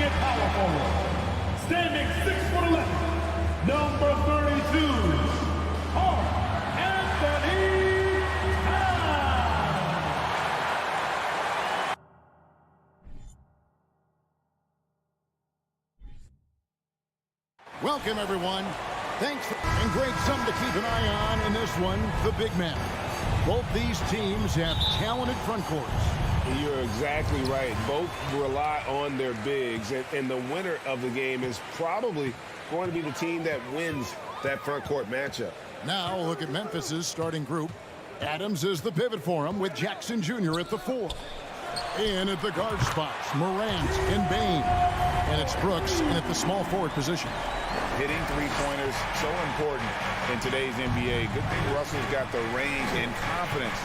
designated power forward, standing 6'11", number 32, Anthony Towns. Welcome, everyone. Thanks, and great something to keep an eye on in this one, the big man. Both these teams have talented front courts. You're exactly right. Both rely on their bigs, and the winner of the game is probably going to be the team that wins that front court matchup. Now look at Memphis's starting group. Adams is the pivot for him with Jackson Jr. at the 4. In at the guard spots, Morant and Bain. And it's Brooks in at the small forward position. Hitting three-pointers, so important in today's NBA. Good thing Russell's got the range and confidence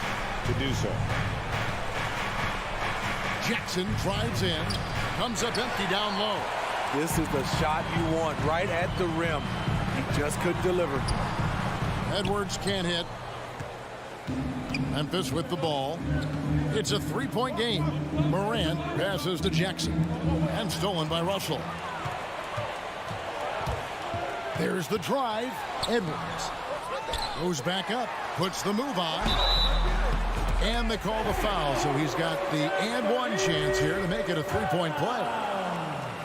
to do so. Jackson drives in, comes up empty down low. This is the shot you want right at the rim. He just couldn't deliver. Edwards can't hit. Memphis with the ball. It's a three-point game. Morant passes to Jackson. And stolen by Russell. There's the drive. Edwards goes back up, puts the move on. And they call the foul, so he's got the and one chance here to make it a three-point play.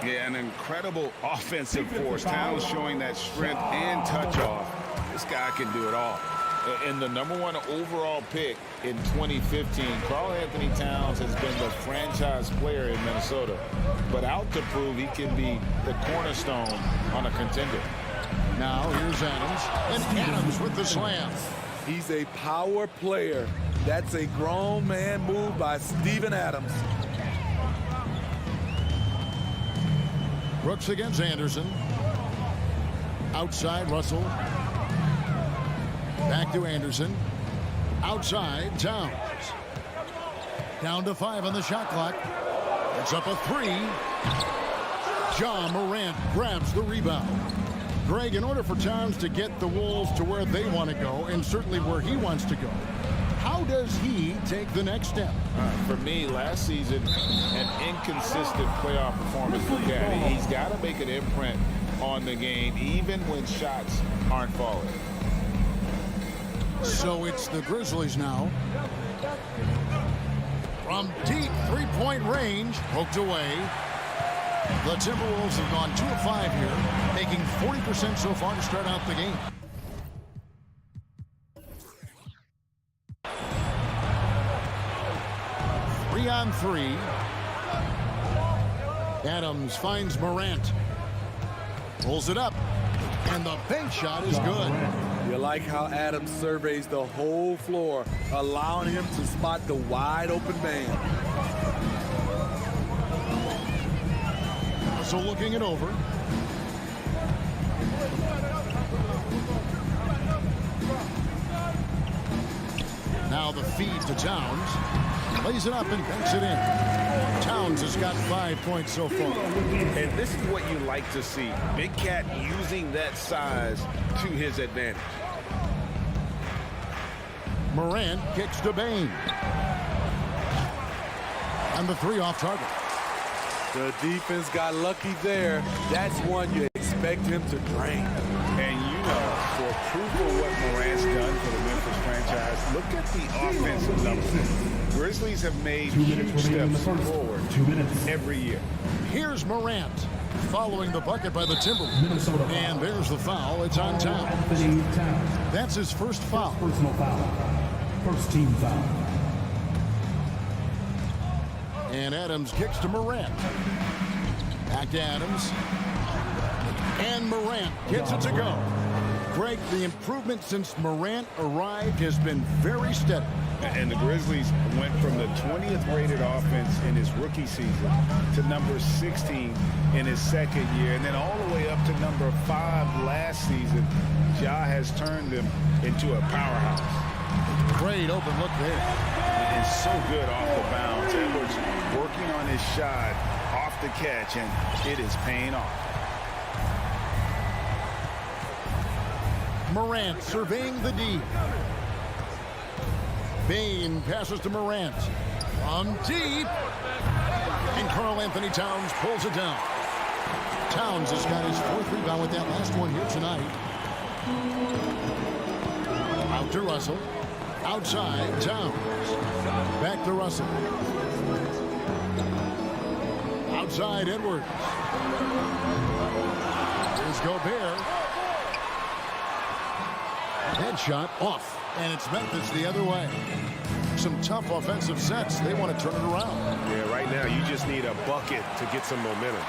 Yeah, an incredible offensive force. Towns showing that strength and touch off. This guy can do it all. And the #1 overall pick in 2015, Karl-Anthony Towns has been the franchise player in Minnesota. But out to prove he can be the cornerstone on a contender. Now here's Adams, and Adams with the slam. He's a power player. That's a grown man move by Steven Adams. Brooks against Anderson. Outside, Russell. Back to Anderson. Outside, Towns. Down to 5 on the shot clock. It's up a 3. Ja Morant grabs the rebound. Greg, in order for Towns to get the Wolves to where they want to go, and certainly where he wants to go, how does he take the next step? For me, last season, an inconsistent playoff performance for Cat. He's got to make an imprint on the game, even when shots aren't falling. So it's the Grizzlies now. From deep three-point range, poked away. The Timberwolves have gone 2 of 5 here, making 40% so far to start out the game. Three on 3. Adams finds Morant. Pulls it up. And the bank shot is good. You like how Adams surveys the whole floor, allowing him to spot the wide open man. So looking it over. Now the feed to Towns. Lays it up and banks it in. Towns has got 5 points so far. And this is what you like to see. Big Cat using that size to his advantage. Morant kicks to Bain. And the 3 off target. The defense got lucky there. That's one you expect him to drain. And you know, for proof of what Morant's done for the Memphis franchise, look at the offensive numbers. Grizzlies have made huge steps forward every year. Here's Morant following the bucket by the Timberwolves. And there's the foul. It's on Towns. That's his first foul. Personal foul. First team foul. And Adams kicks to Morant. Back to Adams. And Morant gets it to go. Greg, the improvement since Morant arrived has been very steady. And the Grizzlies went from the 20th rated offense in his rookie season to number 16 in his second year, and then all the way up to number 5 last season. Ja has turned them into a powerhouse. Great open look there. And so good off the bounds. Edwards working on his shot off the catch, and it is paying off. Morant surveying the D. Bain passes to Morant. From deep. And Karl-Anthony Towns pulls it down. Towns has got his 4th rebound with that last one here tonight. Out to Russell. Outside, Towns. Back to Russell. Outside, Edwards. Here's Gobert. Headshot off. And it's Memphis the other way. Some tough offensive sets. They want to turn it around. Yeah, right now you just need a bucket to get some momentum.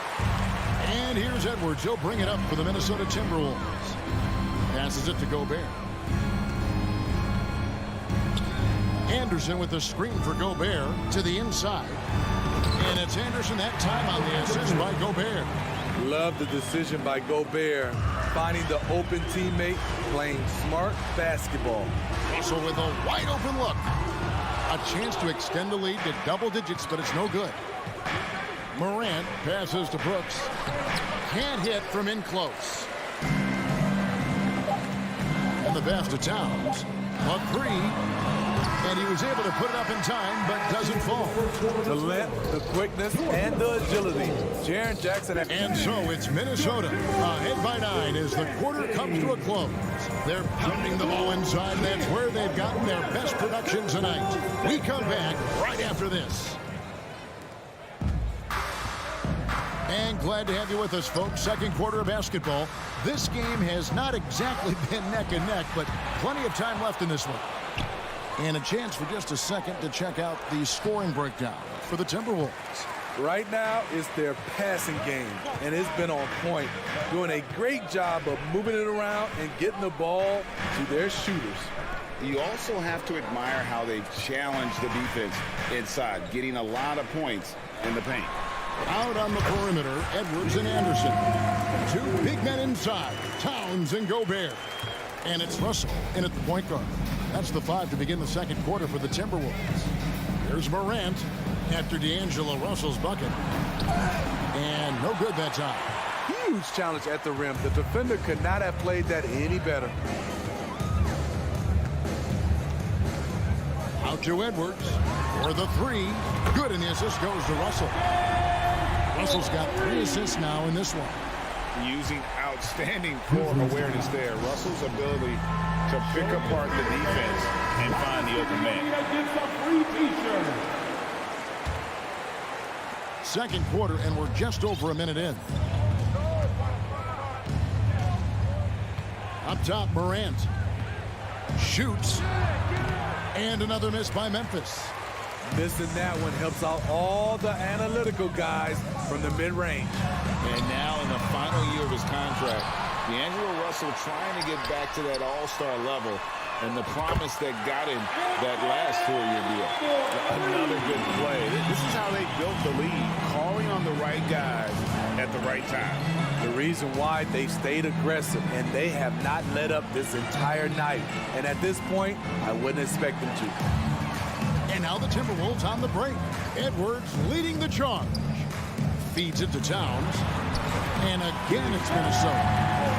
And here's Edwards. He'll bring it up for the Minnesota Timberwolves. Passes it to Gobert. Anderson with the screen for Gobert to the inside. And it's Anderson that time on the assist by Gobert. Love the decision by Gobert, finding the open teammate, playing smart basketball. Russell with a wide open look. A chance to extend the lead to double digits, but it's no good. Morant passes to Brooks. Can't hit from in close. And the pass to Towns. A 3. And he was able to put it up in time, but doesn't fall. The length, the quickness, and the agility. Jaren Jackson. And so it's Minnesota ahead by 9 as the quarter comes to a close. They're pounding the ball inside. That's where they've gotten their best production tonight. We come back right after this. And glad to have you with us, folks. Second quarter of basketball. This game has not exactly been neck and neck, but plenty of time left in this one. And a chance for just a second to check out the scoring breakdown for the Timberwolves. Right now, it's their passing game, and it's been on point, doing a great job of moving it around and getting the ball to their shooters. You also have to admire how they've challenged the defense inside, getting a lot of points in the paint. Out on the perimeter, Edwards and Anderson. 2 big men inside, Towns and Gobert. And it's Russell in at the point guard. That's the 5 to begin the second quarter for the Timberwolves. Here's Morant after D'Angelo Russell's bucket. And no good that time. Huge challenge at the rim. The defender could not have played that any better. Out to Edwards for the 3. Good, and the assist goes to Russell. Russell's got 3 assists now in this one. Using outstanding floor awareness there. Russell's ability to pick apart the defense and find the open man. Second quarter, and we're just over a minute in. Up top, Morant. Shoots. And another miss by Memphis. Missing that one helps out all the analytical guys from the mid-range. And now in the final year of his contract, D'Angelo Russell trying to get back to that all-star level and the promise that got him that last 4-year deal. Another good play. This is how they built the lead, calling on the right guys at the right time. The reason why they stayed aggressive, and they have not let up this entire night. And at this point, I wouldn't expect them to. And now the Timberwolves on the break. Edwards leading the charge. Feeds it to Towns. And again, it's Minnesota.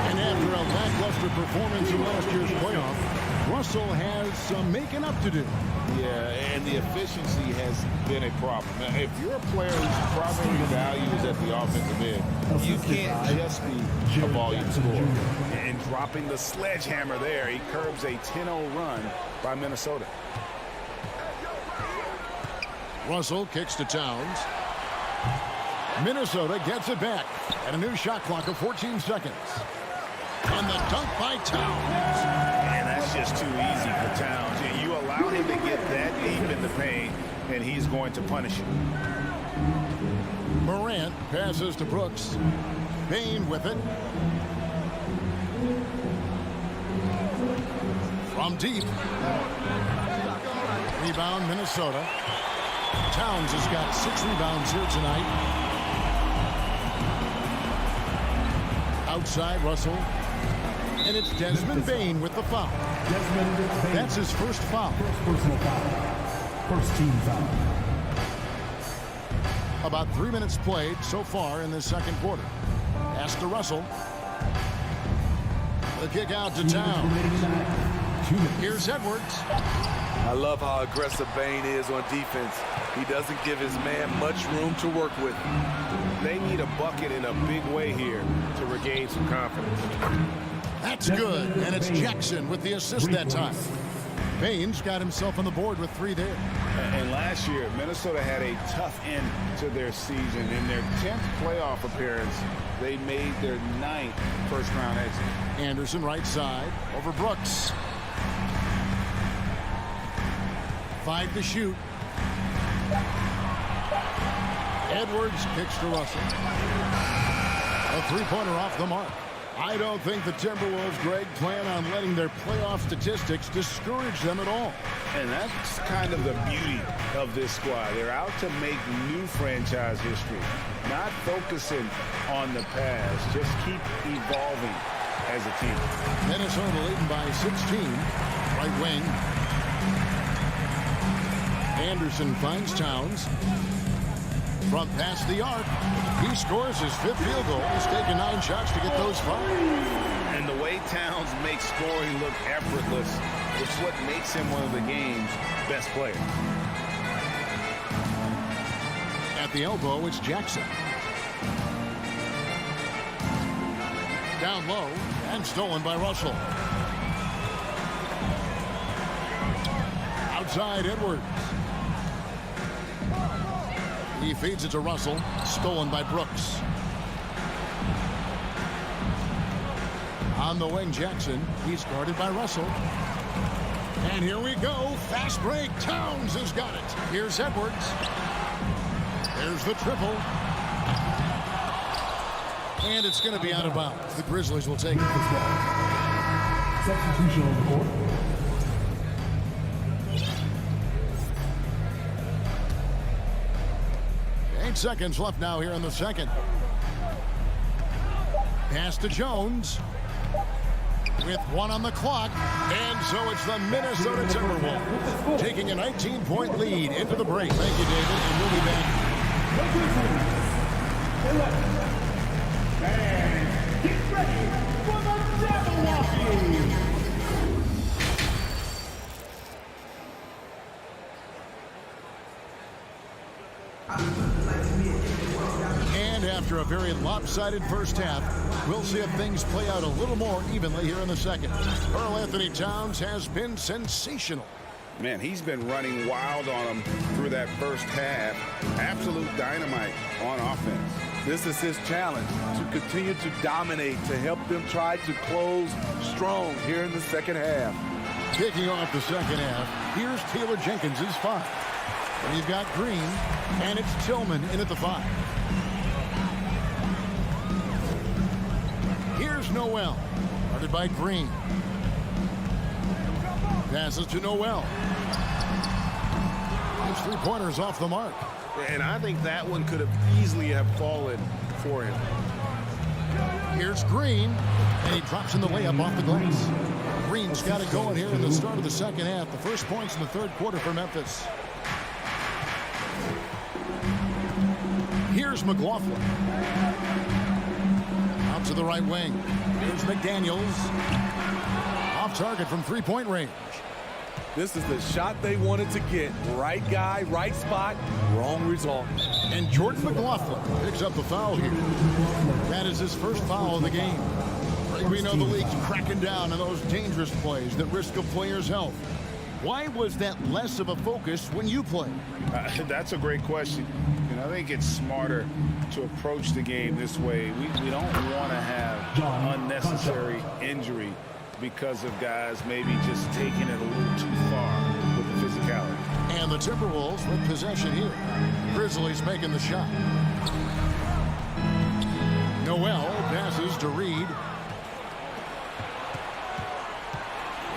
And after a lackluster performance in last year's playoff, Russell has some making up to do. Yeah, and the efficiency has been a problem. Now, if you're a player whose primary value is at the offensive end, you can't just be a volume scorer. And dropping the sledgehammer there, he curbs a 10-0 run by Minnesota. Russell kicks to Towns. Minnesota gets it back at a new shot clock of 14 seconds. And the dunk by Towns. And that's just too easy for Towns. You allow him to get that deep in the paint, and he's going to punish you. Morant passes to Brooks. Bain with it. From deep. Rebound, Minnesota. Towns has got 6 rebounds here tonight. Outside, Russell. And it's Desmond Bain with the foul. That's his first foul. Personal foul. First team foul. About 3 minutes played so far in this second quarter. Pass to Russell. The kick out to Towns. Here's Edwards. I love how aggressive Bane is on defense. He doesn't give his man much room to work with. They need a bucket in a big way here to regain some confidence. That's good, and it's Jackson with the assist that time. Bane's got himself on the board with 3 there. And last year, Minnesota had a tough end to their season. In their 10th playoff appearance, they made their 9th first-round exit. Anderson right side over Brooks. 5 to shoot. Edwards kicks to Russell. A 3-pointer off the mark. I don't think the Timberwolves, Greg, plan on letting their playoff statistics discourage them at all. And that's kind of the beauty of this squad. They're out to make new franchise history, not focusing on the past. Just keep evolving as a team. Minnesota leading by 16. Right wing. Anderson finds Towns. Front past the arc. He scores his 5th field goal. He's taken 9 shots to get those 5. And the way Towns makes scoring look effortless, it's what makes him one of the game's best players. At the elbow, it's Jackson. Down low and stolen by Russell. Outside, Edwards. He feeds it to Russell. Stolen by Brooks. On the wing, Jackson. He's guarded by Russell. And here we go. Fast break. Towns has got it. Here's Edwards. There's the triple. And it's going to be out of bounds. The Grizzlies will take it. Substitution on the court. 8 seconds left now here in the second. Pass to Jones. With 1 on the clock. And so it's the Minnesota Timberwolves taking a 19-point lead into the break. Thank you, David, and we'll be back. And get ready for the Jabberwocky! And after a very lopsided first half, we'll see if things play out a little more evenly here in the second. Karl Anthony Towns has been sensational. Man, he's been running wild on him through that first half. Absolute dynamite on offense. This is his challenge, to continue to dominate, to help them try to close strong here in the second half. Kicking off the second half, here's Taylor Jenkins' 5. And you've got Green, and it's Tillman in at the 5. Here's Noel, guarded by Green. Passes to Noel. His 3-pointers off the mark. And I think that one could have easily have fallen for him. Here's Green, and he drops in the layup off the glass. Green's got it going here in the start of the second half. The first points in the third quarter for Memphis. Here's McLaughlin. Out to the right wing. Here's McDaniels. Off target from 3-point range. This is the shot they wanted to get. Right guy, right spot, wrong result. And Jordan McLaughlin picks up the foul here. That is his first foul of the game. We know the league's cracking down on those dangerous plays that risk a player's health. Why was that less of a focus when you played? That's a great question. And I think it's smarter to approach the game this way. We don't want to have unnecessary injury because of guys maybe just taking it a little too far with the physicality. And the Timberwolves with possession here. Grizzlies making the shot. Noel passes to Reed.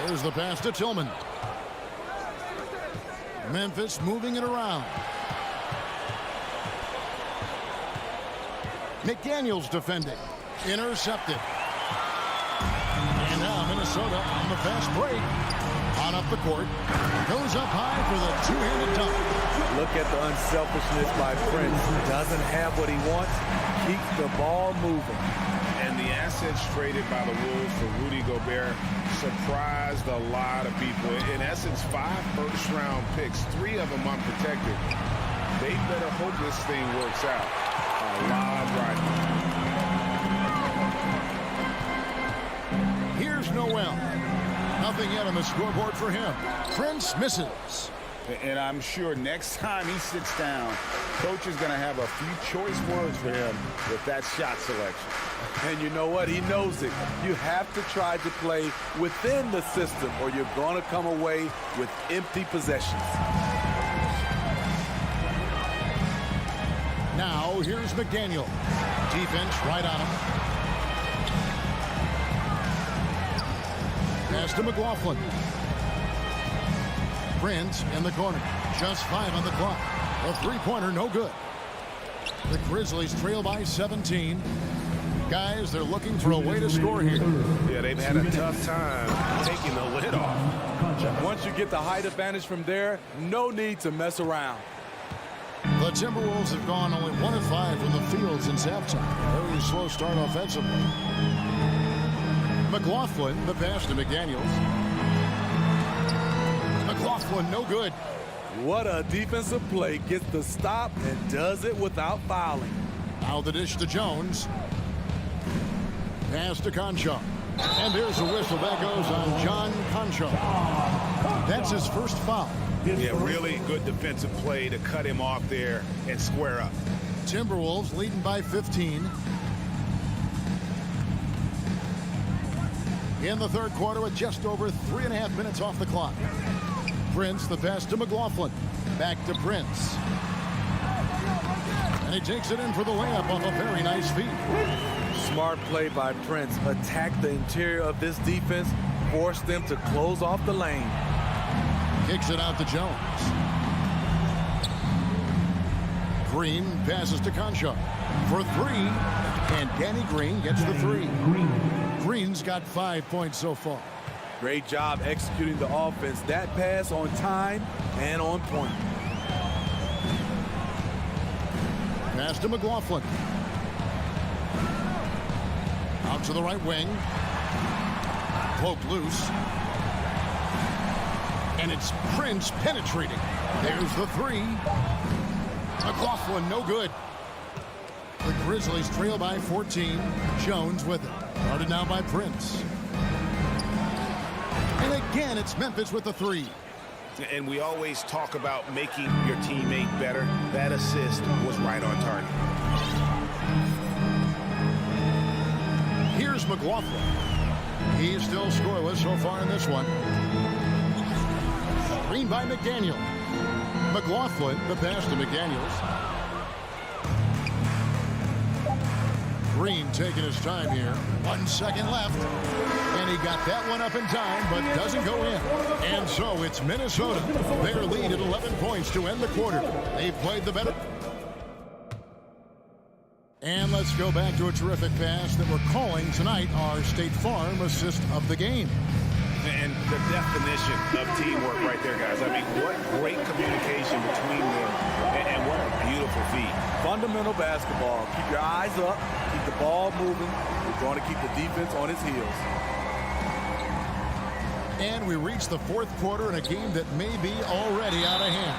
There's the pass to Tillman. Memphis moving it around. McDaniels defending. Intercepted. And now Minnesota on the fast break. On up the court. Goes up high for the two-handed dunk. Look at the unselfishness by Prince. Doesn't have what he wants. Keeps the ball moving. And the assets traded by the Wolves for Rudy Gobert surprised a lot of people. In essence, 5 first-round picks, 3 of them unprotected. They better hope this thing works out. A lot right. Here's Noel. Nothing yet on the scoreboard for him. Prince misses. And I'm sure next time he sits down, coach is going to have a few choice words for him with that shot selection. And you know what? He knows it. You have to try to play within the system or you're going to come away with empty possessions. Now, here's McDaniel. Defense right on him. Pass to McLaughlin. Prince in the corner. Just 5 on the clock. A three-pointer, no good. The Grizzlies trail by 17. Guys, they're looking for a way to score here. Yeah, they've had a tough time taking the lid off. Once you get the height advantage from there, no need to mess around. The Timberwolves have gone only 1 of 5 from the field since halftime. Very slow start offensively. McLaughlin, the pass to McDaniels. McLaughlin, no good. What a defensive play. Gets the stop and does it without fouling. Now the dish to Jones. Pass to Concho. And there's a whistle. That goes on John Concho. That's his first foul. Yeah, really good defensive play to cut him off there and square up. Timberwolves leading by 15. In the third quarter with just over 3.5 minutes off the clock. Prince, the pass to McLaughlin. Back to Prince. And he takes it in for the layup off a very nice feed. Smart play by Prince. Attack the interior of this defense. Force them to close off the lane. Kicks it out to Jones. Green passes to Concho for 3. And Danny Green gets the 3. Green's got 5 points so far. Great job executing the offense. That pass on time and on point. Pass to McLaughlin. Out to the right wing. Poked loose. And it's Prince penetrating. There's the 3. McLaughlin, no good. The Grizzlies trail by 14. Jones with it. Guarded now by Prince. And again, it's Memphis with the 3. And we always talk about making your teammate better. That assist was right on target. Here's McLaughlin. He's still scoreless so far in this one. Screen by McDaniel. McLaughlin, the pass to McDaniels. Green taking his time here. 1 second left. And he got that one up in time, but doesn't go in. And so it's Minnesota. Their lead at 11 points to end the quarter. They've played the better. And let's go back to a terrific pass that we're calling tonight our State Farm assist of the game. And the definition of teamwork right there, guys. I mean, what great communication between them, and what a beautiful feat. Fundamental basketball. Keep your eyes up. Keep the ball moving. We're going to keep the defense on its heels. And we reach the fourth quarter in a game that may be already out of hand.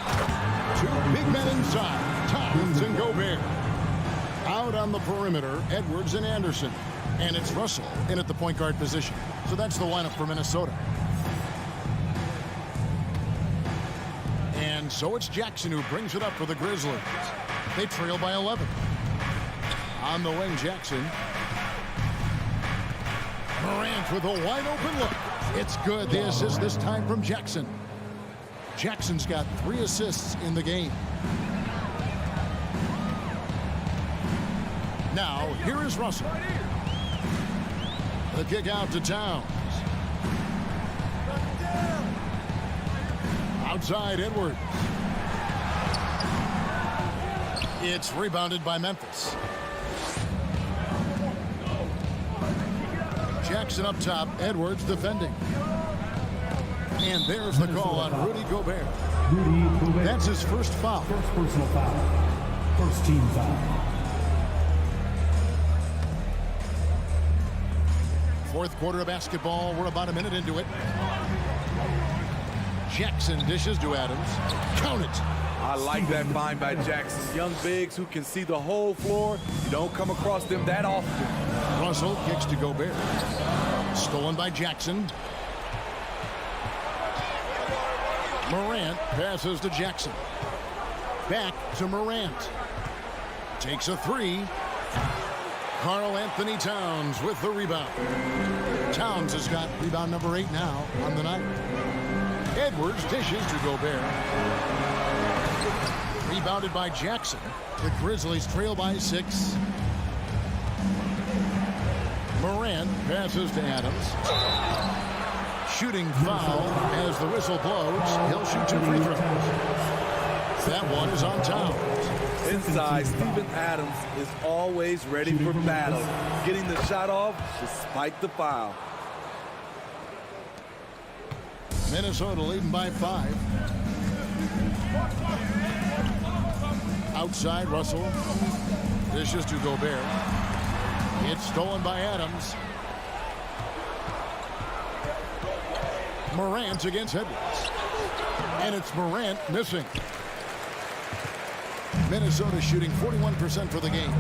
2 big men inside, Towns and Gobert. Out on the perimeter, Edwards and Anderson. And it's Russell in at the point guard position. So that's the lineup for Minnesota. And so it's Jackson who brings it up for the Grizzlies. They trail by 11. On the wing, Jackson. Morant with a wide open look. It's good. The assist this time from Jackson. Jackson's got 3 assists in the game. Now, here is Russell. The kick out to Towns. Outside, Edwards. It's rebounded by Memphis. Jackson up top, Edwards defending. And there's the call on Rudy Gobert. That's his first foul. First personal foul. First team foul. Fourth quarter of basketball. We're about a minute into it. Jackson dishes to Adams. Count it. I like that find by Jackson. Young bigs who can see the whole floor. You don't come across them that often. Russell kicks to Gobert. Stolen by Jackson. Morant passes to Jackson. Back to Morant. Takes a three. Karl Anthony Towns with the rebound. Towns has got rebound number 8 now on the night. Edwards dishes to Gobert. Rebounded by Jackson. The Grizzlies trail by 6. Morant passes to Adams. Shooting foul as the whistle blows. He'll shoot 2 free throws. That one is on Towns. Inside, Steven Adams is always ready for battle, getting the shot off despite the foul. Minnesota leading by 5. Outside, Russell. Dishes to Gobert. It's stolen by Adams. Morant against Edwards. And it's Morant missing. Minnesota shooting 41% for the game.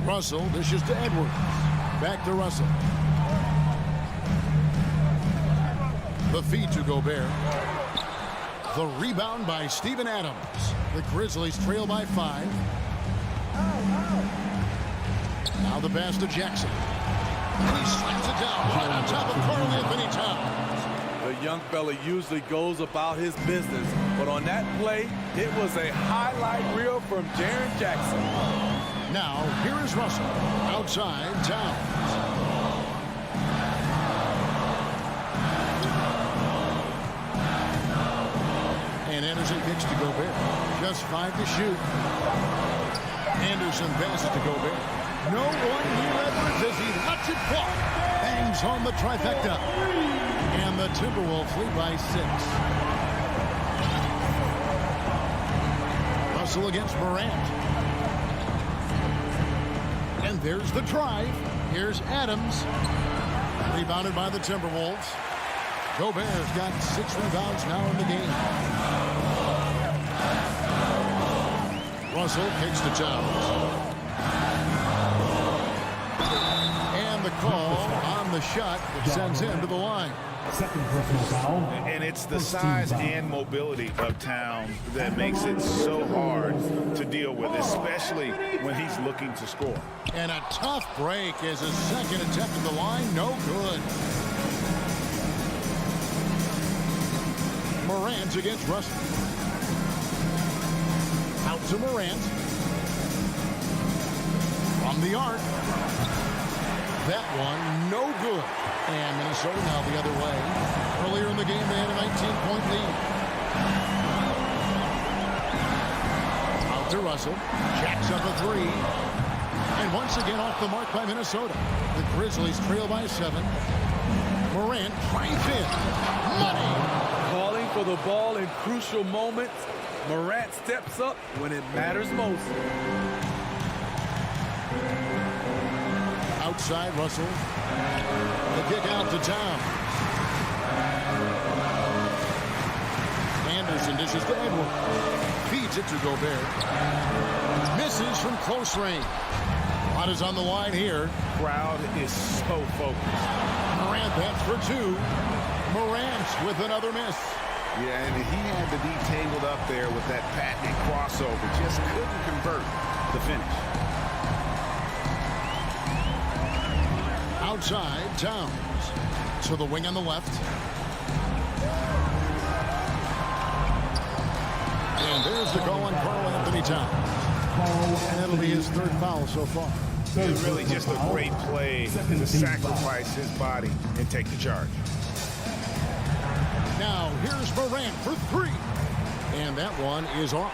Russell dishes to Edwards. Back to Russell. The feed to Gobert. The rebound by Steven Adams. The Grizzlies trail by 5. Now the pass to Jackson. And he slams it down right on top of Karl Anthony Towns. The young fella usually goes about his business, but on that play, it was a highlight reel from Jaren Jackson. Now, here is Russell. Outside, Towns. And Anderson kicks to Gobert. Just 5 to shoot. Anderson passes to Gobert. No one near Edwards as he lets it fall. Bangs home the trifecta. And the Timberwolves lead by 6. Russell against Morant. And there's the drive. Here's Adams. Rebounded by the Timberwolves. Gobert's got 6 rebounds now in the game. Russell kicks to Towns. And the call on the shot that sends him to the line. Second personal foul. And it's the size and mobility of Towns that makes it so hard to deal with, especially when he's looking to score. And a tough break as a second attempt at the line. No good. Morant against Russell. Out to Morant. From the arc. That one, no good. And Minnesota now the other way. Earlier in the game, they had a 19-point lead. Out to Russell. Jacks up a 3. And once again off the mark by Minnesota. The Grizzlies trail by 7. Morant drives in. Money. Calling for the ball in crucial moments. Morant steps up when it matters most. Outside, Russell. The kick out to Towns. Anderson dishes to Edwards. Feeds it to Gobert. Misses from close range. Lot is on the line here. Crowd is so focused. Morant bats for 2. Morant with another miss. Yeah, and he had to be tangled up there with that patented crossover. Just couldn't convert the finish. Outside, Towns. To the wing on the left. And there's the call on Karl Anthony Towns. And that'll be his 3rd foul so far. It's really just a great play to sacrifice his body and take the charge. Now, here's Morant for 3. And that one is off.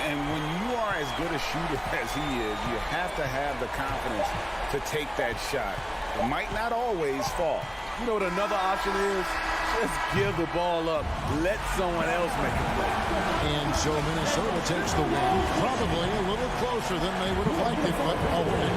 And when you are as good a shooter as he is, you have to have the confidence to take that shot. It might not always fall. You know what another option is? Just give the ball up. Let someone else make a play. And so Minnesota takes the win. Probably a little closer than they would have liked it, but a win.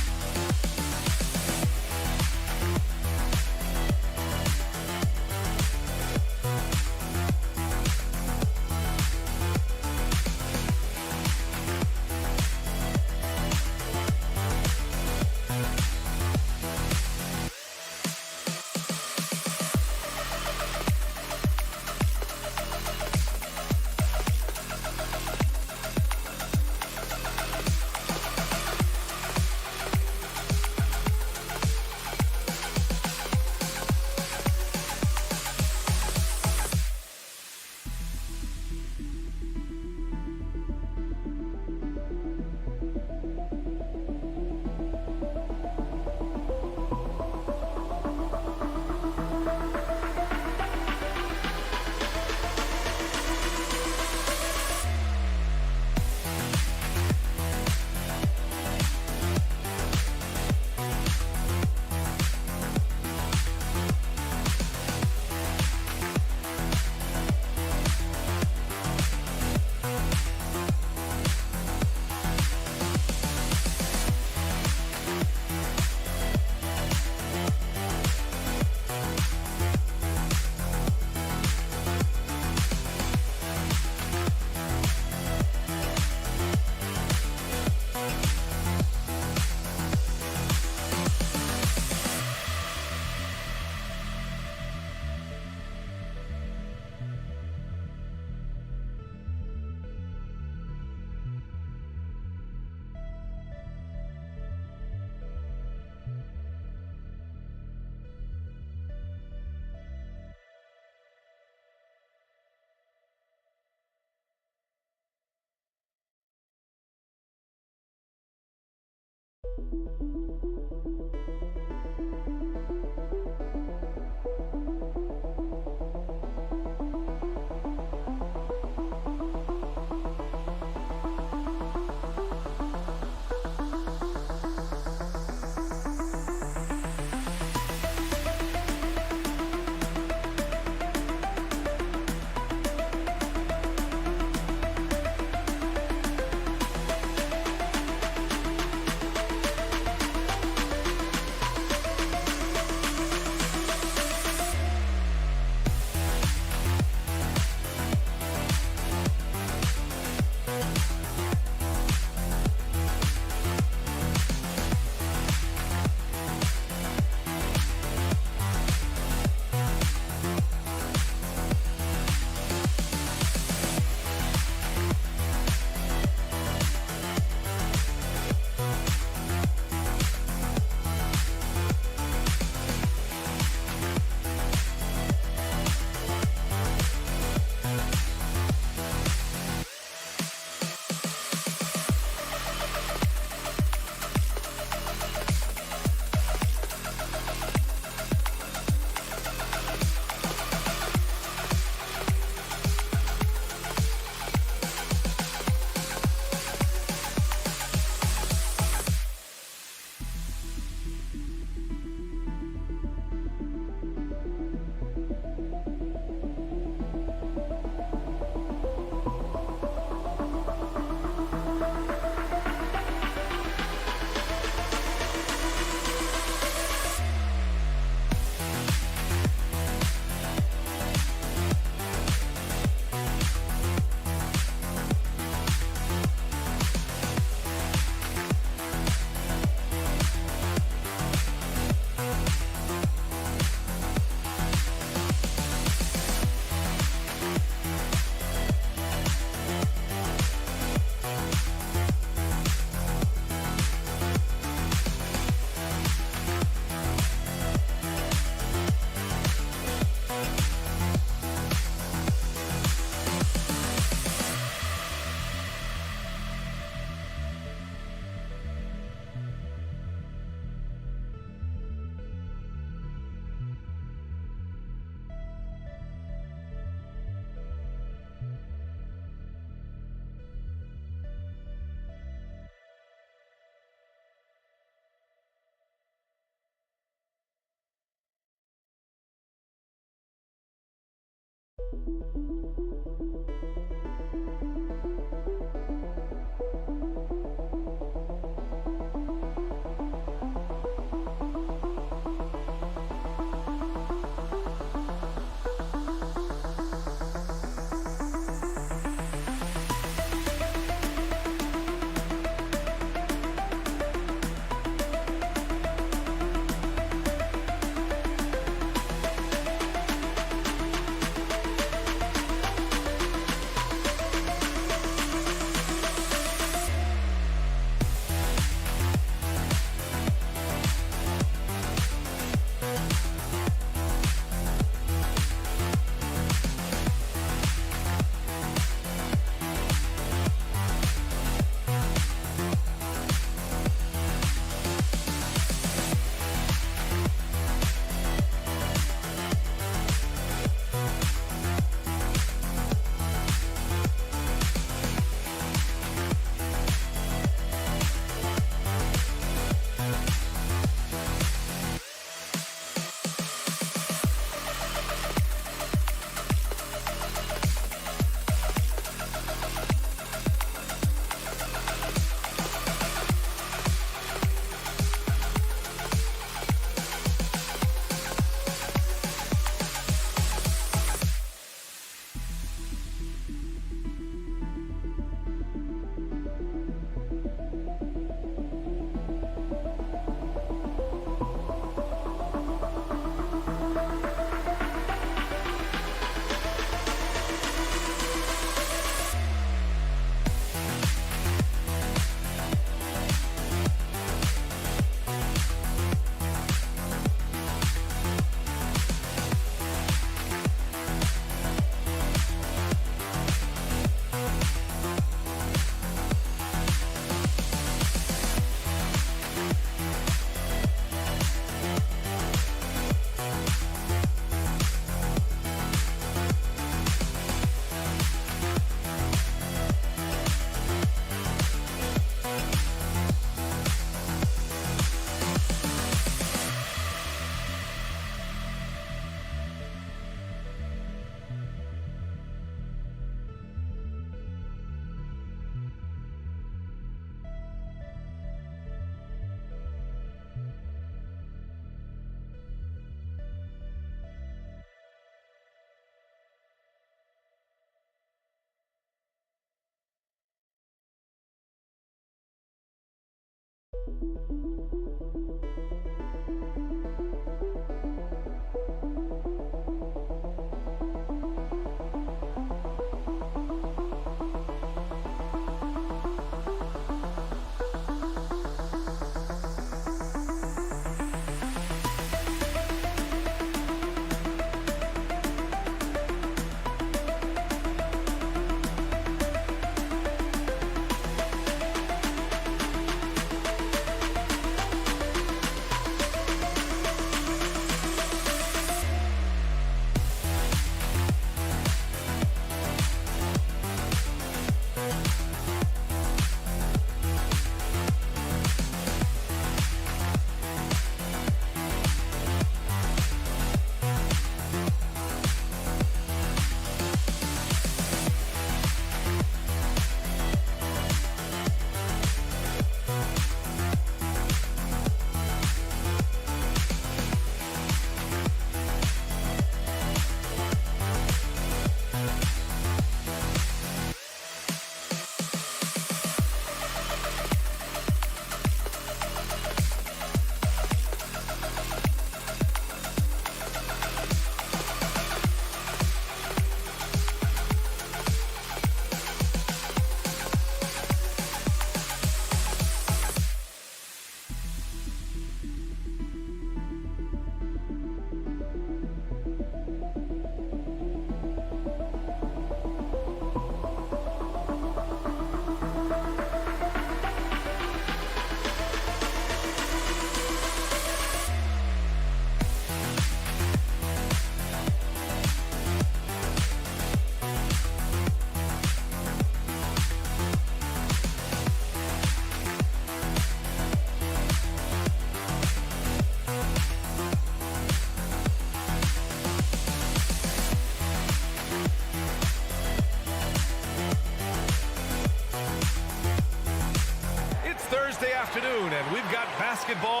afternoon, and we've got basketball.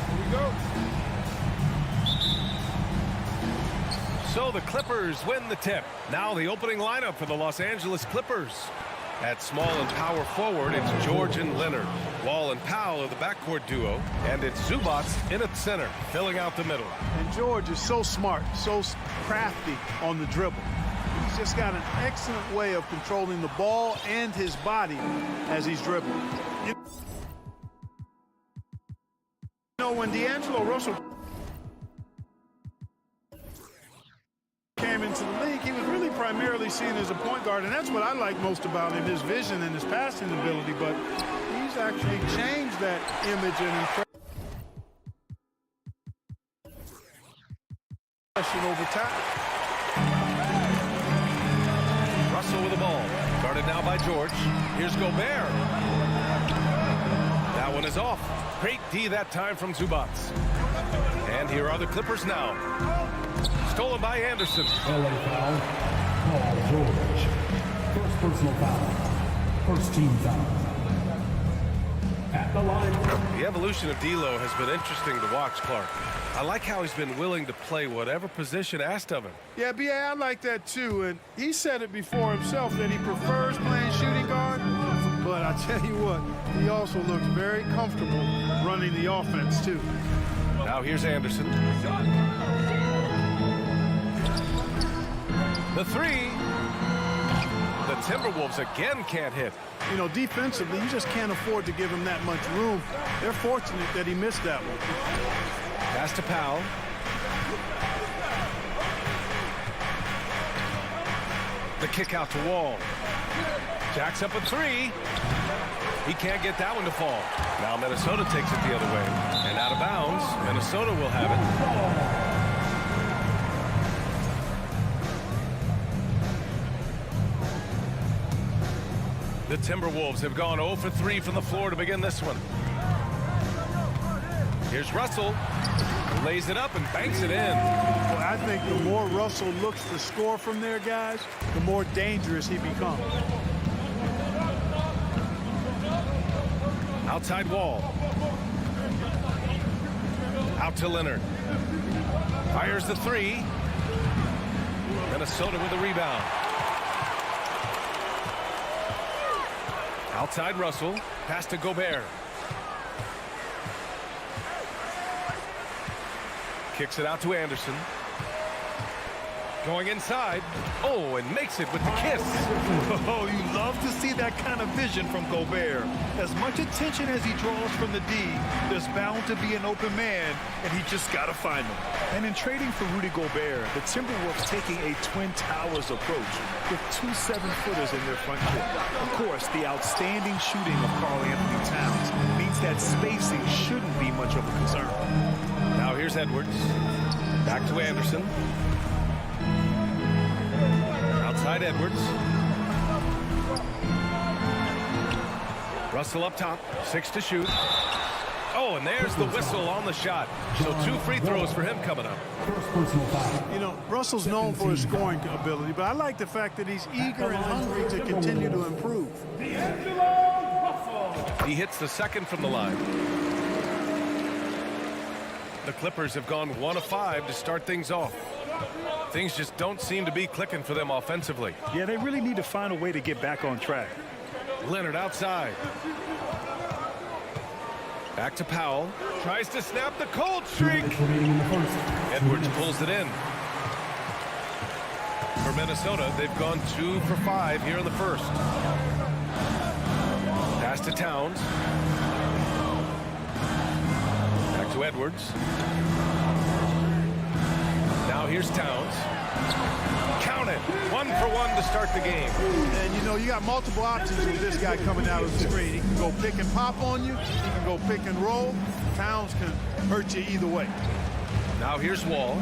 Here we go. So the Clippers win the tip. Now the opening lineup for the Los Angeles Clippers. At small and power forward, it's George and Leonard. Wall and Powell are the backcourt duo. And it's Zubac in at center, filling out the middle. And George is so smart, so crafty on the dribble. He's just got an excellent way of controlling the ball and his body as he's dribbling. You know, when D'Angelo Russell came into the league, he was really primarily seen as a point guard, and that's what I like most about him, his vision and his passing ability, but he's actually changed that image and impression over time. Russell with the ball. Guarded now by George. Here's Gobert. That one is off. Great D that time from Zubac. And here are the Clippers now. Stolen by Anderson. LA foul. Paul George. First personal foul. First team foul. At the line. The evolution of D'Lo has been interesting to watch, Clark. I like how he's been willing to play whatever position asked of him. Yeah, B.A., I like that too, and he said it before himself that he prefers playing shooting guard, but I tell you what, he also looks very comfortable running the offense too. Now here's Anderson. The three. The Timberwolves again can't hit. You know, defensively, you just can't afford to give him that much room. They're fortunate that he missed that one. Pass to Powell. The kick out to Wall. Jacks up a three. He can't get that one to fall. Now Minnesota takes it the other way. And out of bounds, Minnesota will have it. The Timberwolves have gone 0 for 3 from the floor to begin this one. Here's Russell. Lays it up and banks it in. Well, I think the more Russell looks to score from there, guys, the more dangerous he becomes. Outside Wall. Out to Leonard. Fires the three. Minnesota with the rebound. Outside Russell. Pass to Gobert. Kicks it out to Anderson. Going inside. Oh, and makes it with the kiss. Oh, you love to see that kind of vision from Gobert. As much attention as he draws from the D, there's bound to be an open man, and he just got to find him. And in trading for Rudy Gobert, the Timberwolves taking a Twin Towers approach with 2 7-footers in their front court. Of course, the outstanding shooting of Karl-Anthony Towns means that spacing shouldn't be much of a concern. Now here's Edwards. Back to Anderson. Outside Edwards. Russell up top. 6 to shoot. Oh, and there's the whistle on the shot. So 2 free throws for him coming up. You know, Russell's known for his scoring ability, but I like the fact that he's eager and hungry to continue to improve. He hits the second from the line. The Clippers have gone 1 of 5 to start things off. Things just don't seem to be clicking for them offensively. Yeah, they really need to find a way to get back on track. Leonard outside. Back to Powell. Tries to snap the cold streak. Edwards pulls it in. For Minnesota, they've gone 2 for 5 here in the first. Pass to Towns. Back to Edwards. Now here's Towns. Count it. 1 for 1 to start the game. And, you know, you got multiple options with this guy coming out of the screen. He can go pick and pop on you. He can go pick and roll. Towns can hurt you either way. Now here's Wall.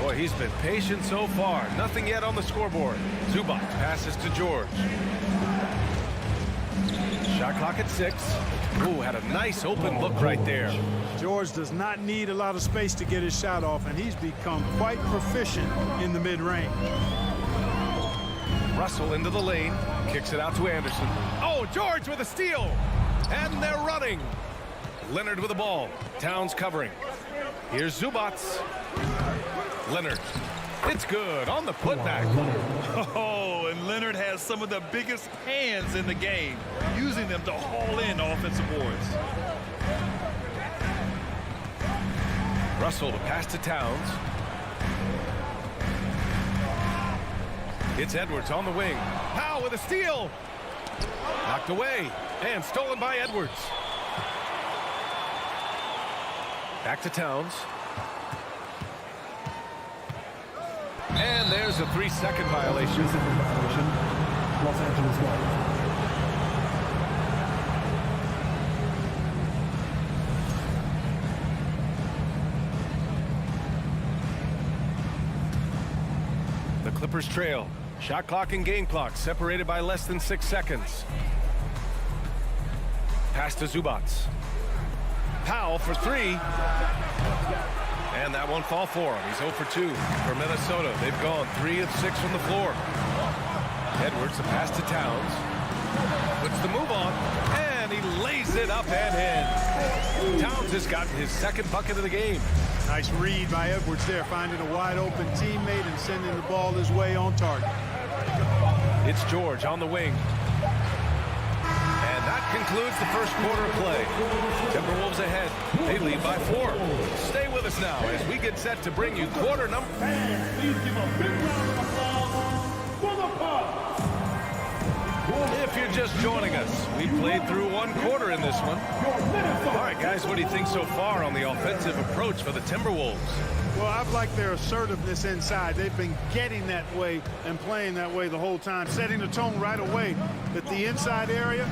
Boy, he's been patient so far. Nothing yet on the scoreboard. Zubac passes to George. Shot clock at 6. Ooh, had a nice open look right there. George does not need a lot of space to get his shot off, and he's become quite proficient in the mid-range. Russell into the lane. Kicks it out to Anderson. Oh, George with a steal. And they're running. Leonard with the ball. Towns covering. Here's Zubats. Leonard. It's good on the putback. Oh, and Leonard has some of the biggest hands in the game, using them to haul in offensive boards. Russell to pass to Towns. It's Edwards on the wing. Powell with a steal. Knocked away and stolen by Edwards. Back to Towns. And there's a 3-second violation. Los Angeles Galaxy. The Clippers trail. Shot clock and game clock separated by less than 6 seconds. Pass to Zubats. Powell for 3. And that won't fall for him. He's 0 for 2 for Minnesota. They've gone 3 of 6 from the floor. Edwards, the pass to Towns. Puts the move on. And he lays it up and in. Towns has gotten his second bucket of the game. Nice read by Edwards there, finding a wide open teammate and sending the ball his way on target. It's George on the wing. And that concludes the first quarter of play. Timberwolves ahead. They lead by 4. Stay with us now as we get set to bring you quarter number. Fans, please give a big round of applause for the Bucks. If you're just joining us, we played through 1 quarter in this one. All right, guys, what do you think so far on the offensive approach for the Timberwolves? Well, I've liked their assertiveness inside. They've been getting that way and playing that way the whole time, setting the tone right away that the inside area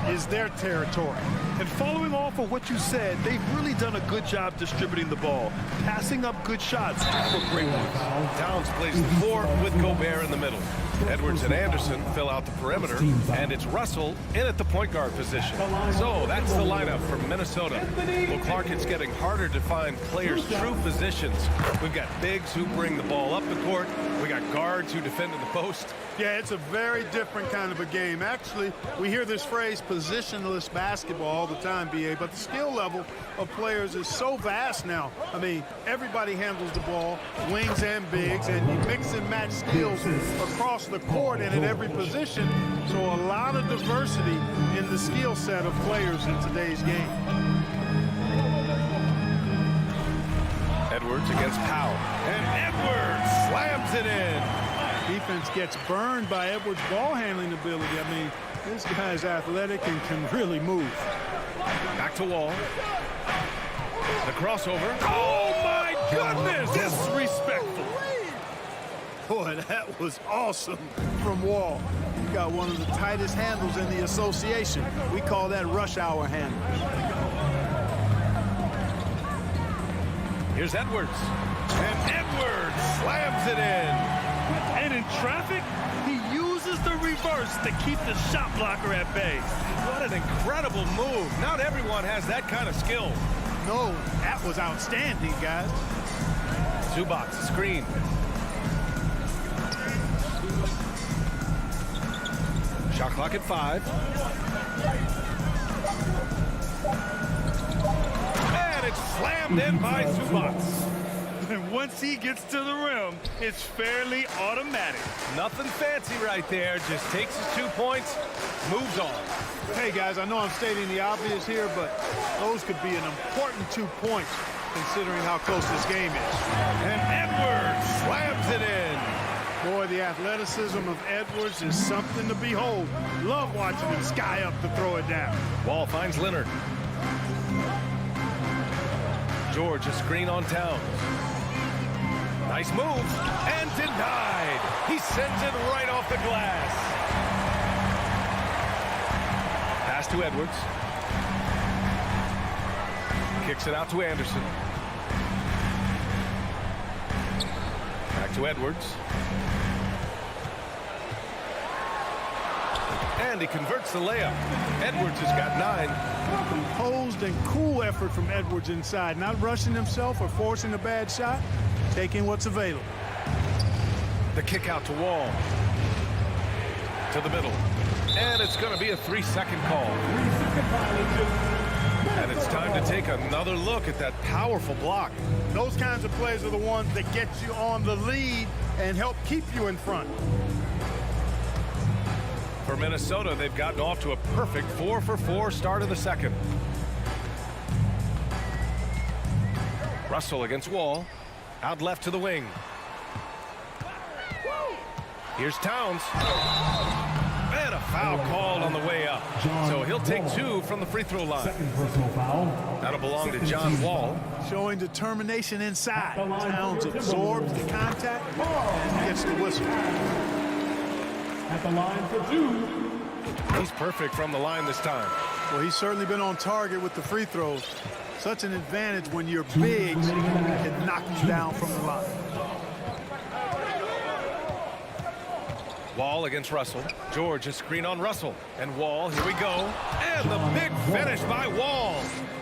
is their territory. And following off of what you said, they've really done a good job distributing the ball, passing up good shots for great ones. Towns plays the 4 with Gobert in the middle. Edwards and Anderson fill out the perimeter, and it's Russell in at the point guard position. So that's the lineup from Minnesota. Well, Clark, it's getting harder to find players' true positions. We've got bigs who bring the ball up the court. We got guards who defend in the post. Yeah, it's a very different kind of a game. Actually, we hear this phrase positionless basketball all the time, BA, but the skill level of players is so vast now. I mean, everybody handles the ball, wings and bigs, and you mix and match skills across the court and at every position. So a lot of diversity in the skill set of players in today's game. Edwards against Powell. And Edwards slams it in. Defense gets burned by Edwards' ball handling ability. I mean, this guy's athletic and can really move. Back to Wall. The crossover. Oh, my goodness! Disrespectful. Boy, that was awesome from Wall. He got one of the tightest handles in the association. We call that rush hour handle. Here's Edwards. And Edwards slams it in. And in traffic, he uses the reverse to keep the shot blocker at bay. What an incredible move. Not everyone has that kind of skill. No, that was outstanding, guys. Zubats, screen. Shot clock at 5. And it's slammed in by Zubats. And once he gets to the rim, it's fairly automatic. Nothing fancy right there. Just takes his 2 points, moves on. Hey, guys, I know I'm stating the obvious here, but those could be an important 2 points considering how close this game is. And Edwards slams it in. Boy, the athleticism of Edwards is something to behold. Love watching him sky up to throw it down. Wall finds Leonard. George, a screen on Towns. Nice move, and denied. He sends it right off the glass. Pass to Edwards. Kicks it out to Anderson. Back to Edwards. And he converts the layup. Edwards has got 9. Composed and cool effort from Edwards inside, not rushing himself or forcing a bad shot, taking what's available. The kick out to Wall. to the middle. And it's going to be a 3-second call. 3-second violation. And it's time to take another look at that powerful block. Those kinds of plays are the ones that get you on the lead and help keep you in front. For Minnesota, they've gotten off to a perfect 4-for-4 start of the second. Russell against Wall. Out left to the wing. Here's Towns. And a foul called on the way up. So he'll take 2 from the free throw line. Second personal foul. That'll belong to John Wall. Showing determination inside. Towns absorbs the contact and gets the whistle. At the line for 2. He's perfect from the line this time. Well, he's certainly been on target with the free throws. Such an advantage when your bigs can knock you down from the line. Wall against Russell. George, a screen on Russell. And Wall, here we go. And the big finish by Wall.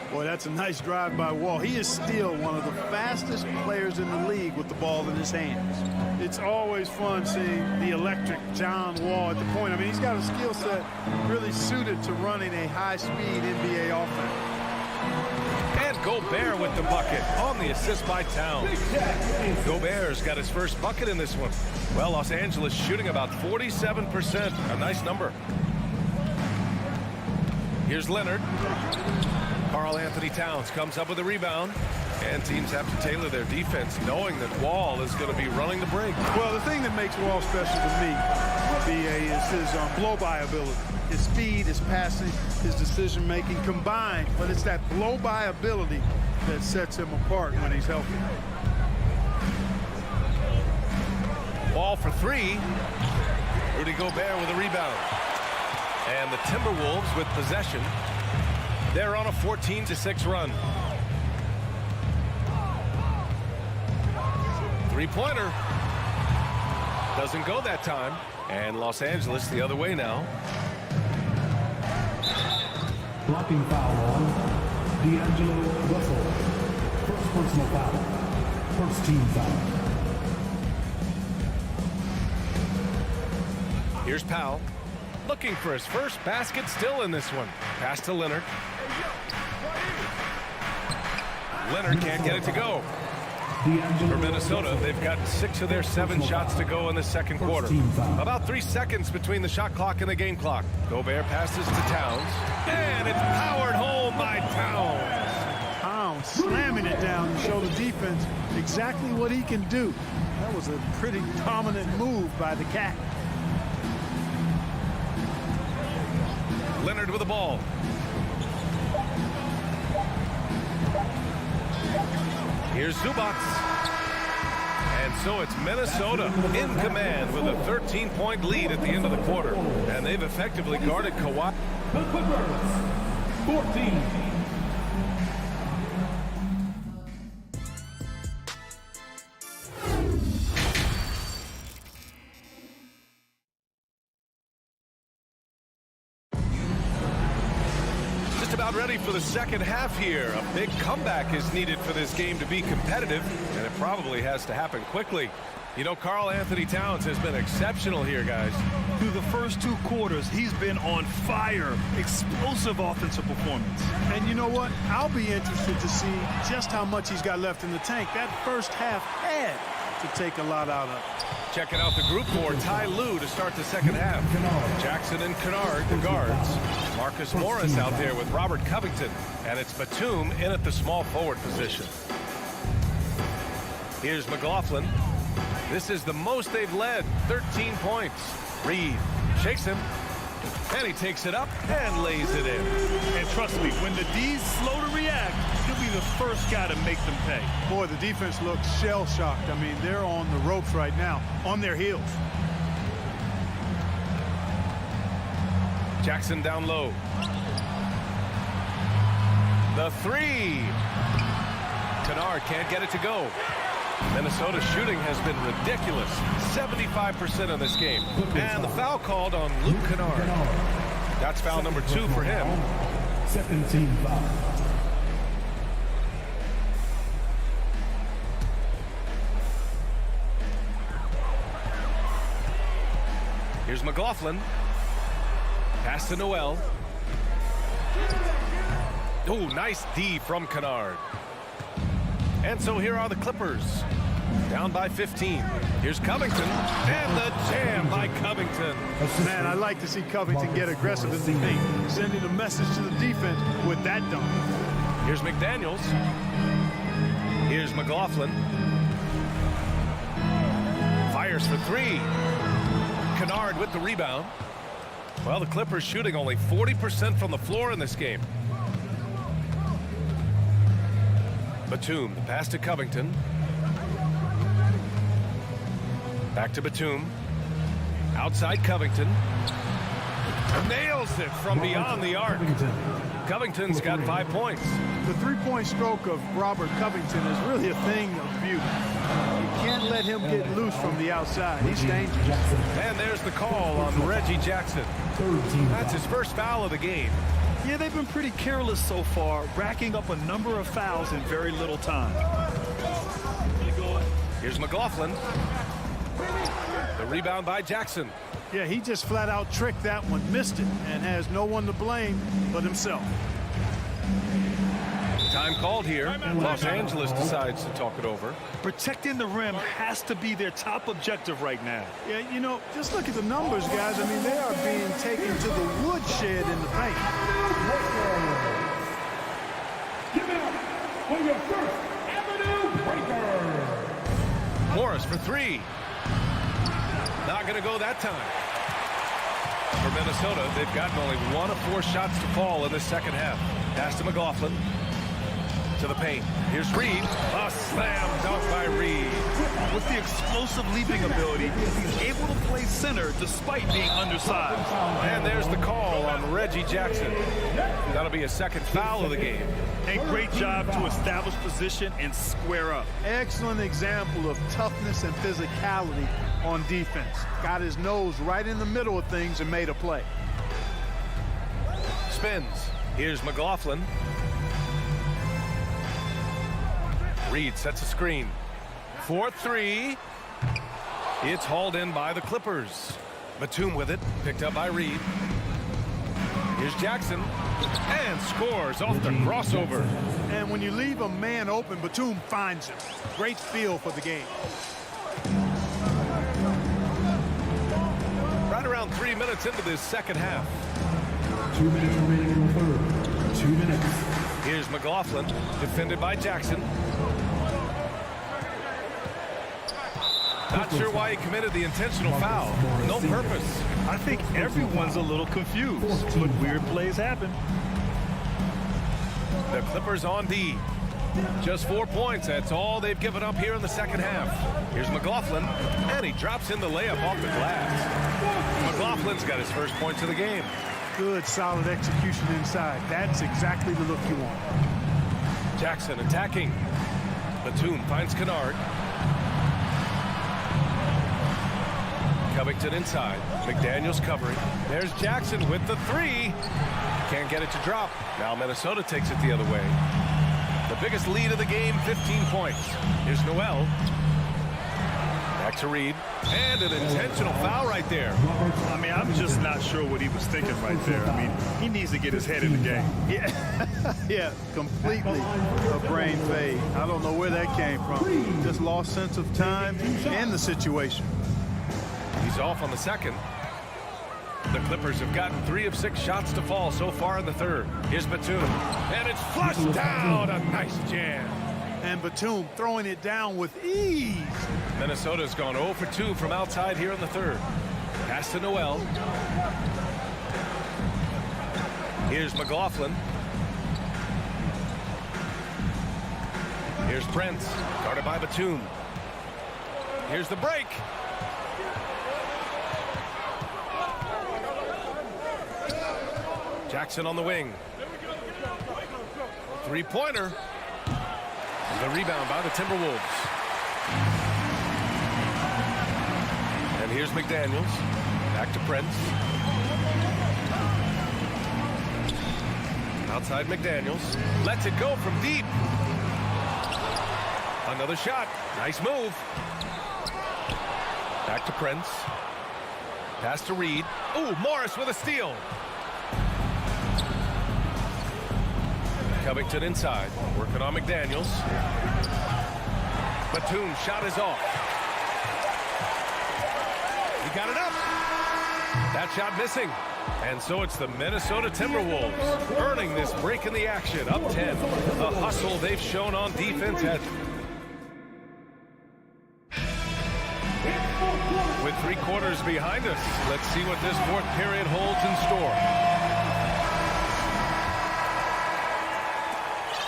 Boy, that's a nice drive by Wall. He is still one of the fastest players in the league with the ball in his hands. It's always fun seeing the electric John Wall at the point. I mean, he's got a skill set really suited to running a high-speed NBA offense. And Gobert with the bucket on the assist by Towns. Gobert's got his first bucket in this one. Well, Los Angeles shooting about 47%. A nice number. Here's Leonard. Karl Anthony Towns comes up with a rebound. And teams have to tailor their defense knowing that Wall is going to be running the break. Well, the thing that makes Wall special to me, BA, is his blow-by ability. His speed, his passing, his decision-making combined. But it's that blow-by ability that sets him apart when he's healthy. Ball for 3. Rudy Gobert with a rebound. And the Timberwolves with possession. They're on a 14-6 run. Three-pointer. Doesn't go that time. And Los Angeles the other way now. Blocking foul on D'Angelo Russell. First personal foul. First team foul. Here's Powell. Looking for his first basket still in this one. Pass to Leonard. Leonard can't get it to go. For Minnesota, they've got 6 of their 7 shots to go in the second quarter. About 3 seconds between the shot clock and the game clock. Gobert passes to Towns. And it's powered home by Towns. Towns slamming it down to show the defense exactly what he can do. That was a pretty dominant move by the Cat. Leonard with the ball. Here's Zubac. And so it's Minnesota in command with a 13-point lead at the end of the quarter. And they've effectively guarded Kawhi. The Clippers, 14. About ready for the second half here. A big comeback is needed for this game to be competitive, and it probably has to happen quickly. You know, Karl Anthony Towns has been exceptional here, guys. Through the first 2 quarters, he's been on fire. Explosive offensive performance. And you know what? I'll be interested to see just how much he's got left in the tank. That first half had to take a lot out of it. Checking out the group for Ty Lue to start the second half. Jackson and Kennard, the guards. Marcus Morris out there with Robert Covington. And it's Batum in at the small forward position. Here's McLaughlin. This is the most they've led, 13 points. Reed shakes him. And he takes it up and lays it in. And trust me, when the D's slow to react, he'll be the first guy to make them pay. Boy, the defense looks shell-shocked. I mean, they're on the ropes right now, on their heels. Jackson down low. The 3. Kennard can't get it to go. Minnesota's shooting has been ridiculous. 75% in this game. And the foul called on Luke Kennard. That's foul number 2 for him. Second team foul. Here's McLaughlin. Pass to Noel. Oh, nice D from Kennard. And so here are the Clippers. Down by 15. Here's Covington. And the jam by Covington. Man, I like to see Covington get aggressive in the paint, sending a message to the defense with that dunk. Here's McDaniels. Here's McLaughlin. Fires for three. Kennard with the rebound. Well, the Clippers shooting only 40% from the floor in this game. Batum, the pass to Covington. Back to Batum. Outside Covington. Nails it from beyond the arc. Covington's got 5 points. The three-point stroke of Robert Covington is really a thing of beauty. You can't let him get loose from the outside. He's dangerous. And there's the call on Reggie Jackson. That's his first foul of the game. Yeah, they've been pretty careless so far, racking up a number of fouls in very little time. Here's McLaughlin. The rebound by Jackson. Yeah, he just flat out tricked that one, missed it, and has no one to blame but himself. Time called here. Los Angeles decides to talk it over. Protecting the rim has to be their top objective right now. Yeah, you know, just look at the numbers, guys. I mean, they are being taken to the woodshed in the paint. Give it up for your first Avenue Breaker. Morris for three. Not going to go that time. For Minnesota, they've gotten only 1 of 4 shots to fall in the second half. Pass to McLaughlin. To the paint. Here's Reed. A slam dunk by Reed. With the explosive leaping ability, he's able to play center despite being undersized. And there's the call on Reggie Jackson. That'll be a second foul of the game. A great job to establish position and square up. Excellent example of toughness and physicality on defense. Got his nose right in the middle of things and made a play. Spins. Here's McLaughlin. Reed sets a screen. 4-3. It's hauled in by the Clippers. Batum with it. Picked up by Reed. Here's Jackson. And scores off the crossover. And when you leave a man open, Batum finds him. Great feel for the game. Right around 3 minutes into this second half. 2 minutes remaining in the third. 2 minutes. Here's McLaughlin, defended by Jackson. Not sure why he committed the intentional foul. No purpose. I think everyone's a little confused, but weird plays happen. The Clippers on D. Just 4 points. That's all they've given up here in the second half. Here's McLaughlin, and he drops in the layup off the glass. McLaughlin's got his first points of the game. Good, solid execution inside. That's exactly the look you want. Jackson attacking. Batum finds Kennard. Covington inside. McDaniels covering. There's Jackson with the three. Can't get it to drop. Now Minnesota takes it the other way. The biggest lead of the game, 15 points. Here's Noel. Back to Reed. And an intentional foul right there. I mean, I'm just not sure what he was thinking right there. I mean, he needs to get his head in the game. Yeah, completely a brain fade. I don't know where that came from. Just lost sense of time and the situation. He's off on the second. The Clippers have gotten 3 of 6 shots to fall so far in the third. Here's Batum. And it's flushed down. A nice jam. And Batum throwing it down with ease. Minnesota's gone 0 for 2 from outside here in the third. Pass to Noel. Here's McLaughlin. Here's Prince, guarded by Batum. Here's the break. Jackson on the wing. Three-pointer. The rebound by the Timberwolves. And here's McDaniels. Back to Prince. Outside McDaniels. Lets it go from deep. Another shot. Nice move. Back to Prince. Pass to Reed. Ooh, Morris with a steal. Covington inside, working on McDaniels. Batum's shot is off. He got it up. That shot missing. And so it's the Minnesota Timberwolves earning this break in the action. Up 10. The hustle they've shown on defense has... With 3 quarters behind us, let's see what this 4th period holds in store.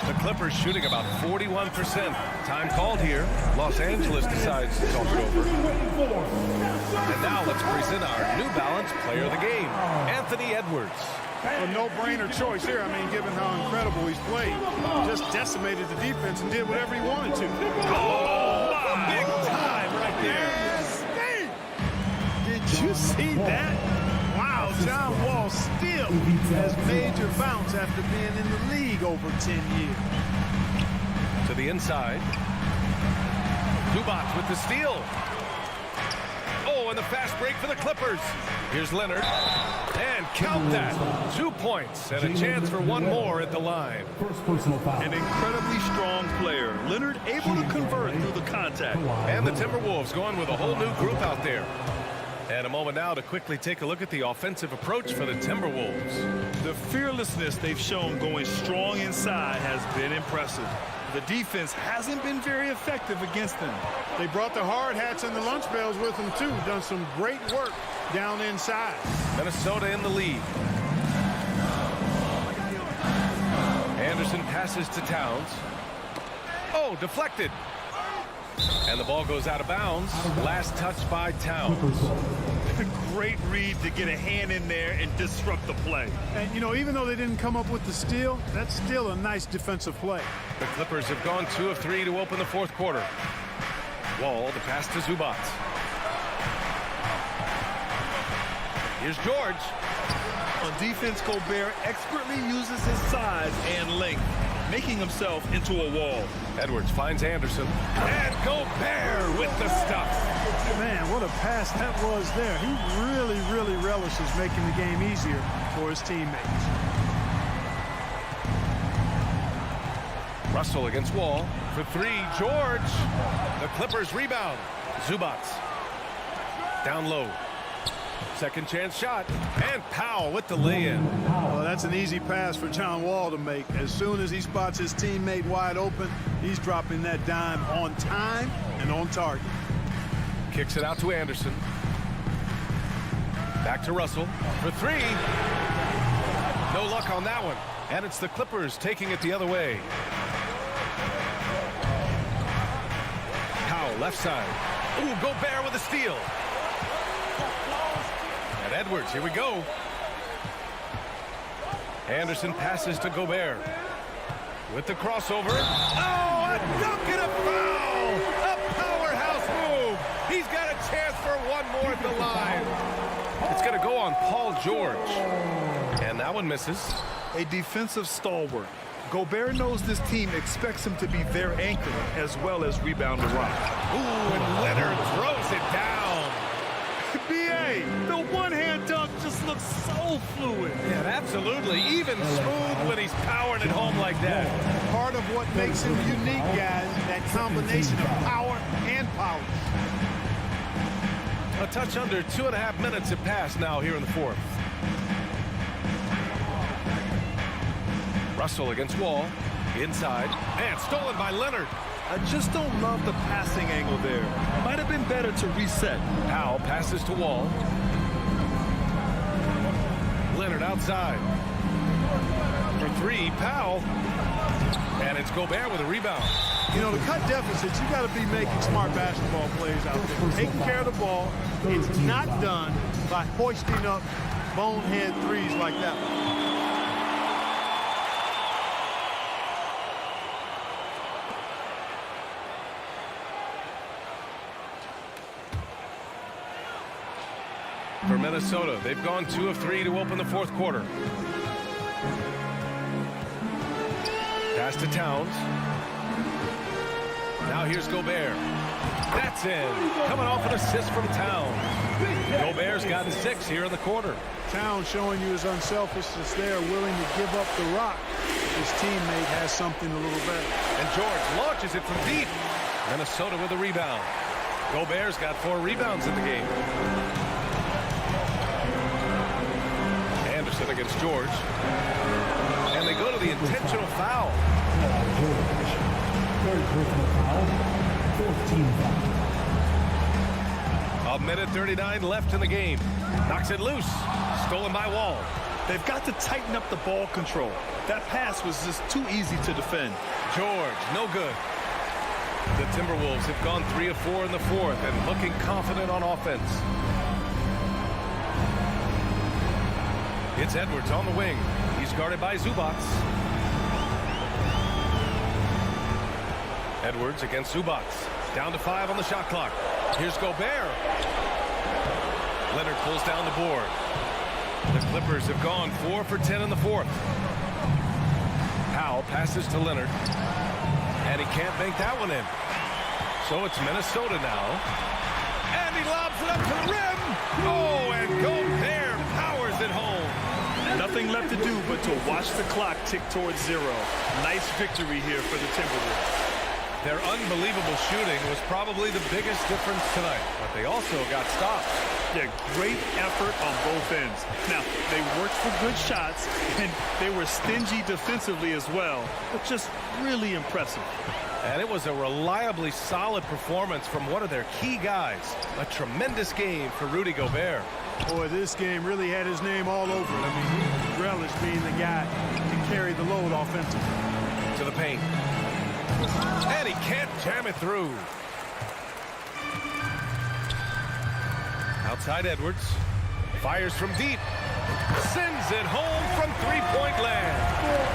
The Clippers shooting about 41%. Time called here. Los Angeles decides to talk it over. And now let's present our New Balance player of the game, Anthony Edwards. A no-brainer choice here. I mean, given how incredible he's played, just decimated the defense and did whatever he wanted to. Oh, big time right there. Did you see that? Wow, John Wall still has major bounce after being in the league over 10 years. To the inside. Zubac with the steal. Oh, and the fast break for the Clippers. Here's Leonard. And count that. 2 points and a chance for one more at the line. First personal foul. An incredibly strong player. Leonard able to convert through the contact. And the Timberwolves going with a whole new group out there. And a moment now to quickly take a look at the offensive approach for the Timberwolves. The fearlessness they've shown going strong inside has been impressive. The defense hasn't been very effective against them. They brought the hard hats and the lunch bells with them, too. Done some great work down inside. Minnesota in the lead. Anderson passes to Towns. Oh, deflected. And the ball goes out of bounds. Last touch by Towns. Great read to get a hand in there and disrupt the play. And, you know, even though they didn't come up with the steal, that's still a nice defensive play. The Clippers have gone 2 of 3 to open the 4th quarter. Wall, the pass to Zubac. Here's George. On defense, Gobert expertly uses his size and length, making himself into a wall. Edwards finds Anderson. And Gobert with the stuff. Man, what a pass that was there. He really, really relishes making the game easier for his teammates. Russell against Wall for 3. George. The Clippers rebound. Zubac. Down low. Second chance shot. And Powell with the lay-in. Well, that's an easy pass for John Wall to make. As soon as he spots his teammate wide open, he's dropping that dime on time and on target. Kicks it out to Anderson. Back to Russell for 3. No luck on that one. And it's the Clippers taking it the other way. Powell left side. Ooh, Gobert with a steal. And Edwards, here we go. Anderson passes to Gobert. With the crossover. Oh, a dunk and a foul! A powerhouse move! He's got a chance for one more at the line. It's going to go on Paul George. And that one misses. A defensive stalwart. Gobert knows this team expects him to be their anchor as well as rebound the rock. Ooh, and Leonard throws it down. B.A., the one-hand dunk just looks so fluid. Yeah, absolutely. Even smooth when he's powering it home like that. Part of what makes him unique, guys, that combination of power and polish. A touch under 2.5 minutes have passed now here in the 4th. Russell against Wall. Inside. And stolen by Leonard. I just don't love the passing angle there. Might have been better to reset. Powell passes to Wall. Leonard outside. For 3, Powell. And it's Gobert with a rebound. You know, to cut deficits, you got to be making smart basketball plays out there. Taking care of the ball. It's not done by hoisting up bonehead threes like that one. For Minnesota, they've gone 2 of 3 to open the 4th quarter. Pass to Towns. Now here's Gobert. That's in. Coming off an assist from Towns. Gobert's got 6 here in the quarter. Towns showing you his unselfishness there, willing to give up the rock. His teammate has something a little better. And George launches it from deep. Minnesota with a rebound. Gobert's got 4 rebounds in the game. Anderson against George. And they go to the intentional foul. George. Third personal foul. 4th team foul. 1:39 left in the game. Knocks it loose. Stolen by Wall. They've got to tighten up the ball control. That pass was just too easy to defend. George, no good. The Timberwolves have gone 3 of 4 in the 4th and looking confident on offense. It's Edwards on the wing. He's guarded by Zubac. Edwards against Zubac. Down to 5 on the shot clock. Here's Gobert. Leonard pulls down the board. The Clippers have gone 4 for 10 in the 4th. Powell passes to Leonard. And he can't make that one in. So it's Minnesota now. And he lobs it up to the rim. Oh, and Gobert powers it home. Nothing left to do but to watch the clock tick towards 0. Nice victory here for the Timberwolves. Their unbelievable shooting was probably the biggest difference tonight, but they also got stopped. Yeah, great effort on both ends. Now, they worked for good shots, and they were stingy defensively as well, but just really impressive. And it was a reliably solid performance from one of their key guys. A tremendous game for Rudy Gobert. Boy, this game really had his name all over it. I mean, he relished being the guy to carry the load offensively. To the paint. And he can't jam it through. Outside Edwards. Fires from deep. Sends it home from three-point land.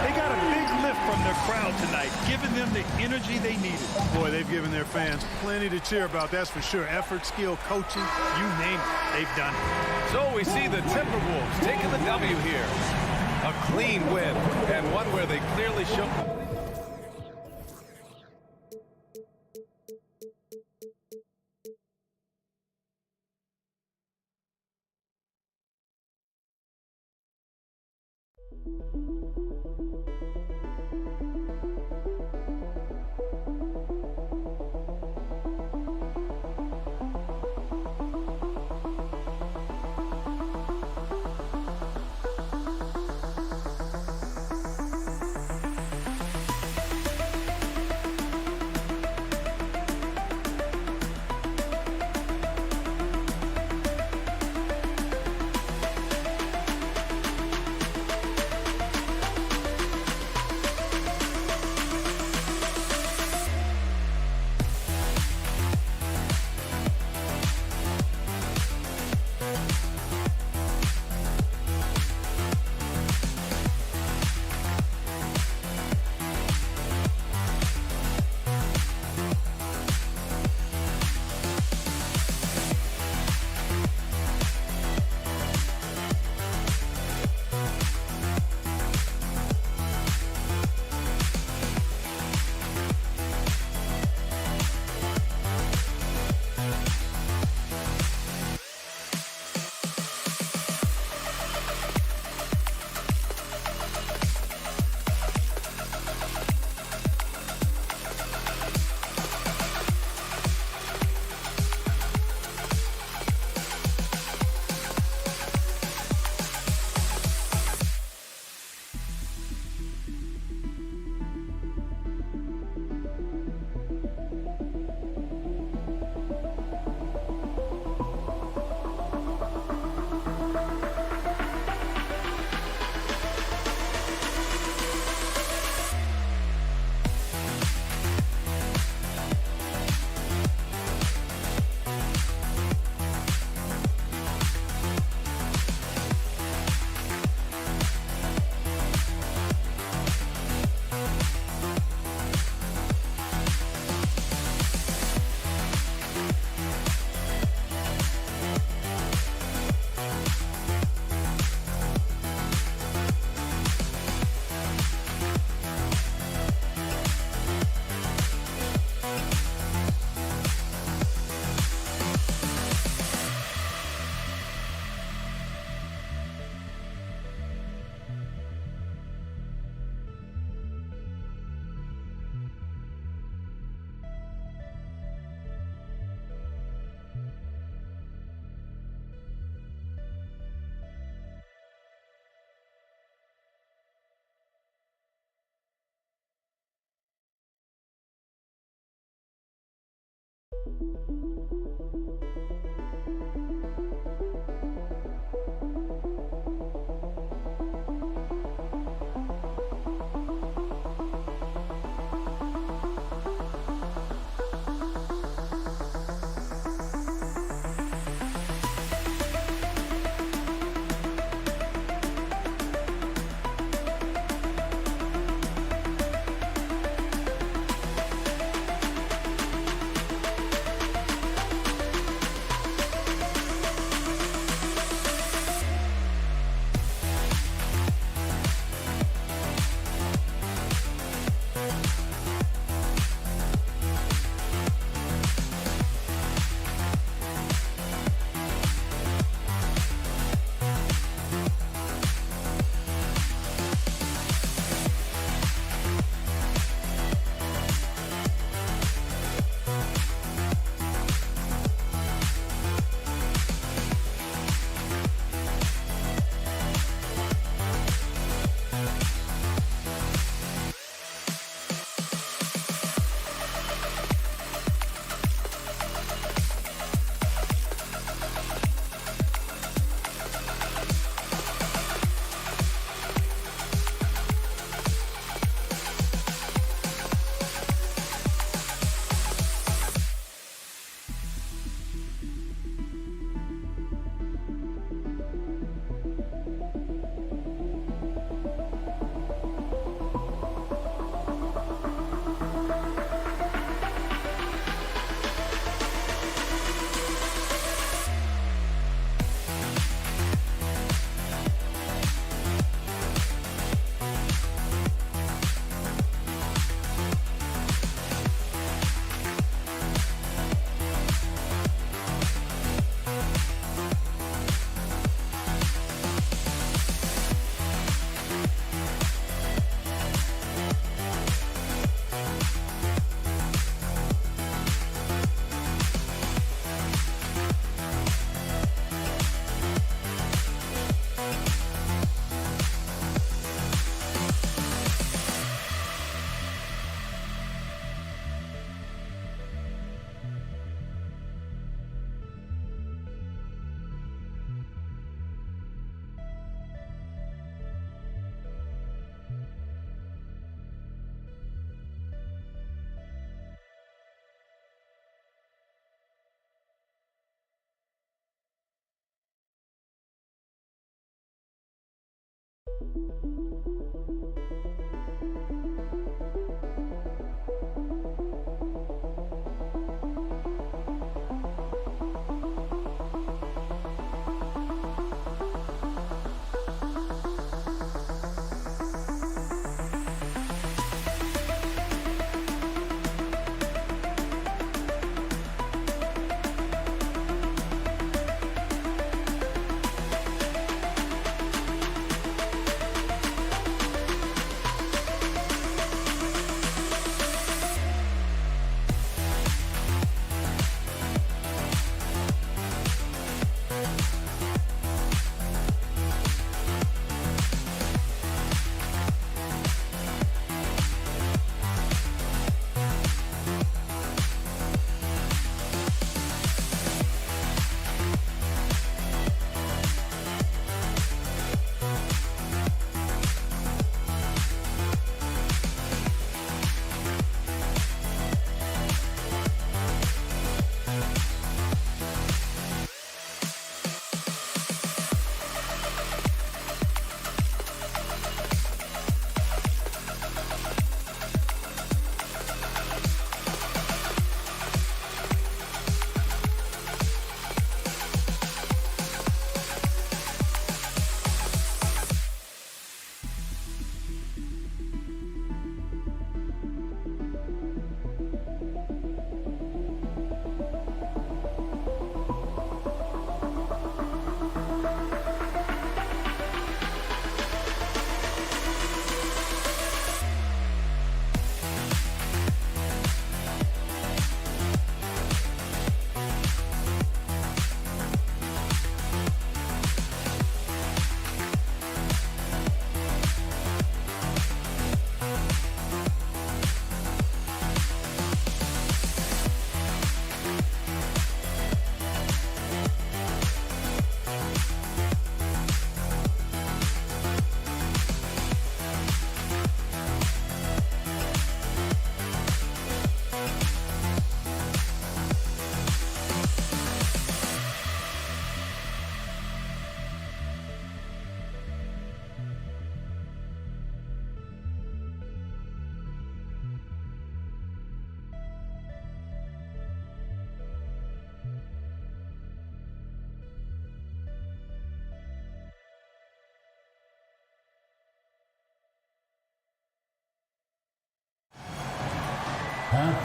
They got a big lift from their crowd tonight, giving them the energy they needed. Boy, they've given their fans plenty to cheer about, that's for sure. Effort, skill, coaching, you name it, they've done it. So we see the Timberwolves taking the W here. A clean win, and one where they clearly showed.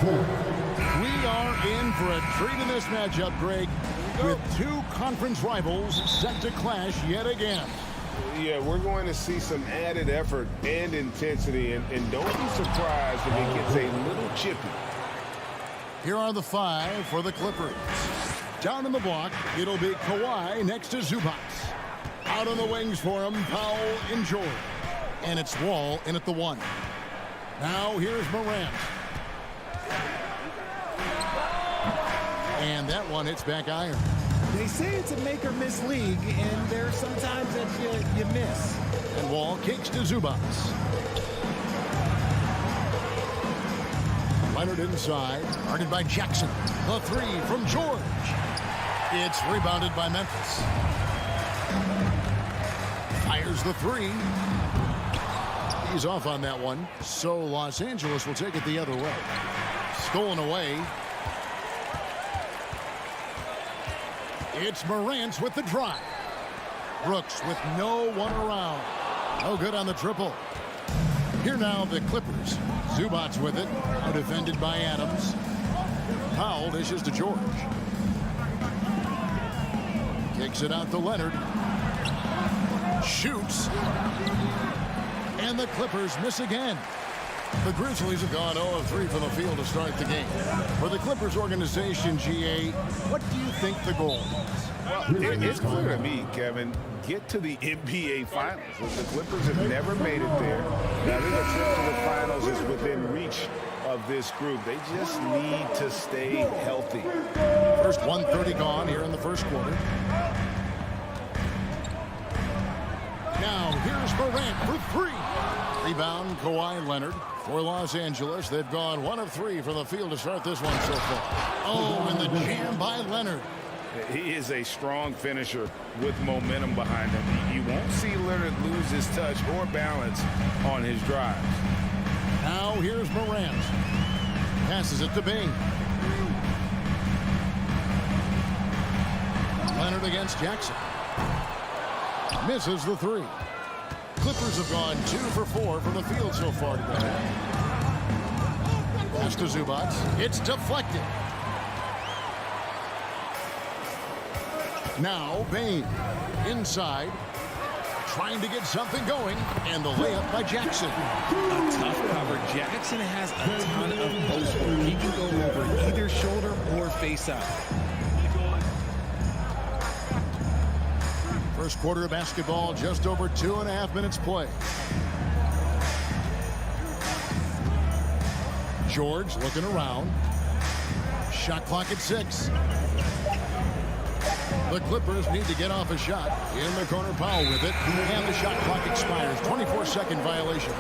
We are in for a treat in this matchup, Greg, with two conference rivals set to clash yet again. Yeah, we're going to see some added effort and intensity, and don't be surprised if it gets a little chippy. Here are the five for the Clippers. Down in the block, it'll be Kawhi next to Zubac. Out on the wings for him, Powell and George. And it's Wall in at the one. Now here's Morant. And that one hits back iron. They say it's a make-or-miss league, and there's sometimes that you miss. And Wall kicks to Zubac. Leonard inside, guarded by Jackson. The three from George. It's rebounded by Memphis. Fires the three. He's off on that one, so Los Angeles will take it the other way. Stolen away. It's Morant with the drive. Brooks with no one around. No good on the triple. Here now the Clippers. Zubac with it. Now defended by Adams. Powell dishes to George. Kicks it out to Leonard. Shoots. And the Clippers miss again. The Grizzlies have gone 0 of 3 from the field to start the game. For the Clippers organization, GA, what do you think the goal is? Well, it's clear to me, Kevin, get to the NBA Finals. The Clippers have never made it there. Now, I think a trip to the Finals is within reach of this group. They just need to stay healthy. First 1:30 gone here in the first quarter. Now, here's Morant for three. Rebound, Kawhi Leonard. For Los Angeles, they've gone 1 of 3 from the field to start this one so far. Oh, and the jam by Leonard. He is a strong finisher with momentum behind him. You won't see Leonard lose his touch or balance on his drives. Now here's Morant. Passes it to Bing. Leonard against Jackson. Misses the three. Clippers have gone 2 for 4 from the field so far today. Pass to Zubac. It's deflected. Now Bane inside, trying to get something going, and the layup by Jackson. A tough cover. Jackson has a ton of post work. He can go over either shoulder or face up. First quarter of basketball, just over 2.5 minutes play. George looking around. Shot clock at 6. The Clippers need to get off a shot. In the corner, Powell with it. And the shot clock expires. 24-second violation.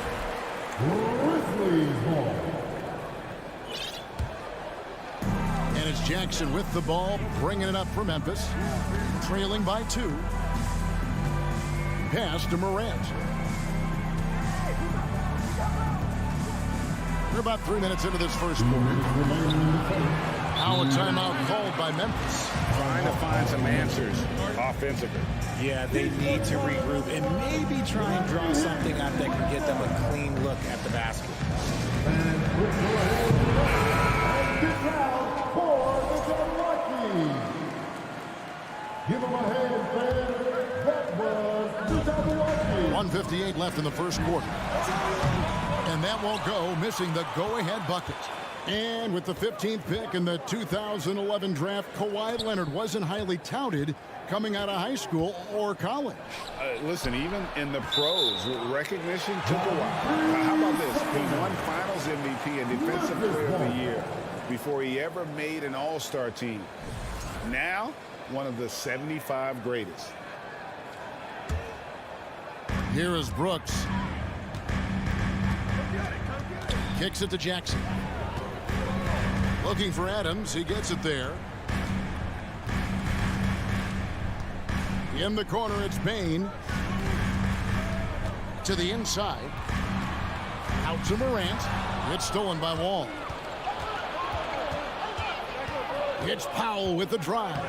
And it's Jackson with the ball, bringing it up for Memphis. Trailing by 2. Pass to Morant. We're about 3 minutes into this first quarter. Now a timeout called by Memphis. Trying to find some answers offensively. Yeah, they need to regroup and maybe try and draw something up that can get them a clean look at the basket. Give them a hand, fans. That was 1:58 left in the first quarter. And that won't go, missing the go-ahead bucket. And with the 15th pick in the 2011 draft, Kawhi Leonard wasn't highly touted coming out of high school or college. Listen, even in the pros, recognition took a while. How about this? He won Finals MVP and Defensive Player of the Year before he ever made an All-Star team. Now, one of the 75 greatest. Here is Brooks. Kicks it to Jackson. Looking for Adams. He gets it there. In the corner, it's Bane. To the inside. Out to Morant. It's stolen by Wall. It's Powell with the drive.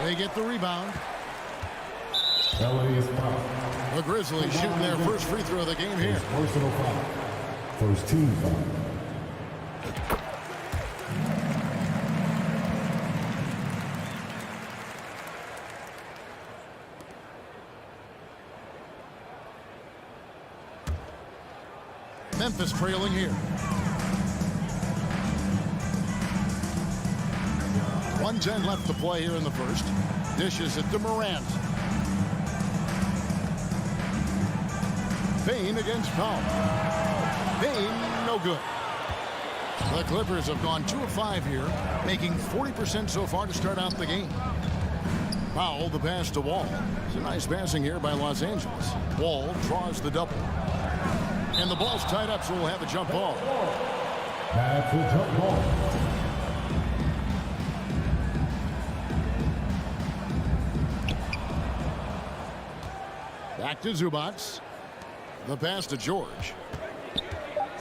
They get the rebound. The Grizzlies shooting their first free throw of the game here. Personal foul. First team foul. Memphis trailing here. 1:10 left to play here in the first. Dishes it to Morant. Payne against Powell. Payne, no good. The Clippers have gone 2 of 5 here, making 40% so far to start out the game. Powell, the pass to Wall. It's a nice passing here by Los Angeles. Wall draws the double. And the ball's tied up, so we'll have a jump ball. That's a jump ball. Back to Zubats. The pass to George.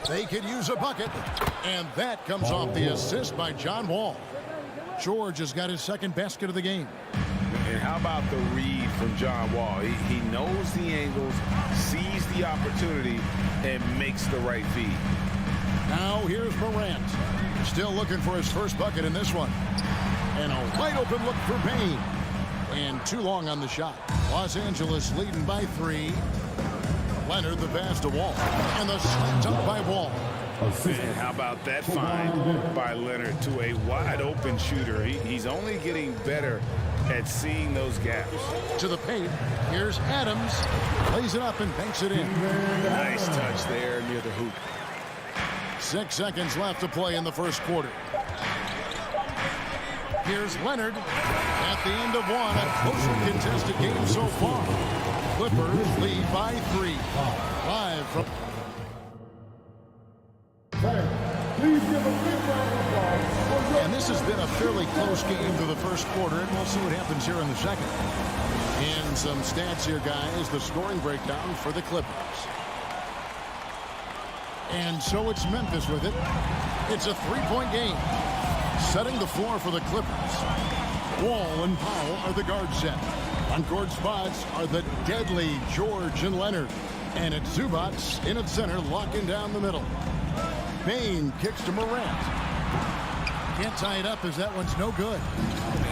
They could use a bucket, and that comes off the assist by John Wall. George has got his second basket of the game. And how about the read from John Wall? He knows the angles, sees the opportunity, and makes the right feed. Now here's Morant. Still looking for his first bucket in this one. And a wide open look for Payne. And too long on the shot. Los Angeles leading by 3. Leonard the pass to Wall. And the slam dunk by Wall. And how about that find by Leonard to a wide open shooter? He's only getting better at seeing those gaps. To the paint. Here's Adams. Lays it up and banks it in. Nice touch there near the hoop. 6 seconds left to play in the first quarter. Here's Leonard. At the end of one, a closely contested game so far. Clippers lead by 3. Live from... And this has been a fairly close game through the first quarter, and we'll see what happens here in the second. And some stats here, guys. The scoring breakdown for the Clippers. And so it's Memphis with it. It's a 3-point game. Setting the floor for the Clippers. Wall and Powell are the guard set. On-court spots are the deadly George and Leonard. And it's Zubats in at center, locking down the middle. Payne kicks to Morant. Can't tie it up as that one's no good.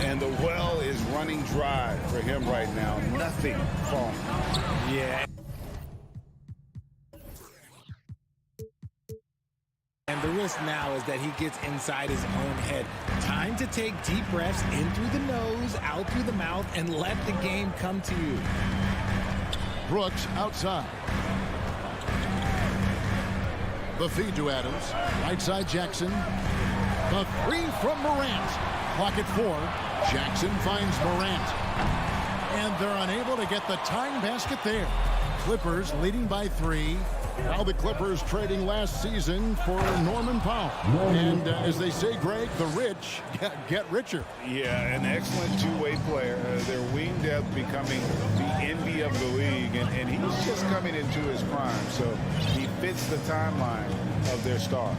And the well is running dry for him right now. Nothing falling. Yeah. And the risk now is that he gets inside his own head. Time to take deep breaths in through the nose, out through the mouth, and let the game come to you. Brooks outside. The feed to Adams. Right side Jackson. The 3 from Morant. Clock at 4. Jackson finds Morant. And they're unable to get the tying basket there. Clippers leading by 3. Now the Clippers trading last season for Norman Powell. And as they say, Greg, the rich get richer. Yeah, an excellent two-way player. Their wing depth becoming the envy of the league. And he's just coming into his prime. So he fits the timeline of their star.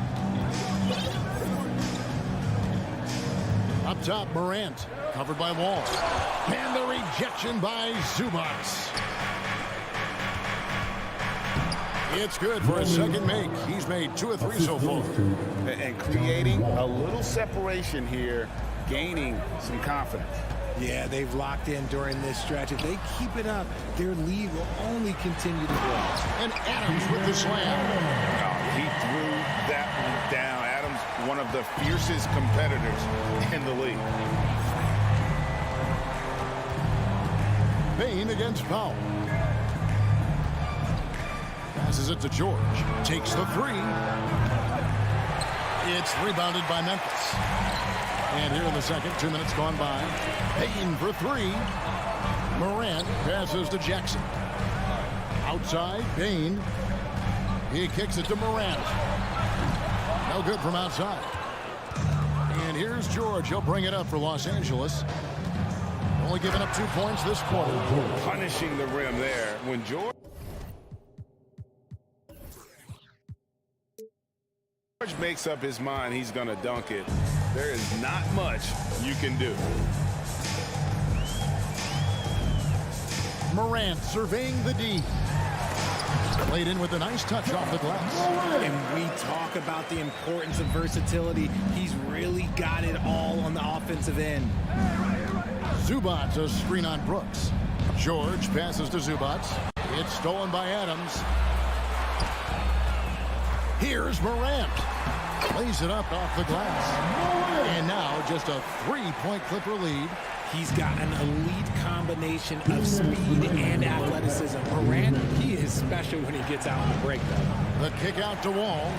Up top, Morant. Covered by Wall. And the rejection by Zubats. It's good for a second make. He's made 2 of 3 so far. And creating a little separation here, gaining some confidence. Yeah, they've locked in during this stretch. If they keep it up, their lead will only continue to grow. And Adams with the slam. Oh, he threw that one down. Adams, one of the fiercest competitors in the league. Payne against Powell. Passes it to George. Takes the 3. It's rebounded by Memphis. And here in the second, 2 minutes gone by. Payne for 3. Morant passes to Jackson. Outside, Payne. He kicks it to Morant. No good from outside. And here's George. He'll bring it up for Los Angeles. Only giving up 2 points this quarter. Punishing the rim there. When George makes up his mind he's going to dunk it, there is not much you can do. Morant surveying the D. Laid in with a nice touch off the glass. And we talk about the importance of versatility. He's really got it all on the offensive end. Zubats a screen on Brooks. George passes to Zubats. It's stolen by Adams. Here's Morant. Lays it up off the glass. And now just a 3-point Clipper lead. He's got an elite combination of speed and athleticism. Morant, he is special when he gets out on the break, though. The kick out to Wall.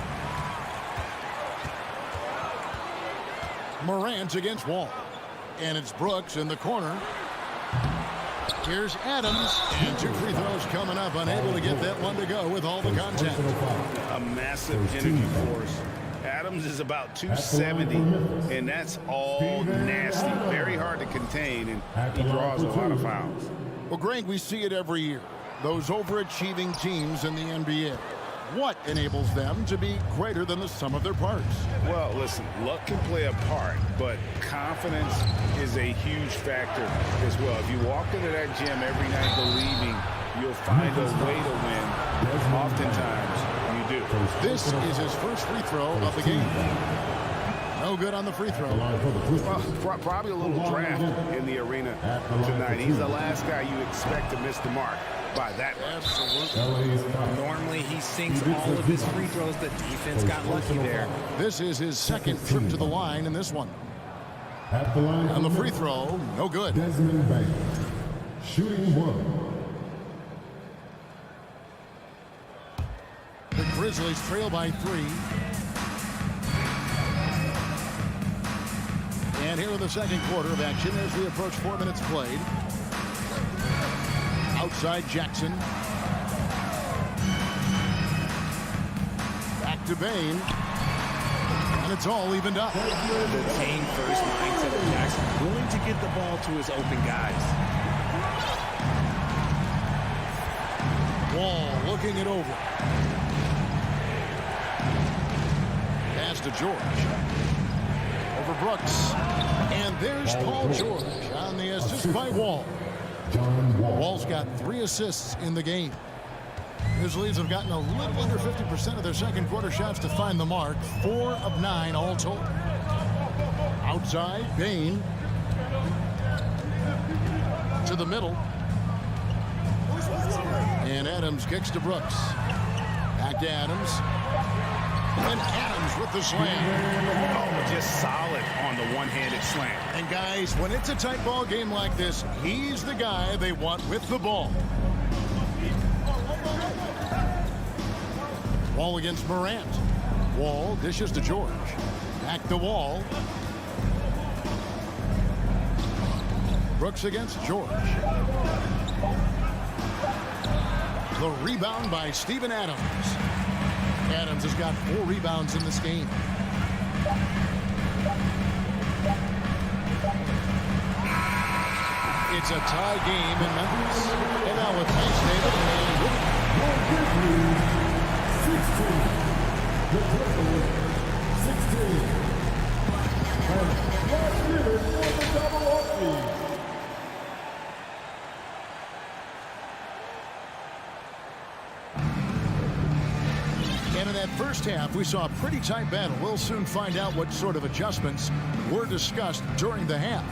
Morant against Wall. And it's Brooks in the corner. Here's Adams. And 2 free throws coming up. Unable to get that one to go with all the contact. A massive energy force. Adams is about 270, and that's all nasty. Very hard to contain, and he draws a lot of fouls. Well, Greg, we see it every year. Those overachieving teams in the NBA. What enables them to be greater than the sum of their parts? Well, listen, luck can play a part, but confidence is a huge factor as well. If you walk into that gym every night believing you'll find a way to win, oftentimes you do. This is his first free throw of the game. No good on the free throw. Well, probably a little draft in the arena tonight. He's the last guy you expect to miss the mark by that much. Absolutely. Normally he sinks all of his free throws. The defense got lucky there. This is his second trip to the line in this one. And the free throw, no good. Desmond Bain, shooting 1. The Grizzlies trail by 3. And here in the second quarter of action as we approach 4 minutes played. Outside Jackson. Back to Bain. And it's all evened up. The team first mindset of Jackson, willing to get the ball to his open guys. Wall looking it over. Pass to George. Over Brooks. And there's Paul George on the assist by Wall. Wall's got 3 assists in the game. Grizzlies have gotten a little under 50% of their second quarter shots to find the mark. 4 of 9 all told. Outside, Bain. To the middle. And Adams kicks to Brooks. Back to Adams. And Adams with the slam. Oh, just solid on the one-handed slam. And guys, when it's a tight ball game like this, he's the guy they want with the ball. Wall against Morant. Wall dishes to George. Back to Wall. Brooks against George. The rebound by Steven Adams. Adams has got 4 rebounds in this game. It's a tie game in Memphis. And now with Mike David and 16. The Grizzlies, 16. And last minute for the double overtime. And in that first half, we saw a pretty tight battle. We'll soon find out what sort of adjustments were discussed during the half.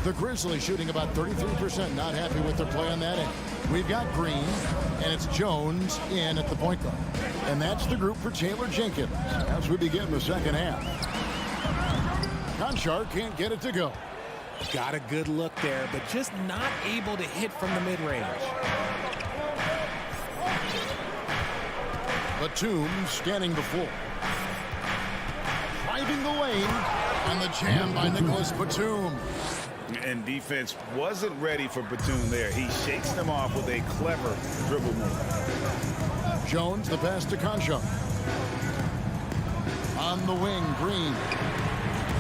The Grizzlies shooting about 33%, not happy with their play on that end. We've got Green, and it's Jones in at the point guard. And that's the group for Taylor Jenkins as we begin the second half. Conchar can't get it to go. Got a good look there, but just not able to hit from the mid-range. Batum scanning the floor. Driving the lane, and the jam by Nicholas Batum. And defense wasn't ready for Batum there. He shakes them off with a clever dribble move. Jones, the pass to Conchar. On the wing, Green.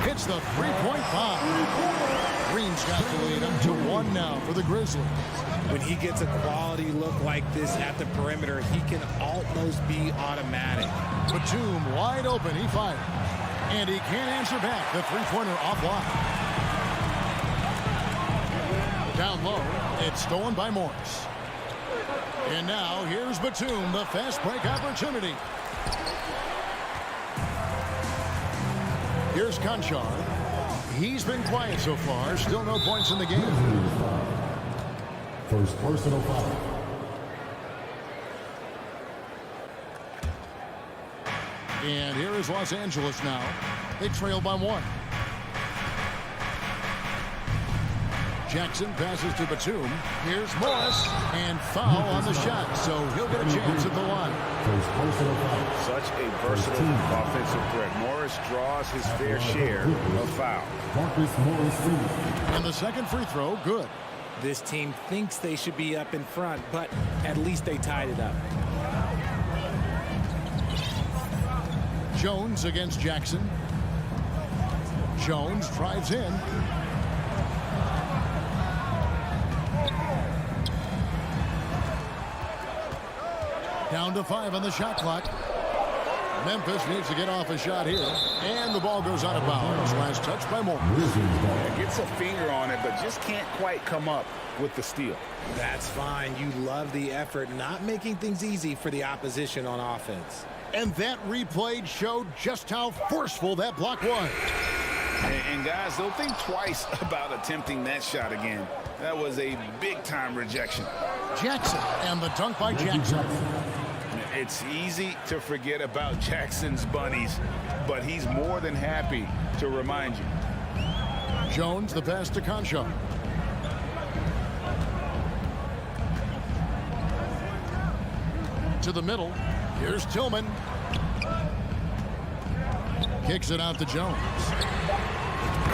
Hits the three-point bomb. Green's got the lead up to 1 now for the Grizzlies. When he gets a quality look like this at the perimeter, he can almost be automatic. Batum wide open, he fires. And he can't answer back. The three-pointer offline. Down low, it's stolen by Morris. And now here's Batum, the fast break opportunity. Here's Conchar. He's been quiet so far. Still no points in the game. First personal foul. And here is Los Angeles now. They trail by 1. Jackson passes to Batum. Here's Morris, and foul on the shot, so he'll get a chance at the line. Such a versatile offensive threat. Morris draws his fair share of fouls. And the second free throw, good. This team thinks they should be up in front, but at least they tied it up. Jones against Jackson. Jones drives in. Down to 5 on the shot clock. Memphis needs to get off a shot here. And the ball goes out of bounds. Last touch by Morris. Gets a finger on it, but just can't quite come up with the steal. That's fine. You love the effort, not making things easy for the opposition on offense. And that replay showed just how forceful that block was. And guys, don't think twice about attempting that shot again. That was a big-time rejection. Jackson, and the dunk by Jackson. It's easy to forget about Jackson's bunnies, but he's more than happy to remind you. Jones, the pass to Concho. To the middle. Here's Tillman. Kicks it out to Jones.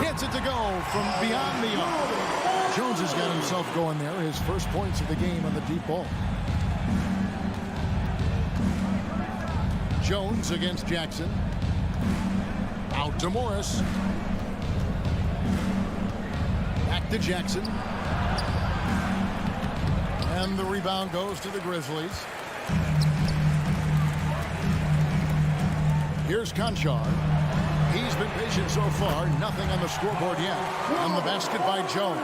Gets it to go from beyond the arc. Jones has got himself going there. His first points of the game on the deep ball. Jones against Jackson. Out to Morris. Back to Jackson. And the rebound goes to the Grizzlies. Here's Conchar. He's been patient so far. Nothing on the scoreboard yet. On the basket by Jones.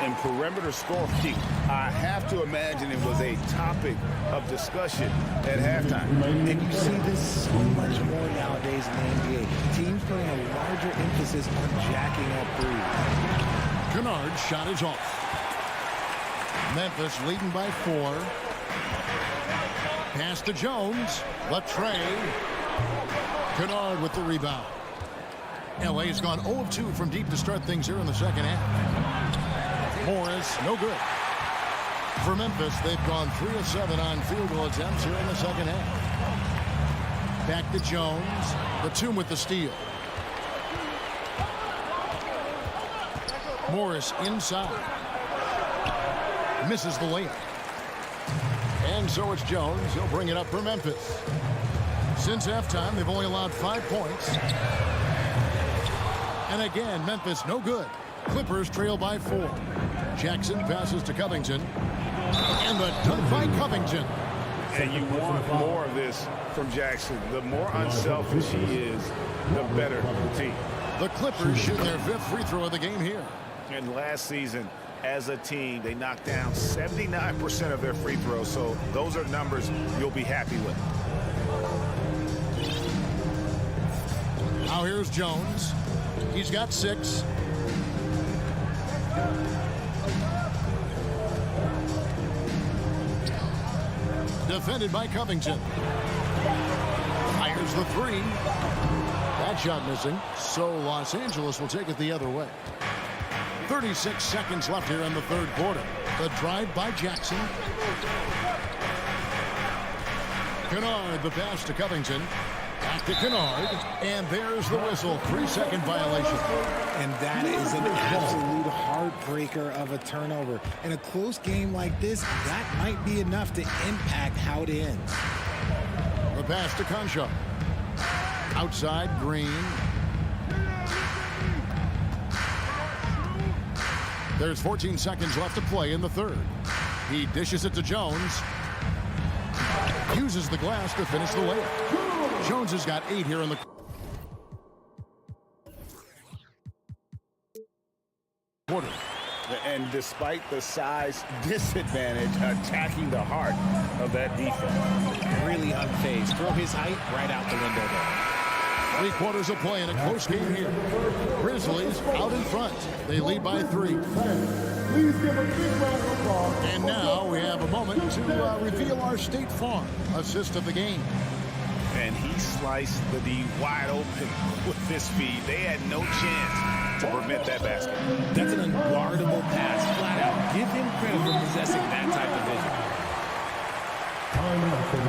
And perimeter scoring, I have to imagine it was a topic of discussion at halftime. And you see this so much more nowadays in the NBA. Teams putting a larger emphasis on jacking up threes. Kennard's shot is off. Memphis leading by 4. Pass to Jones. Latrey. Kennard with the rebound. LA's gone 0 of 2 from deep to start things here in the second half. Morris, no good. For Memphis, they've gone 3 of 7 on field goal attempts here in the second half. Back to Jones. Batum with the steal. Morris inside. Misses the layup. And so it's Jones. He'll bring it up for Memphis. Since halftime, they've only allowed 5 points. And again, Memphis no good. Clippers trail by 4. Jackson passes to Covington. And the dunk by Covington. And you want more of this from Jackson. The more unselfish he is, the better the team. The Clippers shoot their 5th free throw of the game here. And last season, as a team, they knocked down 79% of their free throws. So those are numbers you'll be happy with. Now here's Jones. He's got 6. Defended by Covington. Fires the 3. That shot missing. So Los Angeles will take it the other way. 36 seconds left here in the third quarter. The drive by Jackson. Kennard, the pass to Covington. Back to Kennard, and there's the whistle. 3-second violation. And that is an absolute heartbreaker of a turnover. In a close game like this, that might be enough to impact how it ends. The pass to Concho. Outside, Green. There's 14 seconds left to play in the third. He dishes it to Jones. Uses the glass to finish the layup. Jones has got 8 here in the quarter. And despite the size disadvantage, attacking the heart of that defense. Really unfazed. Throw his height right out the window there. 3 quarters of play in a close game here. Grizzlies out in front. They lead by 3. And now we have a moment to reveal our State Farm assist of the game. And he sliced the D wide open with this speed. They had no chance to prevent that basket. That's an unguardable pass. Flat out, give him credit for possessing that type of vision.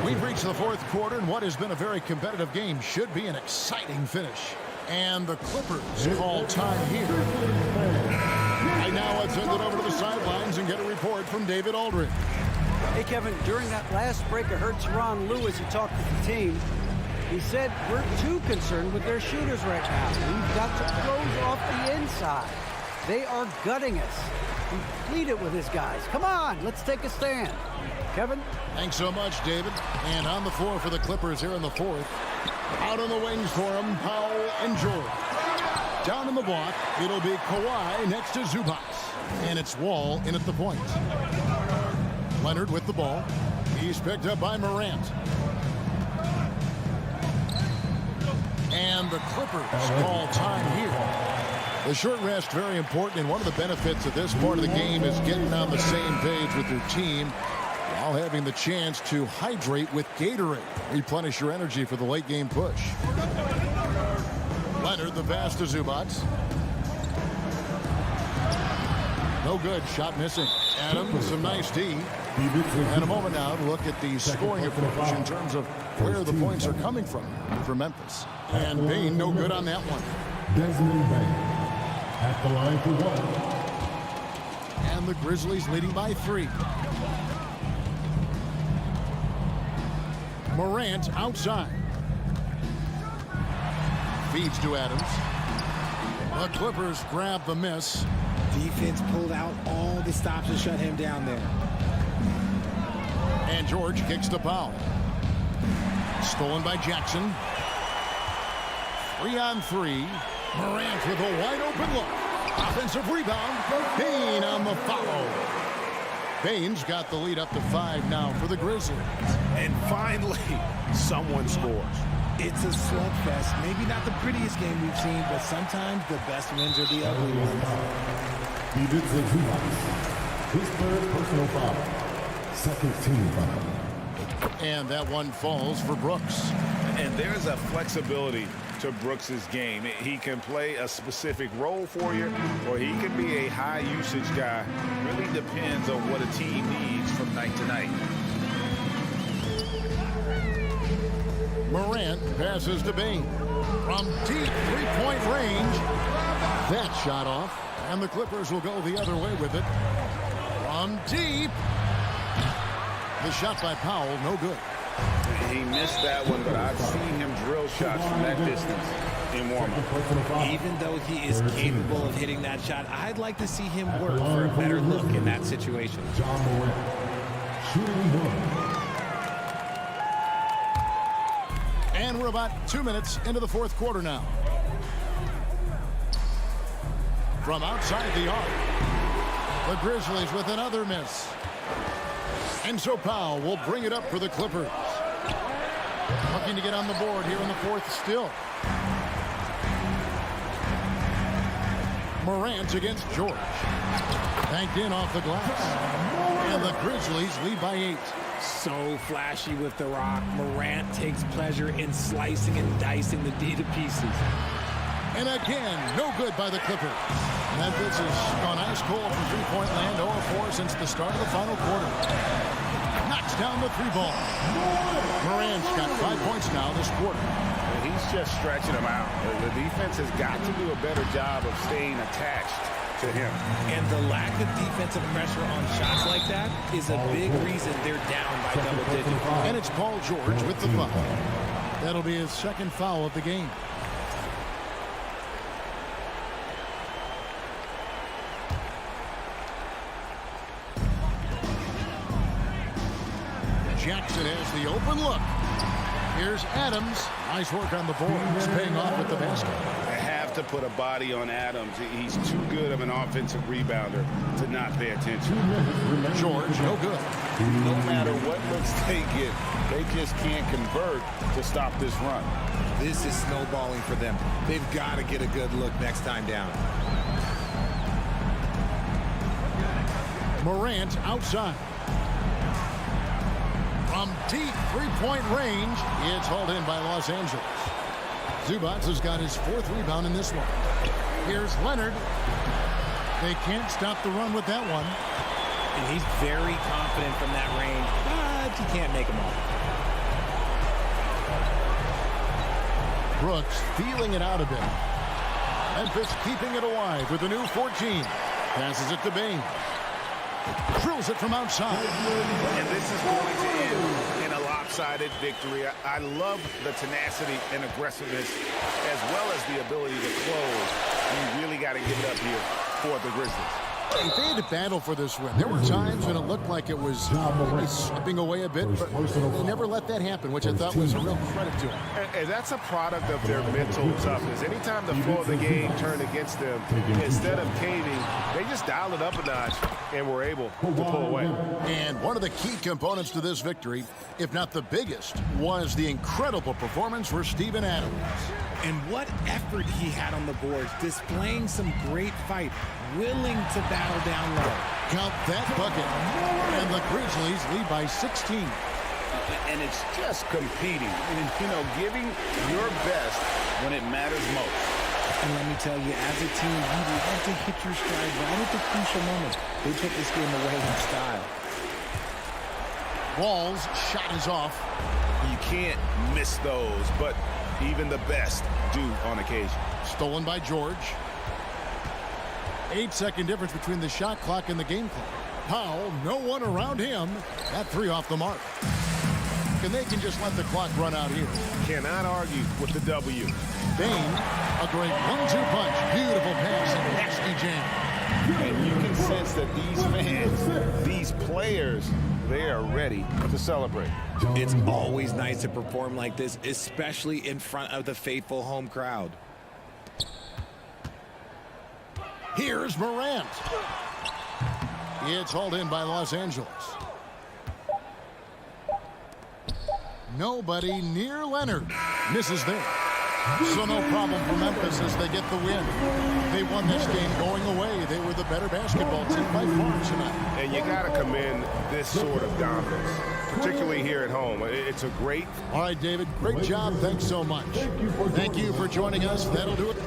We've reached the fourth quarter, and what has been a very competitive game should be an exciting finish. And the Clippers call time here. Right now, let's send it over to the sidelines and get a report from David Aldridge. Hey, Kevin, during that last break, I heard Teron Lewis, he talked to the team. He said, we're too concerned with their shooters right now. We've got to close off the inside. They are gutting us. He pleaded with his guys. Come on, let's take a stand. Kevin? Thanks so much, David. And on the floor for the Clippers here in the fourth. Out on the wings for him, Powell and George. Down in the block, it'll be Kawhi next to Zubac. And it's Wall in at the point. Leonard with the ball. He's picked up by Morant. And the Clippers call time here. The short rest, very important, and one of the benefits of this part of the game is getting on the same page with your team while having the chance to hydrate with Gatorade. Replenish your energy for the late game push. Leonard, the pass to Zubac. No good, shot missing. Adams, some nice D. And a moment now to look at the scoring approach in terms of where the points are coming from for Memphis. And Bain, no good on that one. Desmond Bain at the line for one. And the Grizzlies leading by 3. Morant outside. Feeds to Adams. The Clippers grab the miss. Defense pulled out all the stops to shut him down there. And George kicks to Powell. Stolen by Jackson. 3-on-3. Morant with a wide open look. Offensive rebound. Bain on the follow. Bain's got the lead up to 5 now for the Grizzlies. And finally, someone scores. It's a slugfest. Maybe not the prettiest game we've seen, but sometimes the best wins are the ugly ones. He did say his third personal foul. Second team foul. And that one falls for Brooks. And there's a flexibility to Brooks's game. He can play a specific role for you, or he can be a high usage guy. Really depends on what a team needs from night to night. Morant passes to Bain. From deep three-point range. That shot off. And the Clippers will go the other way with it. From deep. The shot by Powell, no good. He missed that one, but I've seen him drill shots from that distance in warm-up. Even though he is capable of hitting that shot, I'd like to see him work for a better look in that situation. John Morant, shooting one. And we're about 2 minutes into the fourth quarter now. From outside the arc, the Grizzlies with another miss. And so Powell will bring it up for the Clippers. Looking to get on the board here in the fourth still. Morant against George. Banked in off the glass. And the Grizzlies lead by 8. So flashy with the rock. Morant takes pleasure in slicing and dicing the D to pieces. And again, no good by the Clippers. Memphis has gone ice cold from three-point land, 0-4 since the start of the final quarter. Knocks down the 3-ball. Morant's got 5 points now this quarter. He's just stretching them out. The defense has got to do a better job of staying attached to him. And the lack of defensive pressure on shots like that is a big reason they're down by double digits. And it's Paul George with the foul. That'll be his second foul of the game. Jackson has the open look. Here's Adams. Nice work on the board. He's paying off with the basket. I have to put a body on Adams. He's too good of an offensive rebounder to not pay attention. George, no good. No matter what looks they get, they just can't convert to stop this run. This is snowballing for them. They've got to get a good look next time down. Morant outside. From deep three-point range, it's hauled in by Los Angeles. Zubats has got his 4th rebound in this one. Here's Leonard. They can't stop the run with that one. And he's very confident from that range, but you can't make him all. Brooks feeling it out a bit. Memphis keeping it alive with a new 14. Passes it to Bain. Drills it from outside. And this is going to end in a lopsided victory. I love the tenacity and aggressiveness as well as the ability to close. You really got to give it up here for the Grizzlies. If they had to battle for this win, there were times when it looked like it was maybe slipping away a bit, but they never let that happen, which I thought was a real credit to them. And that's a product of their mental toughness. Anytime the flow of the game turned against them, instead of caving, they just dialed it up a notch and were able to pull away. And one of the key components to this victory, if not the biggest, was the incredible performance for Steven Adams. And what effort he had on the boards, displaying some great fight, willing to battle down low. Count that bucket. And the Grizzlies lead by 16. And it's just competing and, giving your best when it matters most. And let me tell you, as a team, you have to hit your stride right at the crucial moments. They took this game away in style. Wall's shot is off. You can't miss those, but even the best do on occasion. Stolen by George. 8-second difference between the shot clock and the game clock. Powell, no one around him. That 3 off the mark. And they can just let the clock run out here. Cannot argue with the W. Bain, a great 1-2 punch. Beautiful pass and nasty jam. And you can sense that these fans, these players, they are ready to celebrate. It's always nice to perform like this, especially in front of the faithful home crowd. Here's Morant. It's hauled in by Los Angeles. Nobody near Leonard. Misses there. So no problem for Memphis as they get the win. They won this game going away. They were the better basketball team by far tonight. And you got to commend this sort of dominance, particularly here at home. It's a great... All right, David, great job. Thanks so much. Thank you for joining us. That'll do it.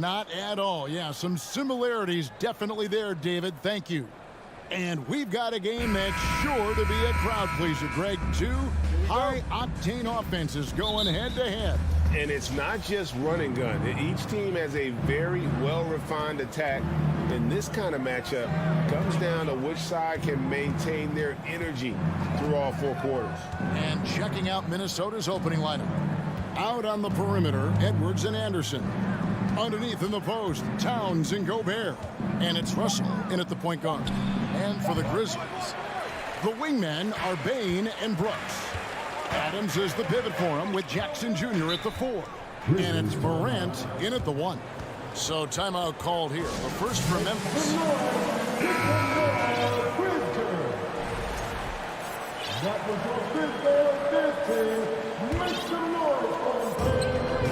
Not at all. Yeah, some similarities definitely there, David. Thank you. And we've got a game that's sure to be a crowd pleaser, Greg. Two high-octane offenses going head-to-head. And it's not just run and gun. Each team has a very well-refined attack. And this kind of matchup comes down to which side can maintain their energy through all 4 quarters. And checking out Minnesota's opening lineup. Out on the perimeter, Edwards and Anderson. Underneath in the post, Towns and Gobert. And it's Russell in at the point guard. And for the Grizzlies, the wingmen are Bain and Brooks. Adams is the pivot for him with Jackson Jr. at the 4. And it's Morant in at the 1. So timeout called here. The first for Memphis.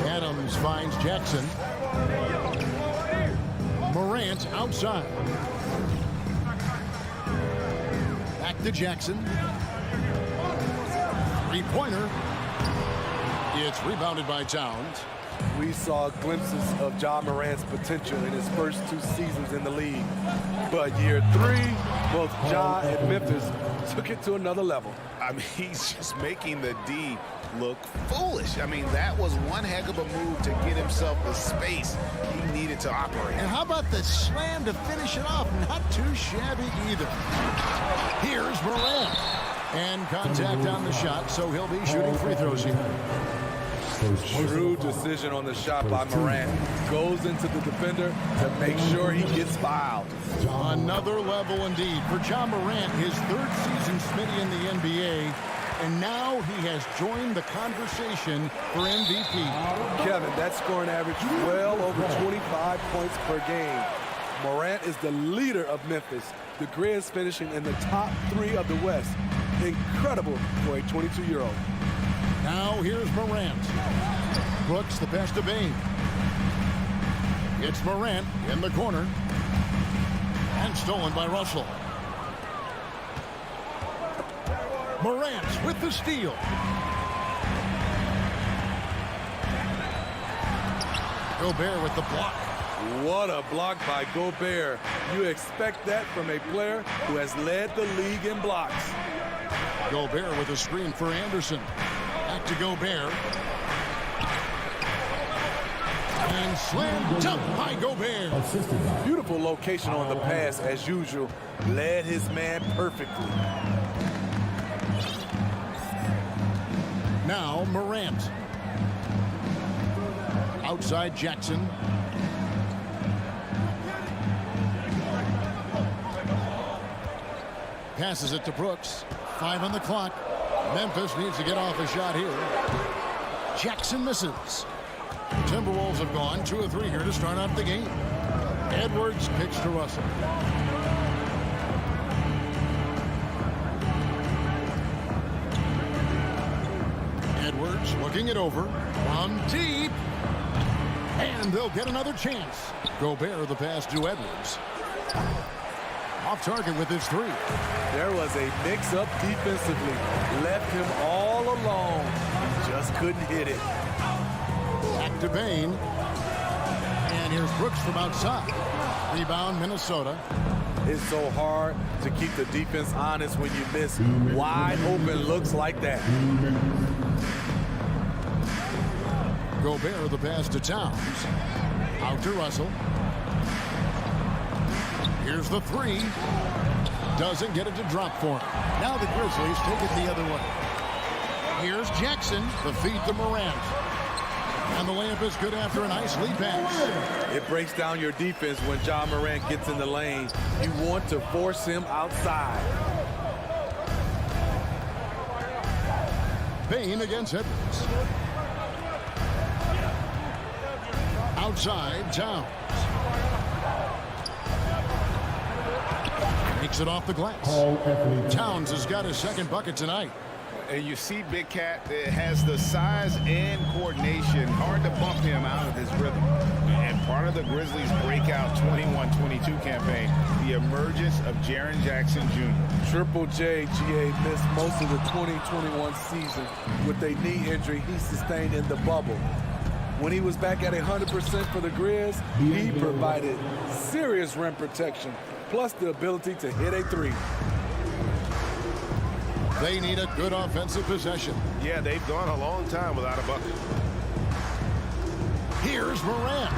Adams finds Jackson. Morant outside. Back to Jackson. Three-pointer. It's rebounded by Towns. We saw glimpses of Ja Morant's potential in his first 2 seasons in the league. But year 3, both Ja and Memphis took it to another level. I mean, he's just making the D look foolish. I mean, that was one heck of a move to get himself the space he needed to operate. And how about the slam to finish it off? Not too shabby either. Here's Morant. And contact on the shot, so he'll be shooting free throws here. Shrewd decision on the shot by Morant. Goes into the defender to make sure he gets fouled. Another level indeed for Ja Morant, his 3rd season Smitty in the NBA. And now he has joined the conversation for MVP. Kevin, that scoring average well over 25 points per game. Morant is the leader of Memphis. The Grizz finishing in the top 3 of the West. Incredible for a 22-year-old. Now here's Morant. Brooks the pass to Bain. It's Morant in the corner. And stolen by Russell. Morant with the steal. Gobert with the block. What a block by Gobert. You expect that from a player who has led the league in blocks. Gobert with a screen for Anderson. Back to Gobert. And slam dunk by Gobert. Beautiful location on the pass as usual. Led his man perfectly. Now Morant. Outside Jackson. Passes it to Brooks. 5 on the clock. Memphis needs to get off a shot here. Jackson misses. Timberwolves have gone 2 of 3 here to start out the game. Edwards kicks to Russell. Edwards looking it over. From deep. And they'll get another chance. Gobert the pass to Edwards. Off target with his 3. There was a mix-up defensively. Left him all alone. Just couldn't hit it. Back to Bain. And here's Brooks from outside. Rebound, Minnesota. It's so hard to keep the defense honest when you miss wide open looks like that. Gobert the pass to Towns. Out to Russell. Here's the 3. Doesn't get it to drop for him. Now the Grizzlies take it the other way. Here's Jackson. The feed to Morant. And the layup is good after a nice lead pass. It breaks down your defense when Ja Morant gets in the lane. You want to force him outside. Bain against Edwards. Outside, Towns. Takes it off the glass. Towns has got his 2nd bucket tonight. And you see Big Cat that has the size and coordination. Hard to bump him out of his rhythm. And part of the Grizzlies' breakout 21-22 campaign, the emergence of Jaren Jackson Jr. Triple J, GA, missed most of the 2021 season with a knee injury he sustained in the bubble. When he was back at 100% for the Grizz, he provided serious rim protection, plus the ability to hit a three. They need a good offensive possession. Yeah, they've gone a long time without a bucket. Here's Morant.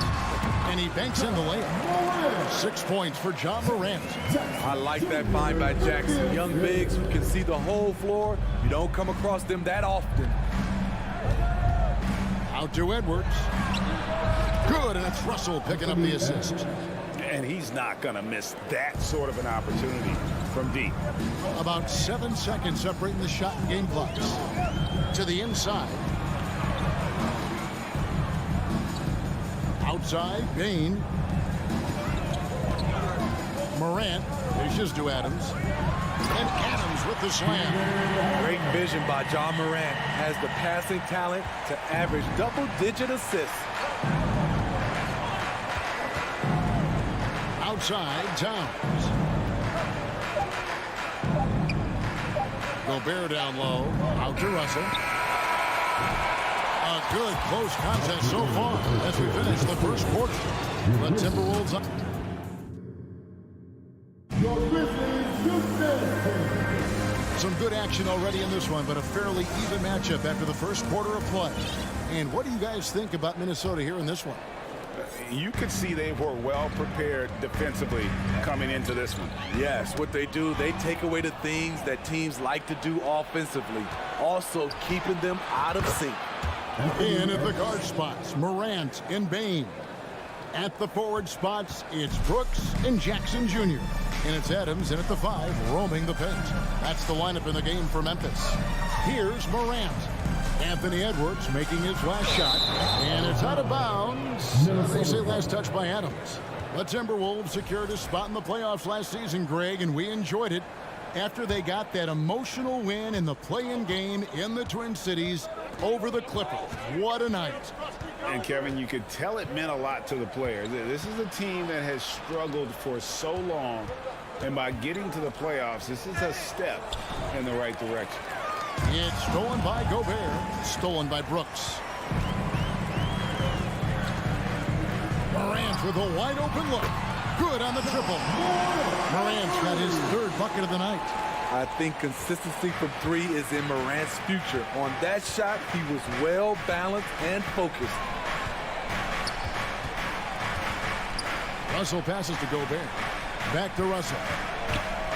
And he banks in the layup. 6 points for John Morant. I like that find by Jackson. Young bigs who can see the whole floor. You don't come across them that often. Out to Edwards. Good, and it's Russell picking up the assist. And he's not going to miss that sort of an opportunity from deep. About 7 seconds separating the shot and game clocks. To the inside. Outside, Bain. Morant dishes to Adams. And Adams with the slam. Great vision by John Morant. Has the passing talent to average double-digit assists. Outside, Towns. Gobert down low. Out to Russell. A good close contest so far as we finish the first quarter. The Timberwolves up. Your Grizzlies, Houston. Some good action already in this one, but a fairly even matchup after the first quarter of play. And what do you guys think about Minnesota here in this one? You could see they were well prepared defensively coming into this one. Yes, what they do, they take away the things that teams like to do offensively, also keeping them out of sync. In at the guard spots, Morant and Bain. At the forward spots, it's Brooks and Jackson Jr. And it's Adams in at the 5, roaming the paint. That's the lineup in the game for Memphis. Here's Morant. Anthony Edwards making his last shot. And it's out of bounds. They say last touch by Adams. The Timberwolves secured a spot in the playoffs last season, Greg, and we enjoyed it after they got that emotional win in the play-in game in the Twin Cities over the Clippers. What a night. And Kevin, you could tell it meant a lot to the players. This is a team that has struggled for so long, and by getting to the playoffs, this is a step in the right direction. It's stolen by Gobert, stolen by Brooks. Morant with a wide open look. Good on the triple. Morant's got his 3rd bucket of the night. I think consistency from 3 is in Morant's future. On that shot, he was well balanced and focused. Russell passes to Gobert. Back to Russell.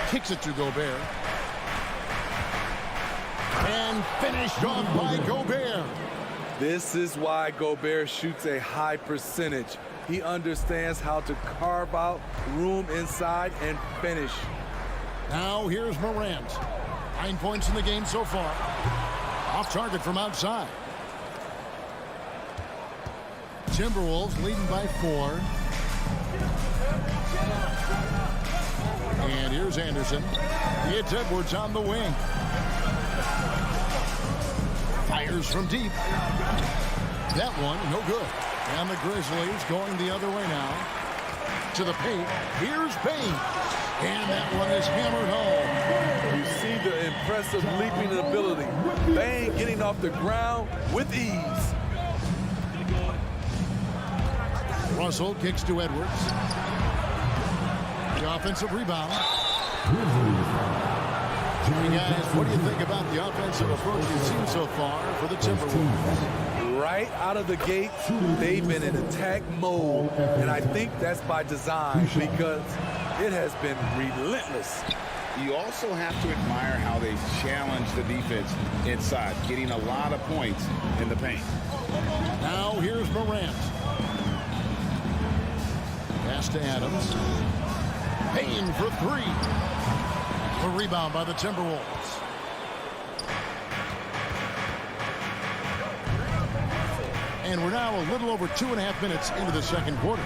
Kicks it to Gobert. And finished off by Gobert. This is why Gobert shoots a high percentage. He understands how to carve out room inside and finish. Now here's Morant. 9 points in the game so far. Off target from outside. Timberwolves leading by 4. And here's Anderson. It's Edwards on the wing. Fires from deep. That one, no good. And the Grizzlies going the other way now. To the paint. Here's Bain. And that one is hammered home. You see the impressive leaping ability. Bain getting off the ground with ease. Russell kicks to Edwards. The offensive rebound. Hey guys, what do you think about the offensive approach you've seen so far for the Timberwolves? Right out of the gate, they've been in attack mode. And I think that's by design because it has been relentless. You also have to admire how they challenge the defense inside, getting a lot of points in the paint. Now here's Morant. Pass to Adams. Payne for 3. The rebound by the Timberwolves. And we're now a little over 2.5 minutes into the second quarter.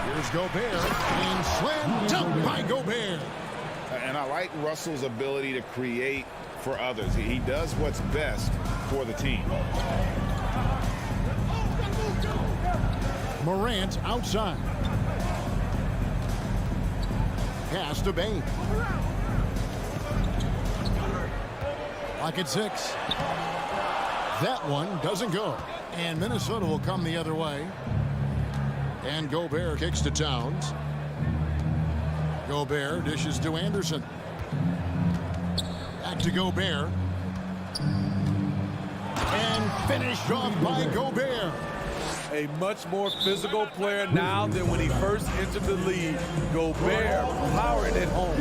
Here's Gobert. And slam dunk by Gobert. And I like Russell's ability to create for others. He does what's best for the team. Morant outside. Pass to Bain. Lock at 6. That one doesn't go. And Minnesota will come the other way. And Gobert kicks to Towns. Gobert dishes to Anderson. Back to Gobert. And finished off by Gobert. A much more physical player now than when he first entered the league. Gobert powering it home.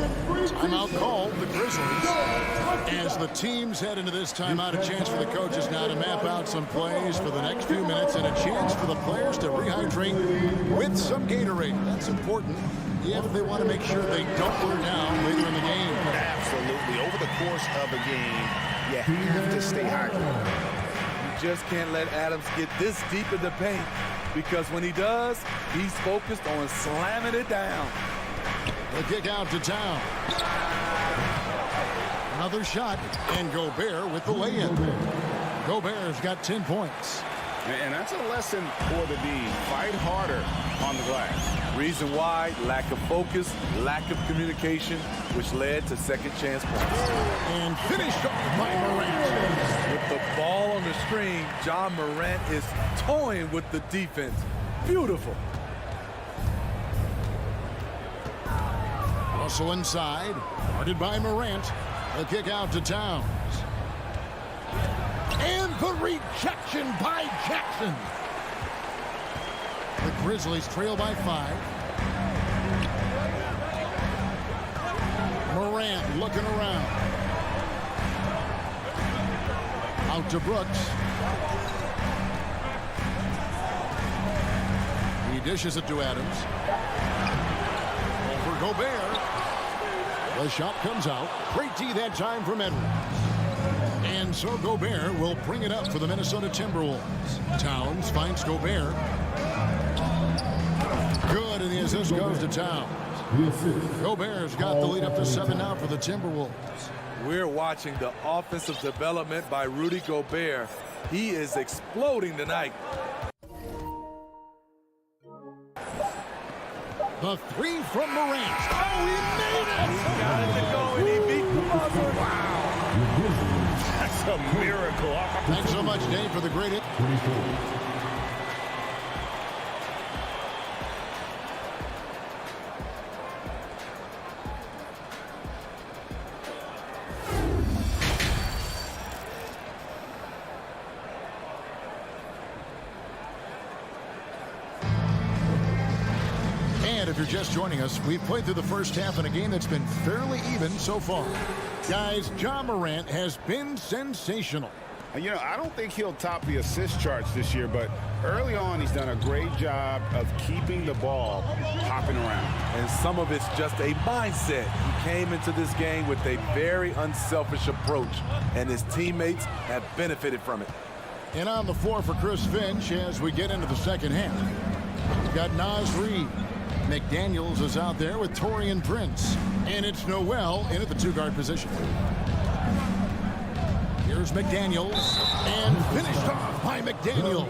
Timeout called the Grizzlies. As the teams head into this timeout, a chance for the coaches now to map out some plays for the next few minutes and a chance for the players to rehydrate with some Gatorade. That's important if they want to make sure they don't wear down later in the game. Absolutely. Over the course of a game, you have to stay hydrated. Just can't let Adams get this deep in the paint, because when he does, he's focused on slamming it down. The kick out to Town. Another shot, and Gobert with the lay-in. Gobert's got 10 points. And that's a lesson for the D. Fight harder on the glass. Reason why: lack of focus, lack of communication, which led to second chance points. And finished off by Morant. With the ball on the string, John Morant is toying with the defense. Beautiful. Also inside, guarded by Morant. The kick out to Towns. And the rejection by Jackson. The Grizzlies trail by 5. Morant looking around. Out to Brooks. He dishes it to Adams. Over Gobert. The shot comes out. Great D that time from Edwards. And so Gobert will bring it up for the Minnesota Timberwolves. Towns finds Gobert. Good, and the assist goes to Towns. Gobert's got the lead up to 7 now for the Timberwolves. We're watching the offensive development by Rudy Gobert. He is exploding tonight. The 3 from Morant. Oh, he made it! He got it to go, and he beat the buzzer. Wow. That's a miracle. Thanks so much, Dave, for the great hit. And if you're just joining us, we've played through the first half in a game that's been fairly even so far. Guys, John Morant has been sensational. You know, I don't think he'll top the assist charts this year, but early on he's done a great job of keeping the ball hopping around. And some of it's just a mindset. He came into this game with a very unselfish approach, and his teammates have benefited from it. And on the floor for Chris Finch as we get into the second half. We've got Naz Reid. McDaniels is out there with Taurean Prince. And it's Noel in at the 2-guard position. Here's McDaniels. And finished off by McDaniels.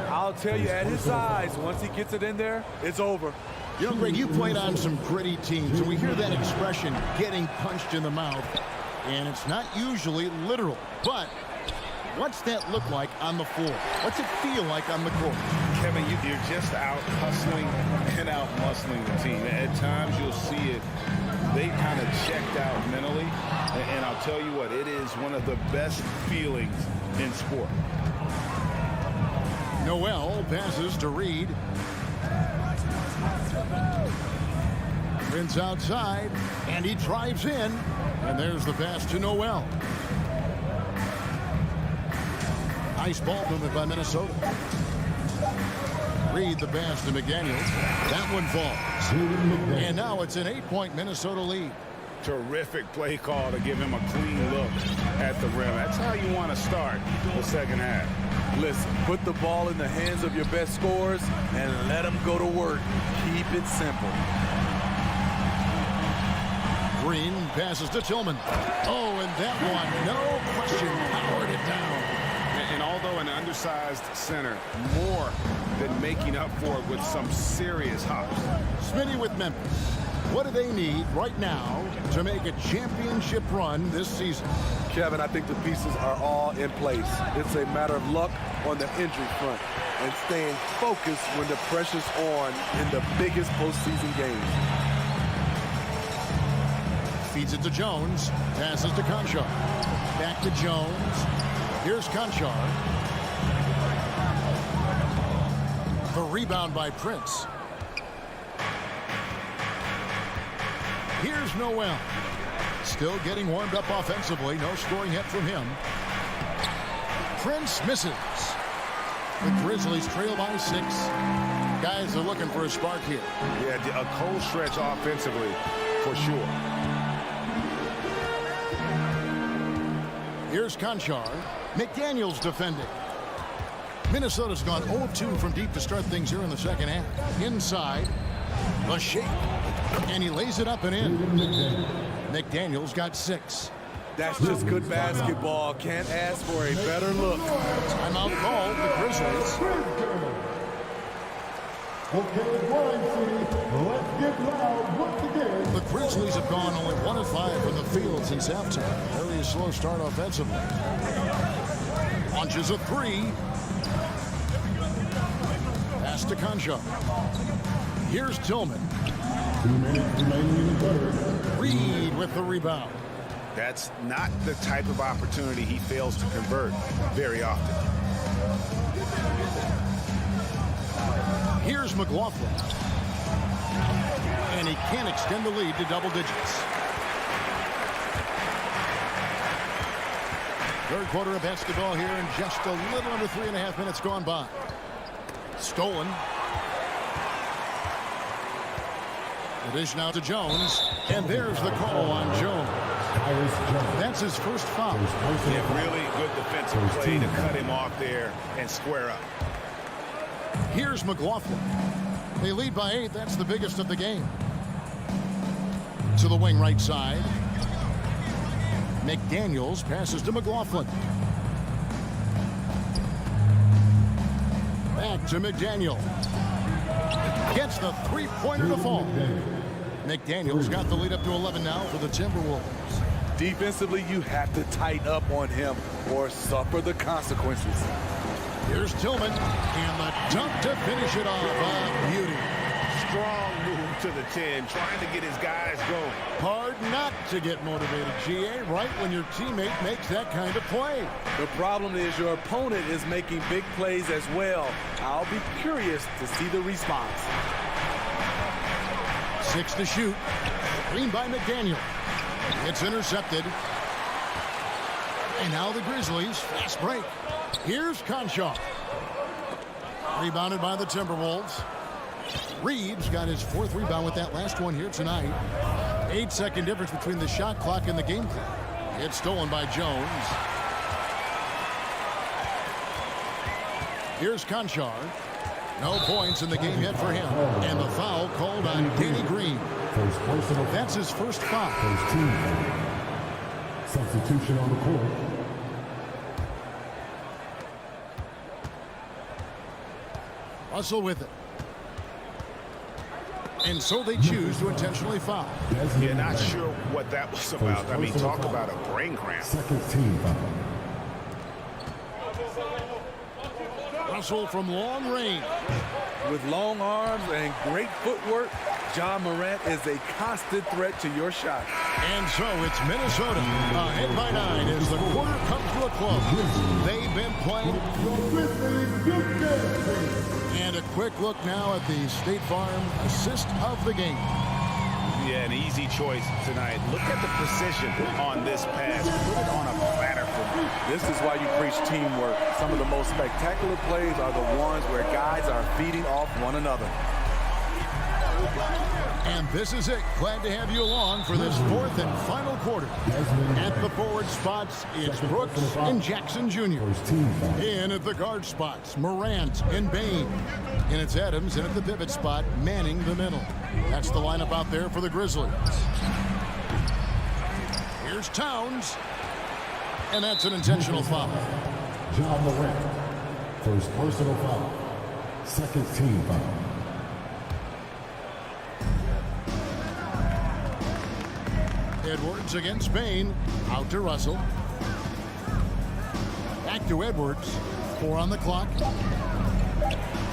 I'll tell you, at his size, once he gets it in there, it's over. You know, Greg, you played on some gritty teams, and we hear that expression, getting punched in the mouth. And it's not usually literal. But what's that look like on the floor? What's it feel like on the court? Kevin, you're just out hustling and out muscling the team. At times you'll see it. They kind of checked out mentally. And I'll tell you what, it is one of the best feelings in sport. Noel passes to Reid. Prince outside, and he drives in. And there's the pass to Noel. Nice ball movement by Minnesota. Reid the pass to McDaniels. That one falls. And now it's an 8-point Minnesota lead. Terrific play call to give him a clean look at the rim. That's how you want to start the second half. Listen, put the ball in the hands of your best scorers and let them go to work. Keep it simple. Green passes to Tillman. Oh, and that one, no question, powered it down. And although an undersized center, more than making up for it with some serious hops. Smitty with Memphis. What do they need right now to make a championship run this season? Kevin, I think the pieces are all in place. It's a matter of luck on the injury front and staying focused when the pressure's on in the biggest postseason games. Feeds it to Jones. Passes to Conchar. Back to Jones. Here's Conchar. The rebound by Prince. Here's Noel. Still getting warmed up offensively. No scoring hit from him. Prince misses. The Grizzlies trail by 6. Guys are looking for a spark here. Yeah, a cold stretch offensively for sure. Here's Conchar. McDaniels defending. Minnesota's gone 0 of 2 from deep to start things here in the second half. Inside, the shake. And he lays it up and in. McDaniels got 6. That's just good basketball. Can't ask for a better look. Timeout called the Grizzlies. Okay, let's get loud once again. The Grizzlies have gone only 1 of 5 from the field since halftime. Very slow start offensively. Launches a 3. Pass to Conchar. Here's Tillman. 2 minutes remaining in the third. Reed with the rebound. That's not the type of opportunity he fails to convert very often. Here's McLaughlin. And he can't extend the lead to double digits. Third quarter of basketball here, and just a little under 3.5 minutes gone by. Stolen. The dish now to Jones, and there's the call on Jones. That's his first foul. Yeah, really good defensive play to cut him off there and square up. Here's McLaughlin. They lead by 8. That's the biggest of the game. To the wing right side. McDaniels passes to McLaughlin. Back to McDaniel. Gets the three-pointer to fall. McDaniels got the lead up to 11 now for the Timberwolves. Defensively, you have to tighten up on him or suffer the consequences. Here's Tillman, and the dunk to finish it off. A beauty. Strong move to the 10, trying to get his guys going. Hard not to get motivated, GA, right when your teammate makes that kind of play. The problem is your opponent is making big plays as well. I'll be curious to see the response. 6 to shoot. Screen by McDaniel. It's intercepted. And now the Grizzlies. Fast break. Here's Conchar. Rebounded by the Timberwolves. Reed's got his 4th rebound with that last one here tonight. 8-second difference between the shot clock and the game clock. It's stolen by Jones. Here's Conchar. No points in the game yet for him. And the foul called on Danny Green. That's his first foul. First team foul. Substitution on the court. Russell with it. And so they choose to intentionally foul. Yeah, not sure what that was about. I mean, talk about a brain cramp. Second team foul. Russell from long range. With long arms and great footwork, Ja Morant is a constant threat to your shot. And so it's Minnesota ahead by 9 as the quarter comes to a close. They've been playing. And a quick look now at the State Farm assist of the game. Yeah, an easy choice tonight. Look at the precision on this pass. Put it on a platter for me. This is why you preach teamwork. Some of the most spectacular plays are the ones where guys are feeding off one another. And this is it. Glad to have you along for this 4th and final quarter. At the forward spots, it's Brooks and Jackson Jr. In at the guard spots, Morant and Bain. And it's Adams in at the pivot spot, manning the middle. That's the lineup out there for the Grizzlies. Here's Towns. And that's an intentional foul. Ja Morant. First personal foul. Second team foul. Edwards against Spain. Out to Russell. Back to Edwards. 4 on the clock.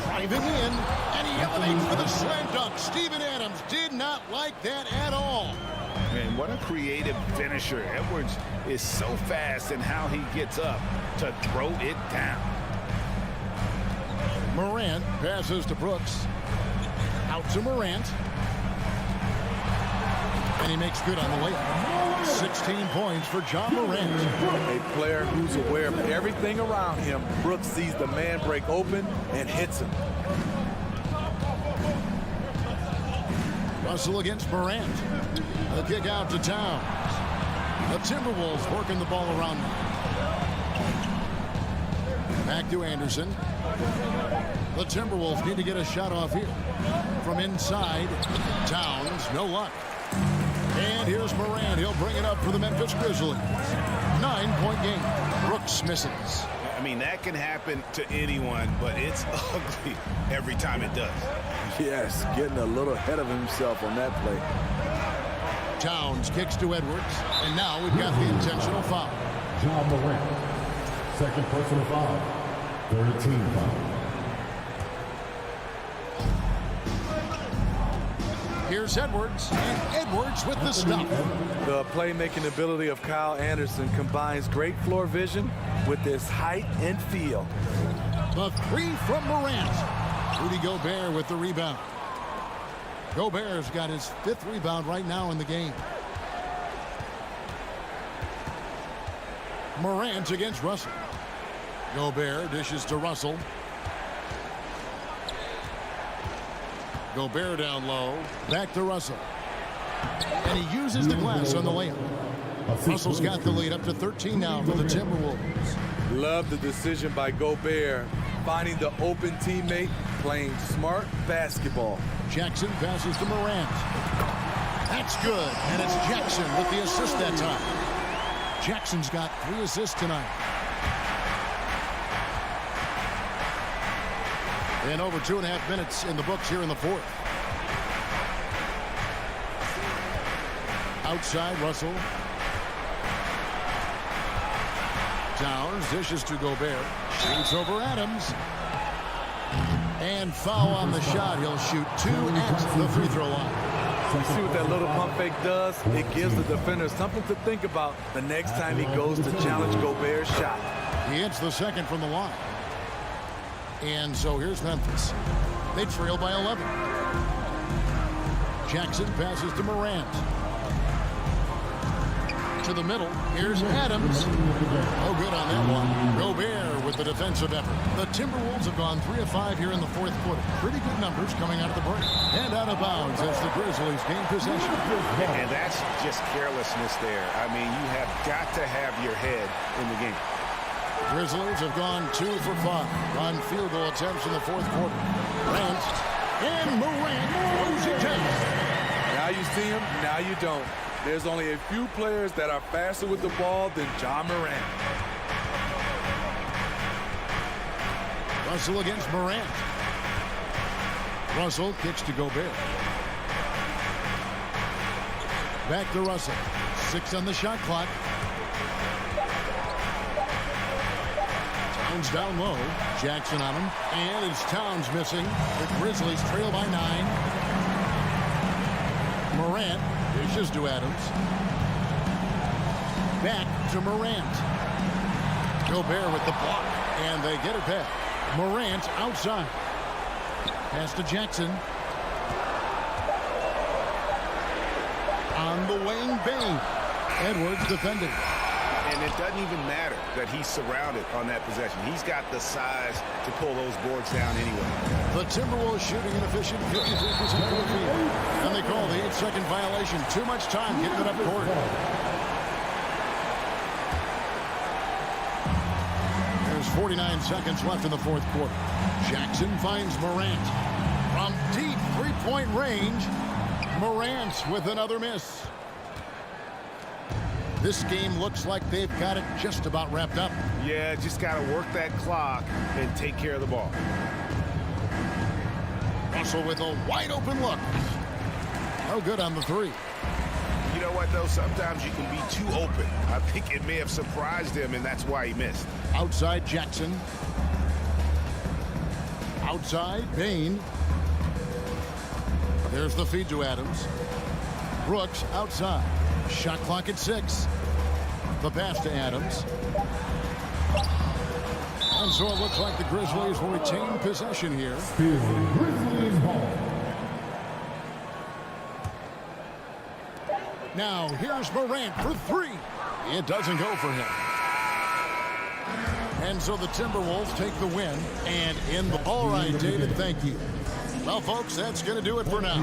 Driving in, and he elevates for the slam dunk. Steven Adams did not like that at all. Man, what a creative finisher. Edwards is so fast in how he gets up to throw it down. Morant passes to Brooks. Out to Morant. And he makes good on the layup. 16 points for John Morant. A player who's aware of everything around him. Brooks sees the man break open and hits him. Russell against Morant. The kick out to Towns. The Timberwolves working the ball around him. Back to Anderson. The Timberwolves need to get a shot off here. From inside, Towns, no luck. And here's Morant. He'll bring it up for the Memphis Grizzlies. 9-point game. Brooks misses. I mean, that can happen to anyone, but it's ugly every time it does. Yes, getting a little ahead of himself on that play. Towns kicks to Edwards. And now we've got the intentional foul. John Morant. Second personal foul. 13 foul. Here's Edwards, and Edwards with the stop. The playmaking ability of Kyle Anderson combines great floor vision with his height and feel. The 3 from Morant. Rudy Gobert with the rebound. Gobert's got his 5th rebound right now in the game. Morant against Russell. Gobert dishes to Russell. Gobert down low. Back to Russell. And he uses the glass on the layup. Russell's got the lead up to 13 now for the Timberwolves. Love the decision by Gobert. Finding the open teammate, playing smart basketball. Jackson passes to Morant. That's good. And it's Jackson with the assist that time. Jackson's got 3 assists tonight. And over 2.5 minutes in the books here in the 4th. Outside, Russell. Towns dishes to Gobert. Shoots over Adams. And foul on the shot. He'll shoot 2 at the free throw line. You see what that little pump fake does? It gives the defender something to think about the next time he goes to challenge Gobert's shot. He hits the second from the line. And so here's Memphis. They trail by 11. Jackson passes to Morant. To the middle. Here's Adams. Oh, good on that one. Gobert with the defensive effort. The Timberwolves have gone 3 of 5 here in the 4th quarter. Pretty good numbers coming out of the break. And out of bounds as the Grizzlies gain possession. And that's just carelessness there. I mean, you have got to have your head in the game. Grizzlies have gone 2 for 5 on field goal attempts in the 4th quarter. Morant, and Morant throws it down. Now you see him, now you don't. There's only a few players that are faster with the ball than John Morant. Russell against Morant. Russell kicks to Gobert. Back to Russell. 6 on the shot clock. Towns down low. Jackson on him. And it's Towns missing. The Grizzlies trail by 9. Morant dishes to Adams. Back to Morant. Gobert with the block. And they get it back. Morant outside. Pass to Jackson. On the wing, Bain. Edwards defending. And it doesn't even matter that he's surrounded on that possession. He's got the size to pull those boards down anyway. The Timberwolves shooting an efficient 53% from the field. And they call the 8-second violation. Too much time getting it up court. There's 49 seconds left in the 4th quarter. Jackson finds Morant. From deep 3-point range, Morant with another miss. This game looks like they've got it just about wrapped up. Yeah, just got to work that clock and take care of the ball. Russell with a wide open look. No good on the 3. You know what, though? Sometimes you can be too open. I think it may have surprised him, and that's why he missed. Outside Jackson. Outside Bain. There's the feed to Adams. Brooks outside. Shot clock at 6. The pass to Adams. And so it looks like the Grizzlies will retain possession here. Grizzlies ball. Now here's Morant for 3. It doesn't go for him. And so the Timberwolves take the win. And in the all right, David, thank you. Well, folks, that's going to do it for now.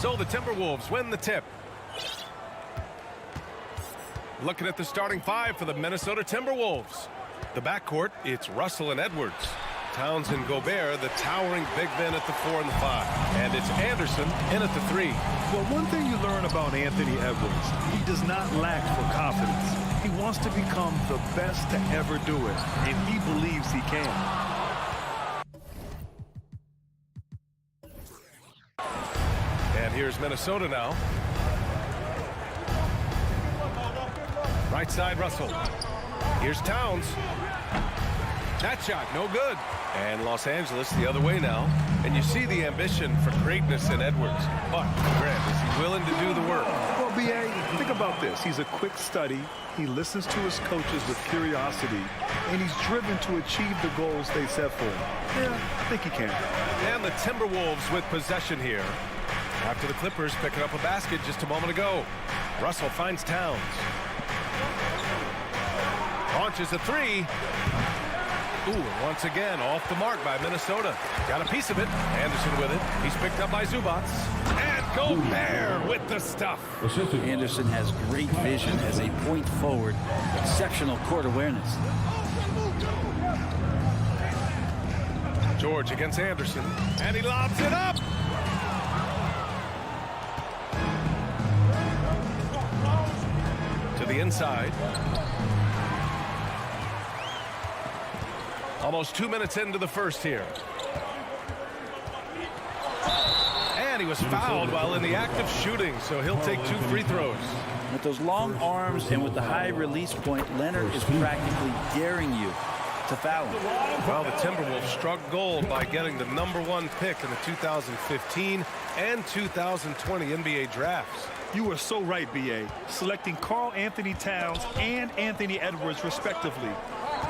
So the Timberwolves win the tip. Looking at the starting five for the Minnesota Timberwolves. The backcourt, it's Russell and Edwards. Towns and Gobert, the towering big men at the 4 and the 5. And it's Anderson in at the 3. Well, one thing you learn about Anthony Edwards, he does not lack for confidence. He wants to become the best to ever do it, and he believes he can. And here's Minnesota now. Right side, Russell. Here's Towns. That shot, no good. And Los Angeles the other way now. And you see the ambition for greatness in Edwards. But, Grant, is he willing to do the work? Well, B.A., think about this. He's a quick study. He listens to his coaches with curiosity. And he's driven to achieve the goals they set for him. Yeah, I think he can. And the Timberwolves with possession here. After the Clippers picking up a basket just a moment ago. Russell finds Towns. Launches a 3. Ooh, and once again, off the mark by Minnesota. Got a piece of it. Anderson with it. He's picked up by Zubats. And Gobert with the stuff. Anderson has great vision as a point forward. Exceptional court awareness. George against Anderson. And he lobs it up. To the inside. Almost 2 minutes into the first here. And he was fouled while in the act of shooting, so he'll take 2 free throws. With those long arms and with the high release point, Leonard is practically daring you to foul him. Well, the Timberwolves struck gold by getting the #1 pick in the 2015 and 2020 NBA drafts. You are so right, B.A. Selecting Karl Anthony Towns and Anthony Edwards, respectively.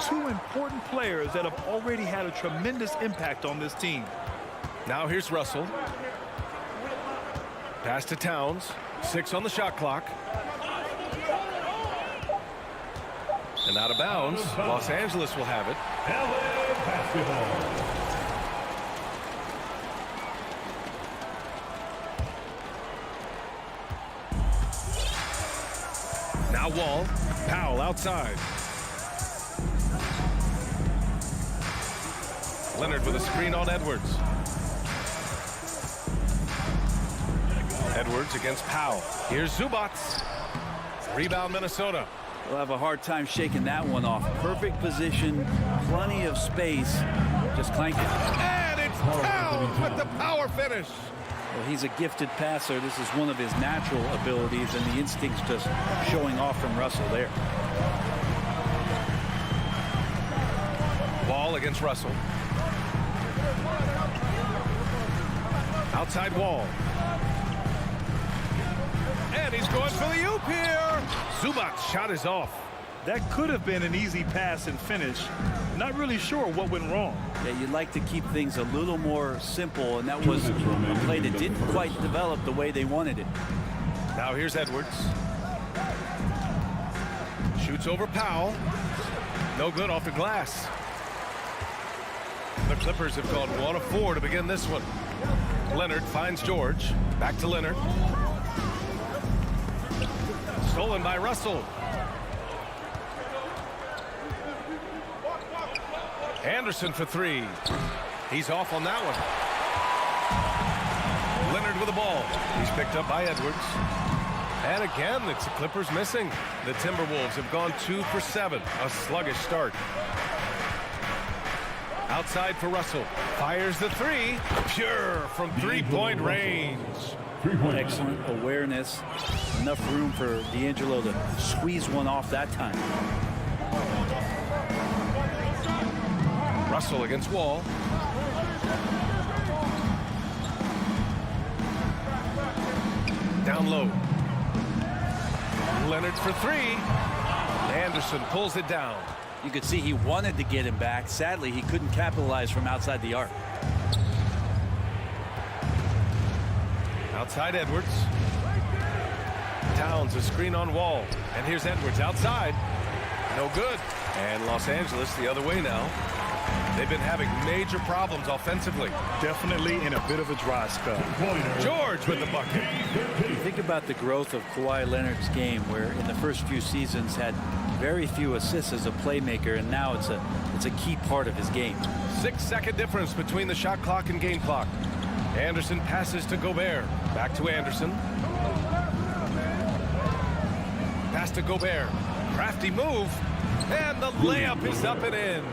2 important players that have already had a tremendous impact on this team. Now here's Russell. Pass to Towns. 6 on the shot clock. And out of bounds. Los Angeles will have it. LA basketball. Now Wall. Powell outside. Leonard with a screen on Edwards. Edwards against Powell. Here's Zubats. Rebound Minnesota. They'll have a hard time shaking that one off. Perfect position, plenty of space. Just clank it. And it's Towns with the power finish. Well, he's a gifted passer. This is one of his natural abilities, and the instincts just showing off from Russell there. Wall against Russell. Outside Wall. And he's going for the oop here. Zubats' shot is off. That could have been an easy pass and finish. Not really sure what went wrong. Yeah, you'd like to keep things a little more simple, and that was a play that didn't quite develop the way they wanted it. Now here's Edwards. Shoots over Powell. No good off the glass. The Clippers have gone 1 of 4 to begin this one. Leonard finds George. Back to Leonard. Stolen by Russell. Anderson for 3. He's off on that one. Leonard with the ball. He's picked up by Edwards. And again, it's the Clippers missing. The Timberwolves have gone 2 for 7. A sluggish start. Outside for Russell. Fires the 3. Pure from 3-point range. Excellent awareness. Enough room for D'Angelo to squeeze one off that time. Russell against Wall. Down low. Leonard for 3. Anderson pulls it down. You could see he wanted to get him back. Sadly, he couldn't capitalize from outside the arc. Outside Edwards. Towns a screen on Wall. And here's Edwards outside. No good. And Los Angeles the other way now. They've been having major problems offensively. Definitely in a bit of a dry spell. George with the bucket. You think about the growth of Kawhi Leonard's game, where in the first few seasons had very few assists as a playmaker, and now it's a key part of his game. 6-second difference between the shot clock and game clock. Anderson passes to Gobert. Back to Anderson. Pass to Gobert. Crafty move. And the layup is up and in.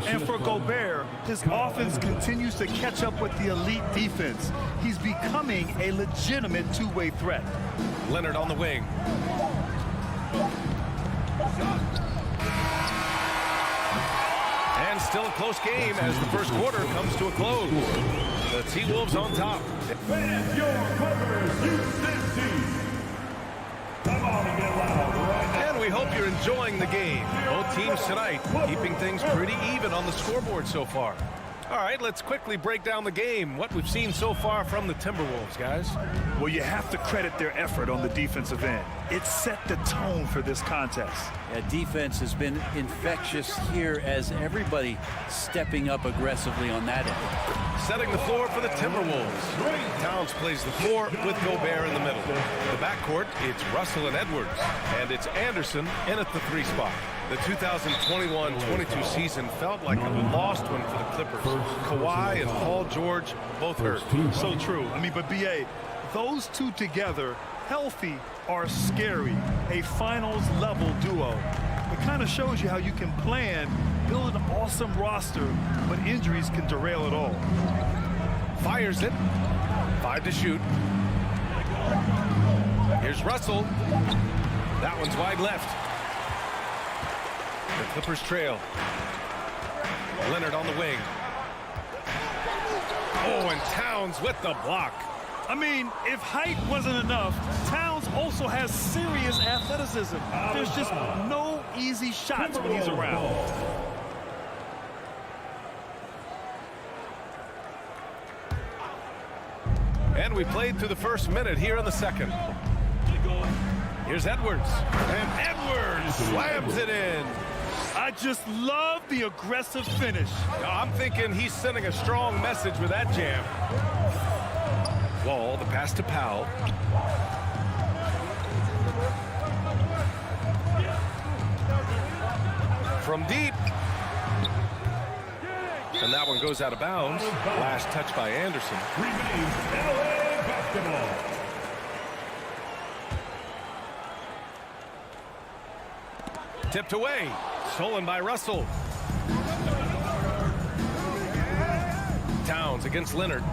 And for Gobert, his offense continues to catch up with the elite defense. He's becoming a legitimate two-way threat. Leonard on the wing. And still a close game as the first quarter comes to a close. The T-Wolves on top. Fans, your Clippers, Houston team. Come on and get loud right now. And we hope you're enjoying the game. Both teams tonight keeping things pretty even on the scoreboard so far. All right, let's quickly break down the game. What we've seen so far from the Timberwolves, guys. Well, you have to credit their effort on the defensive end. It set the tone for this contest. Yeah, defense has been infectious here as everybody stepping up aggressively on that end. Setting the floor for the Timberwolves. Towns plays the 4 with Gobert in the middle. The backcourt, it's Russell and Edwards. And it's Anderson in at the 3 spot. The 2021-22 season felt like a lost one for the Clippers. Kawhi and Paul George both hurt. So true. I mean, but B.A., those two together, healthy, are scary. A finals-level duo. It kind of shows you how you can plan, build an awesome roster, but injuries can derail it all. Fires it. 5 to shoot. Here's Russell. That one's wide left. The Clippers trail. Leonard on the wing. Oh, and Towns with the block. I mean, if height wasn't enough, Towns also has serious athleticism. There's just no easy shots when he's around. And we played through the first minute here in the second. Here's Edwards. And Edwards slams it in. I just love the aggressive finish. I'm thinking he's sending a strong message with that jam. Wall, the pass to Powell. From deep. And that one goes out of bounds. Last touch by Anderson. Remains LA basketball. Tipped away. Stolen by Russell. Towns against Leonard.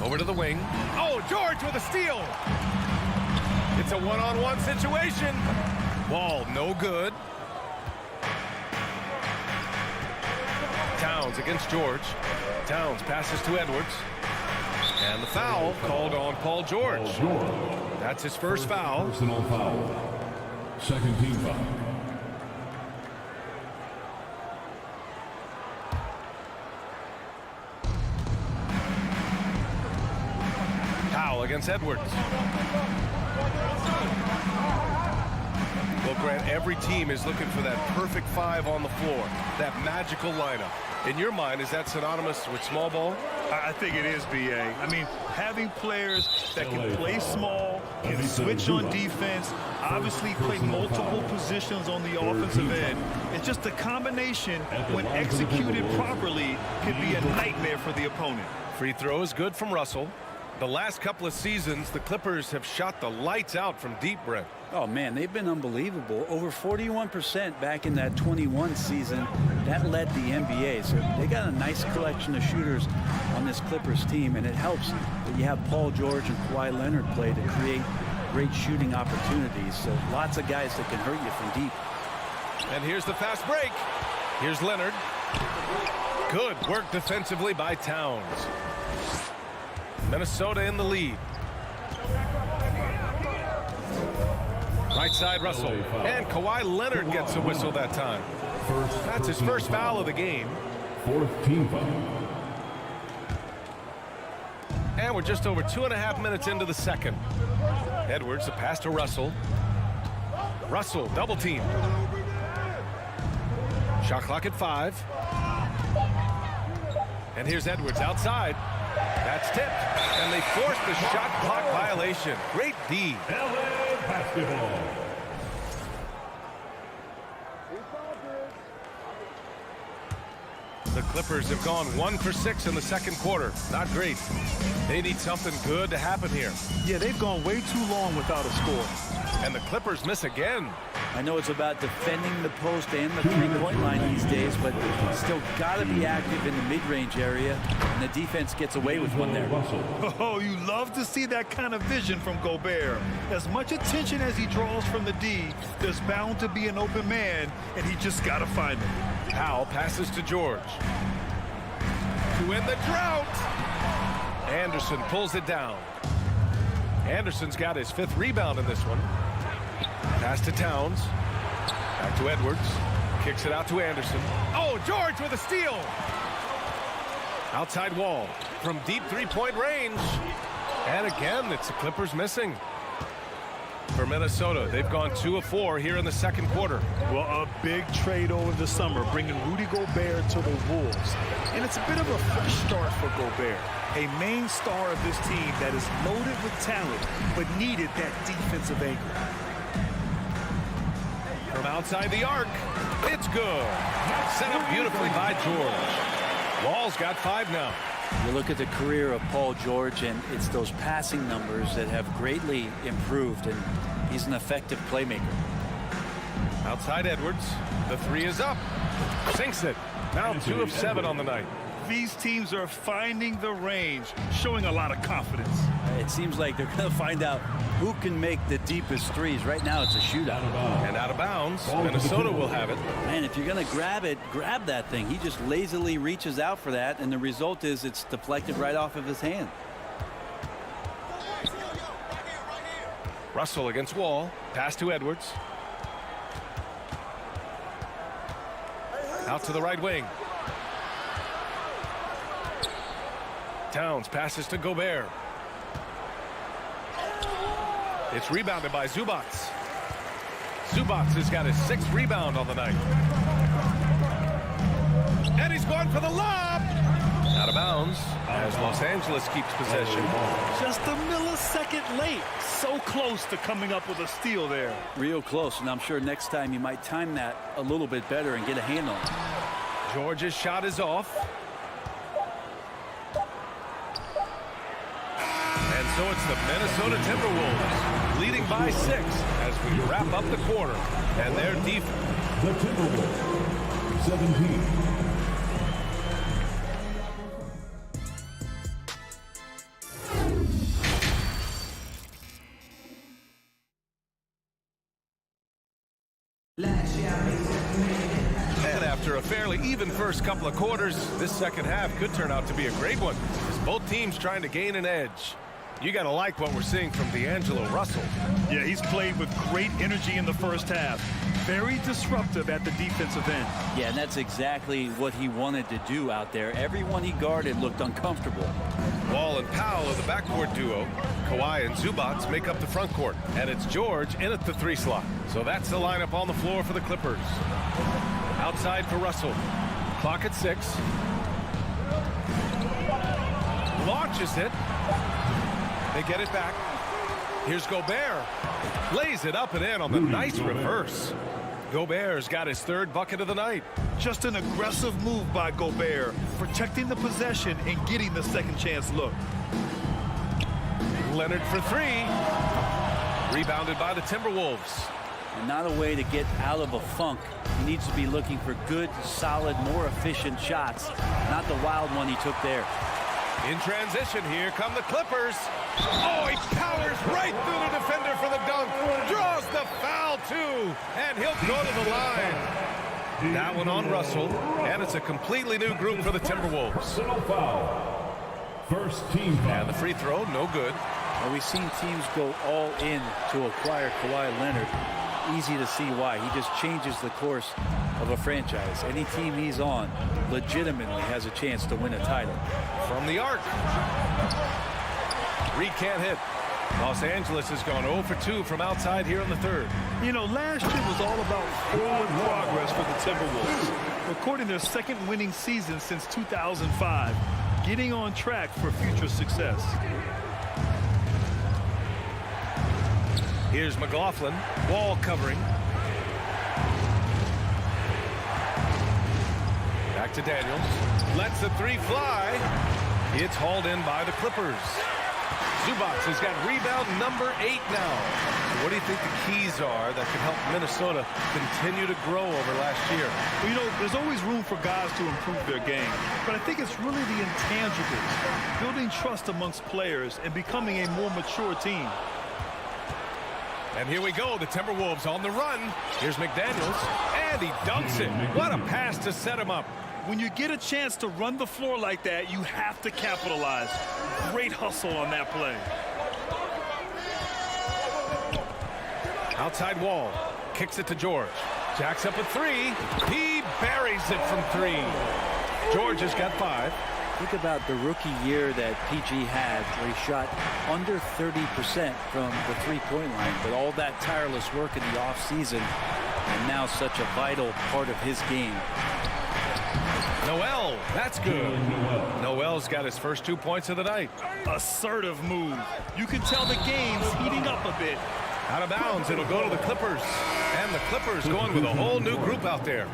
Over to the wing. Oh, George with a steal. It's a one-on-one situation. Wall, no good. Towns against George. Towns passes to Edwards. And the foul called on Paul George. That's his first foul. Personal foul. Second team foul. Powell against Edwards. Well, Grant, every team is looking for that perfect 5 on the floor, that magical lineup. In your mind, is that synonymous with small ball? I think it is, B.A. I mean, having players that can play small, can switch on defense, obviously play multiple positions on the offensive end. It's just a combination, when executed properly, can be a nightmare for the opponent. Free throw is good from Russell. The last couple of seasons, the Clippers have shot the lights out from deep, Brent. Oh, man, they've been unbelievable. Over 41% back in that 21 season. That led the NBA. So they got a nice collection of shooters on this Clippers team, and it helps that you have Paul George and Kawhi Leonard play to create great shooting opportunities. So lots of guys that can hurt you from deep. And here's the fast break. Here's Leonard. Good work defensively by Towns. Minnesota in the lead. Right side, Russell. And Kawhi Leonard gets a whistle that time. That's his first foul of the game. Fourth team foul. And we're just over 2.5 minutes into the second. Edwards, the pass to Russell. Russell, double team. Shot clock at 5. And here's Edwards outside. That's tipped. And they forced the shot clock violation. Great D. LA basketball. Clippers have gone 1 for 6 in the second quarter. Not great. They need something good to happen here. Yeah, they've gone way too long without a score. And the Clippers miss again. I know it's about defending the post and the three-point line these days, but still got to be active in the mid-range area, and the defense gets away with one there. Oh, you love to see that kind of vision from Gobert. As much attention as he draws from the D, there's bound to be an open man, and he just got to find him. Powell passes to George. To end the drought. Anderson pulls it down. Anderson's got his 5th rebound in this one. Pass to Towns. Back to Edwards. Kicks it out to Anderson. Oh, George with a steal. Outside Wall from deep three-point range. And again, it's the Clippers missing. For Minnesota, they've gone 2 of 4 here in the second quarter. Well, a big trade over the summer, bringing Rudy Gobert to the Wolves. And it's a bit of a fresh start for Gobert, a main star of this team that is loaded with talent, but needed that defensive anchor. From outside the arc, it's good. Set up beautifully by George. Wall's got 5 now. You look at the career of Paul George, and it's those passing numbers that have greatly improved, and he's an effective playmaker. Outside Edwards, the 3 is up. Sinks it. Now 2 of 7 on the night. These teams are finding the range, showing a lot of confidence. It seems like they're going to find out who can make the deepest threes. Right now, it's a shootout. And out of bounds, Minnesota will have it. Man, if you're going to grab it, grab that thing. He just lazily reaches out for that, and the result is it's deflected right off of his hand. Russell against Wall. Pass to Edwards. Out to the right wing. Towns passes to Gobert. It's rebounded by Zubac. Zubac has got his 6th rebound on the night. And he's going for the lob. Out of bounds as Los Angeles keeps possession. Just a millisecond late. So close to coming up with a steal there. Real close, and I'm sure next time you might time that a little bit better and get a hand on it. George's shot is off. And so it's the Minnesota Timberwolves leading by 6 as we wrap up the quarter. And their defense. The Timberwolves, 17. And after a fairly even first couple of quarters, this second half could turn out to be a great one as both teams trying to gain an edge. You got to like what we're seeing from D'Angelo Russell. Yeah, he's played with great energy in the first half. Very disruptive at the defensive end. Yeah, and that's exactly what he wanted to do out there. Everyone he guarded looked uncomfortable. Wall and Powell are the backcourt duo. Kawhi and Zubac make up the front court. And it's George in at the 3 slot. So that's the lineup on the floor for the Clippers. Outside for Russell. Clock at 6. Launches it. They get it back. Here's Gobert. Lays it up and in on the nice reverse. Gobert's got his 3rd bucket of the night. Just an aggressive move by Gobert, protecting the possession and getting the second chance look. Leonard for 3. Rebounded by the Timberwolves. And not a way to get out of a funk. He needs to be looking for good, solid, more efficient shots, not the wild one he took there. In transition, here come the Clippers. Oh, he powers right through the defender for the dunk. Draws the foul, too. And he'll go to the line. That one on Russell. And it's a completely new group for the Timberwolves. First team foul. And the free throw, no good. Well, we've seen teams go all in to acquire Kawhi Leonard. Easy to see why. He just changes the course of a franchise. Any team he's on legitimately has a chance to win a title. From the arc. Reed can't hit. Los Angeles has gone 0 for 2 from outside here in the 3rd. You know, last year was all about forward progress for the Timberwolves, recording their 2nd winning season since 2005, getting on track for future success. Here's McLaughlin. Wall covering. Back to Daniels. Lets the three fly. It's hauled in by the Clippers. Zubac has got rebound number 8 now. What do you think the keys are that could help Minnesota continue to grow over last year? Well, you know, there's always room for guys to improve their game, but I think it's really the intangibles, building trust amongst players and becoming a more mature team. And here we go, the Timberwolves on the run. Here's McDaniels, and he dunks it. What a pass to set him up. When you get a chance to run the floor like that, you have to capitalize. Great hustle on that play. Outside Wall, kicks it to George. Jacks up a 3. He buries it from 3. George has got 5. Think about the rookie year that PG had, where he shot under 30% from the three-point line, but all that tireless work in the offseason, and now such a vital part of his game. Noel, that's good. Noel's got his first 2 points of the night. Assertive move. You can tell the game's heating up a bit. Out of bounds, it'll go to the Clippers. And the Clippers going with a whole new group out there.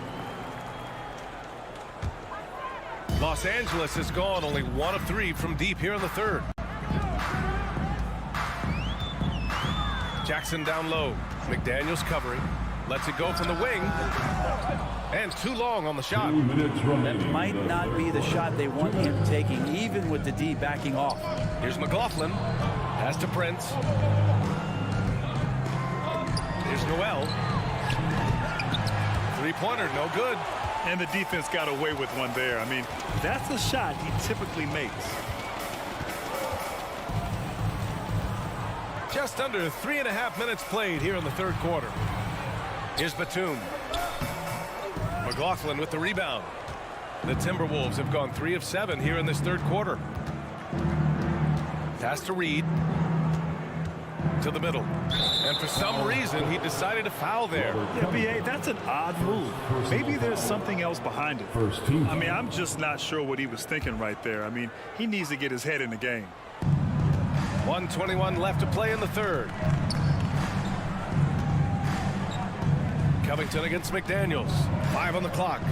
Los Angeles has gone only 1 of 3 from deep here in the third. Jackson down low. McDaniels covering. Lets it go from the wing. And too long on the shot. That might not be the shot they want him taking, even with the D backing off. Here's McLaughlin. Pass to Prince. Here's Noel. Three-pointer, no good. And the defense got away with one there. I mean, that's a shot he typically makes. Just under 3.5 minutes played here in the third quarter. Here's Batum. McLaughlin with the rebound. The Timberwolves have gone 3 of 7 here in this third quarter. Pass to Reed. To the middle. And for some reason, he decided to foul there. Yeah, B.A., that's an odd move. Maybe there's something else behind it. I mean, I'm just not sure what he was thinking right there. I mean, he needs to get his head in the game. 1:21 left to play in the third. Covington against McDaniels. 5 on the clock.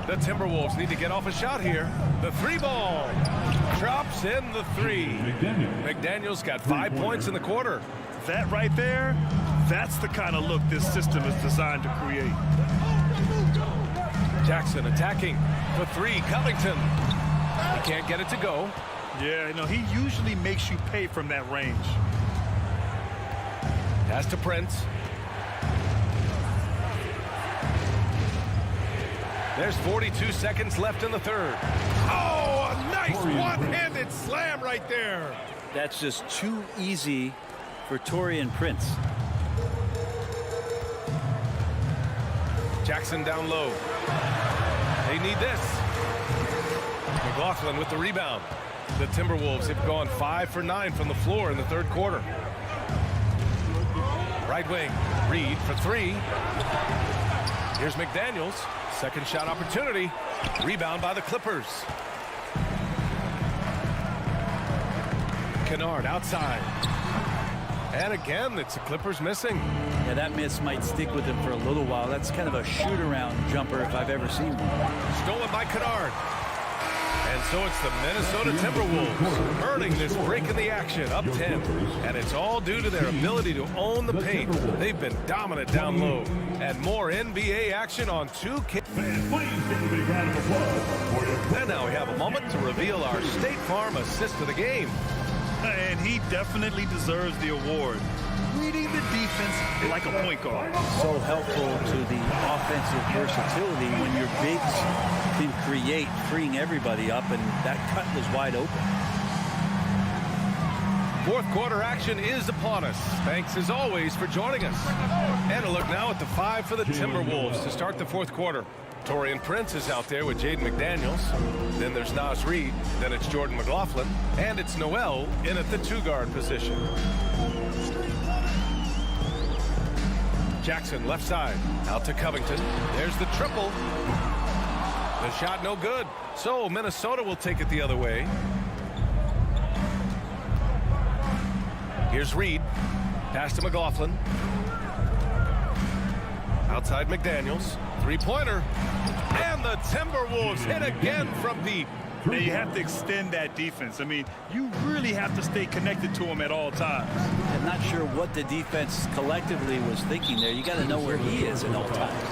The Timberwolves need to get off a shot here. The 3-ball. Drops in the 3. McDaniels got 5 points in the quarter. That right there, that's the kind of look this system is designed to create. Jackson attacking for 3. Covington. He can't get it to go. Yeah, you know, he usually makes you pay from that range. Pass to Prince. There's 42 seconds left in the third. Oh, a nice one-handed slam right there. That's just too easy for Taurean Prince. Jackson down low. They need this. McLaughlin with the rebound. The Timberwolves have gone 5 for 9 from the floor in the third quarter. Right wing. Reed for 3. Here's McDaniels. Second shot opportunity. Rebound by the Clippers. Kennard outside. And again, it's the Clippers missing. Yeah, that miss might stick with him for a little while. That's kind of a shoot-around jumper if I've ever seen one. Stolen by Kennard. And so it's the Minnesota Timberwolves earning this break in the action, up 10. And it's all due to their ability to own the paint. They've been dominant down low. And more NBA action on 2K. And now we have a moment to reveal our State Farm assist of the game. And he definitely deserves the award. Reading the defense like a point guard. So helpful to the offensive versatility when your bigs can create, freeing everybody up, and that cut was wide open. Fourth quarter action is upon us. Thanks as always for joining us. And a look now at the 5 for the Timberwolves to start the fourth quarter. Taurean Prince is out there with Jaden McDaniels. Then there's Naz Reid. Then it's Jordan McLaughlin. And it's Noel in at the 2-guard position. Jackson left side. Out to Covington. There's the triple. The shot no good. So Minnesota will take it the other way. Here's Reed. Pass to McLaughlin. Outside McDaniels. Three-pointer. And the Timberwolves hit again from deep. Now you have to extend that defense. I mean, you really have to stay connected to him at all times. I'm not sure what the defense collectively was thinking there. You got to know where he is at all times.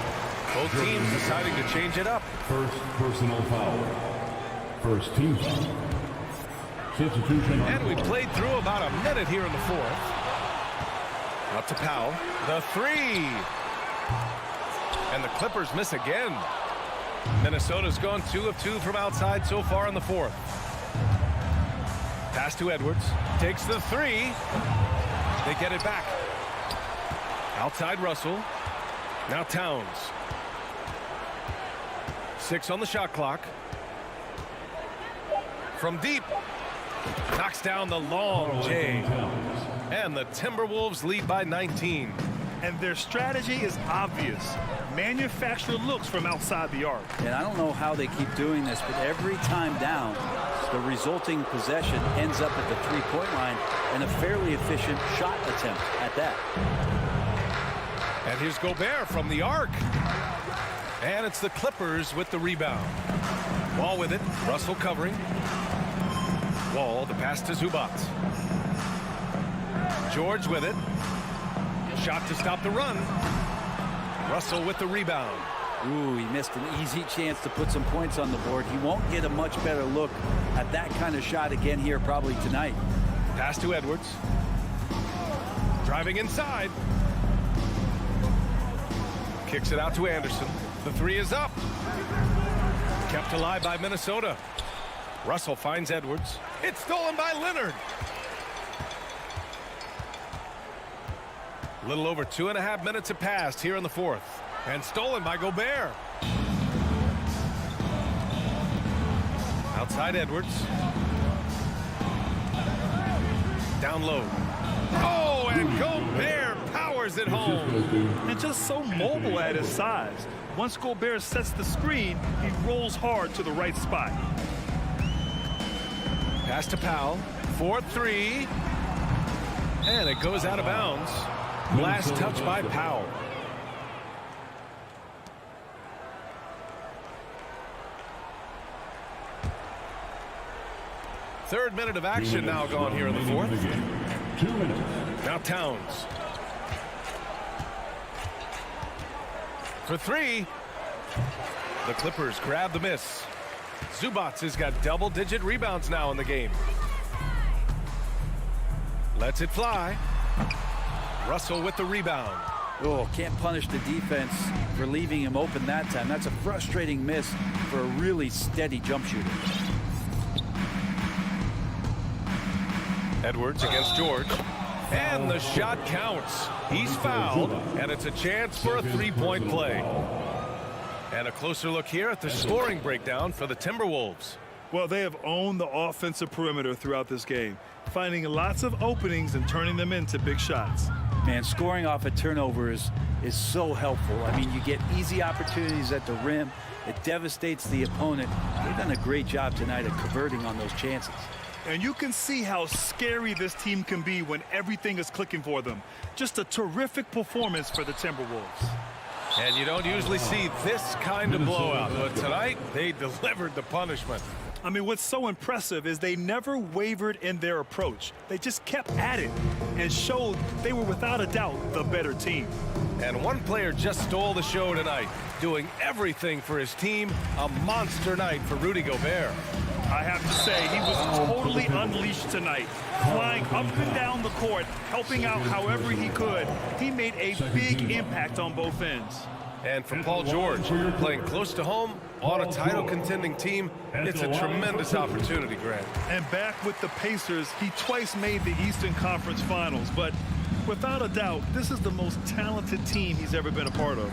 Both teams deciding to change it up. First personal foul. First team foul. Substitution. And we played through about a minute here in the fourth. Up to Powell. The three. And the Clippers miss again. Minnesota's gone 2 of 2 from outside so far in the fourth. Pass to Edwards. Takes the three. They get it back. Outside Russell. Now Towns. 6 on the shot clock. From deep. Knocks down the long J. And the Timberwolves lead by 19. And their strategy is obvious. Manufacture looks from outside the arc. And I don't know how they keep doing this, but every time down, the resulting possession ends up at the three-point line and a fairly efficient shot attempt at that. And here's Gobert from the arc. And it's the Clippers with the rebound. Wall with it. Russell covering. Wall, the pass to Zubac. George with it. Shot to stop the run. Russell with the rebound. Ooh, he missed an easy chance to put some points on the board. He won't get a much better look at that kind of shot again here probably tonight. Pass to Edwards. Driving inside. Kicks it out to Anderson. The three is up. Kept alive by Minnesota. Russell finds Edwards. It's stolen by Leonard. A little over 2.5 minutes have passed here in the fourth. And stolen by Gobert. Outside Edwards. Down low. Oh, and Gobert powers it home. And just so mobile at his size. Once Gobert sets the screen, he rolls hard to the right spot. Pass to Powell. 4-3. And it goes out of bounds. Last touch by Powell. Third minute of action now gone here in the fourth. 2 minutes. Now Towns. For three. The Clippers grab the miss. Zubac has got double-digit rebounds now in the game. Lets it fly. Russell with the rebound. Oh, can't punish the defense for leaving him open that time. That's a frustrating miss for a really steady jump shooter. Edwards against George. And the shot counts. He's fouled, and it's a chance for a three-point play. And a closer look here at the scoring breakdown for the Timberwolves. Well, they have owned the offensive perimeter throughout this game, finding lots of openings and turning them into big shots. Man, scoring off of turnovers is so helpful. I mean, you get easy opportunities at the rim. It devastates the opponent. They've done a great job tonight of converting on those chances. And you can see how scary this team can be when everything is clicking for them. Just a terrific performance for the Timberwolves. And you don't usually see this kind of blowout, but tonight they delivered the punishment. I mean, what's so impressive is they never wavered in their approach. They just kept at it and showed they were without a doubt the better team. And one player just stole the show tonight, doing everything for his team. A monster night for Rudy Gobert. I have to say, he was totally unleashed tonight, flying up and down the court, helping out however he could. He made a big impact on both ends. And for Paul George, playing close to home on a title-contending team, it's a tremendous opportunity, Grant. And back with the Pacers, he twice made the Eastern Conference Finals, but without a doubt, this is the most talented team he's ever been a part of.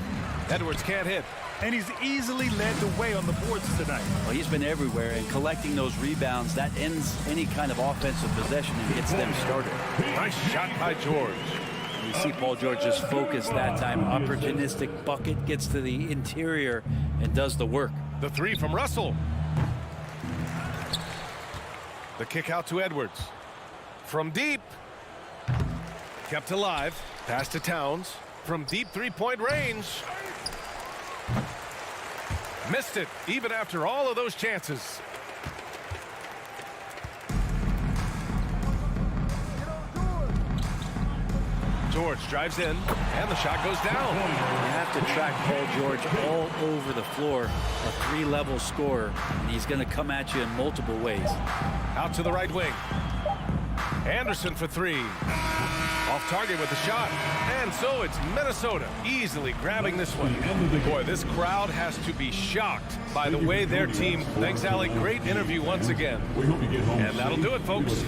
Edwards can't hit. And he's easily led the way on the boards tonight. Well, he's been everywhere, and collecting those rebounds, that ends any kind of offensive possession and gets them started. Nice shot by George. You see Paul George just focused that time. Opportunistic bucket, gets to the interior and does the work. The three from Russell. The kick out to Edwards. From deep. Kept alive. Pass to Towns. From deep three-point range. Missed it, even after all of those chances. George drives in, and the shot goes down. You have to track Paul George all over the floor, a three-level scorer, and he's going to come at you in multiple ways. Out to the right wing. Anderson for three. Off target with the shot. And so it's Minnesota easily grabbing this one. Boy, this crowd has to be shocked by the way their team. Thanks, Allie. Great interview once again. And that'll do it, folks.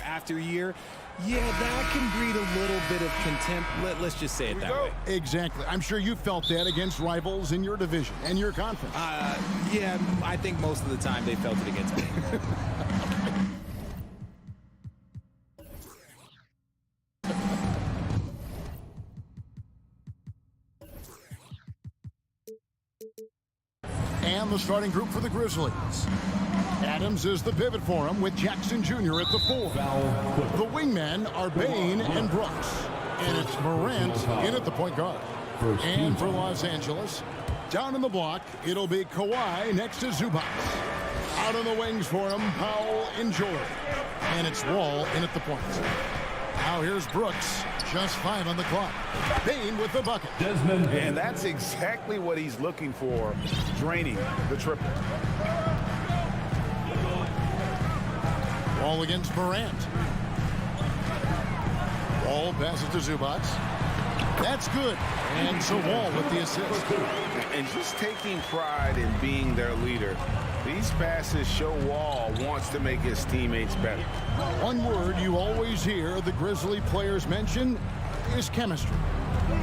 After year, yeah, that can breed a little bit of contempt. Let's just say it that way. Exactly. I'm sure you felt that against rivals in your division and your conference. Yeah, I think most of the time they felt it against me. And the starting group for the Grizzlies. Adams is the pivot for him with Jackson Jr. at the 4. The wingmen are Bain and Brooks. And it's Morant in at the point guard. And for Los Angeles, down in the block, it'll be Kawhi next to Zubac. Out on the wings for him, Powell and George. And it's Wall in at the point. Now here's Brooks. Just 5 on the clock. Bain with the bucket. And that's exactly what he's looking for, draining the triple. Wall against Morant. Wall passes to Zubac. That's good. And so Wall with the assist. And just taking pride in being their leader. These passes show Wall wants to make his teammates better. One word you always hear the Grizzly players mention is chemistry.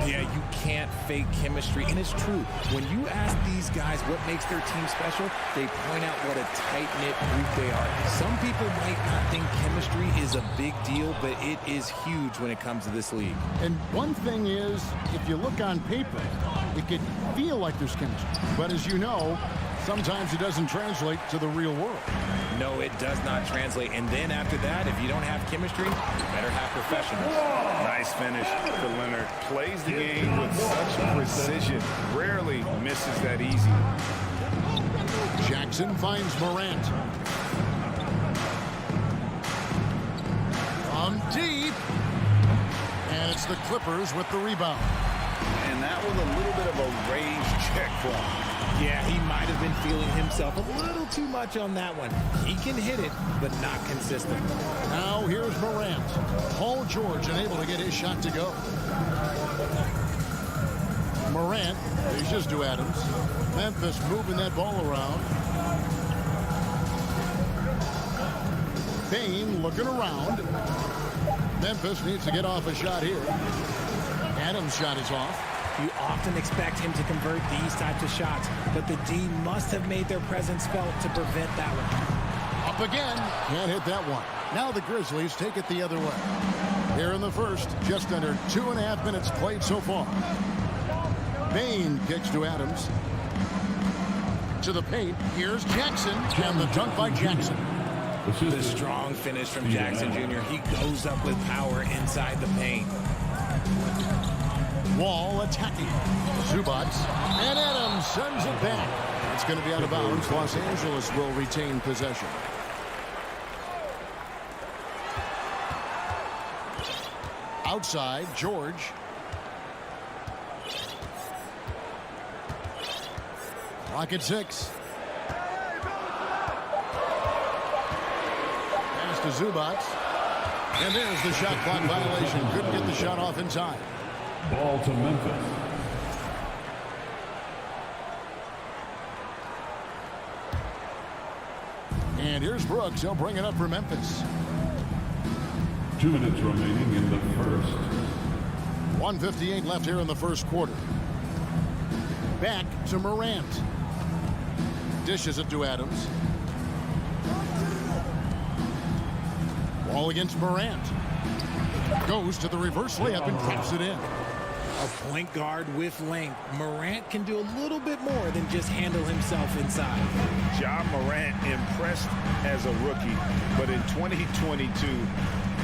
Yeah, you can't fake chemistry, and it's true. When you ask these guys what makes their team special, they point out what a tight-knit group they are. Some people might not think chemistry is a big deal, but it is huge when it comes to this league. And one thing is, if you look on paper, it could feel like there's chemistry. But as you know, sometimes it doesn't translate to the real world. No, it does not translate. And then after that, if you don't have chemistry, you better have professionals. Nice finish for Leonard. Plays the game with such precision. Rarely misses that easy. Jackson finds Morant. From deep. And it's the Clippers with the rebound. And that was a little bit of a rage check for him. Yeah, he might have been feeling himself a little too much on that one. He can hit it, but not consistent. Now here's Morant. Paul George unable to get his shot to go. Morant dishes to Adams. Memphis moving that ball around. Bain looking around. Memphis needs to get off a shot here. Adams' shot is off. You often expect him to convert these types of shots, but the D must have made their presence felt to prevent that one. Up again. Can't hit that one. Now the Grizzlies take it the other way. Here in the first, just under 2.5 minutes played so far. Bain kicks to Adams. To the paint. Here's Jackson. And the dunk by Jackson. The strong finish from Jackson Jr. He goes up with power inside the paint. Wall attacking. Zubac. And Adams sends it back. It's going to be out of bounds. Los Angeles will retain possession. Outside, George. Clock at 6. Pass to Zubac. And there's the shot clock violation. Couldn't get the shot off in time. Ball to Memphis. And here's Brooks. He'll bring it up for Memphis. 2 minutes remaining in the first. 1:58 left here in the first quarter. Back to Morant. Dishes it to Adams. Wall against Morant. Goes to the reverse layup and drops it in. A point guard with length. Morant can do a little bit more than just handle himself inside. Ja Morant impressed as a rookie, but in 2022,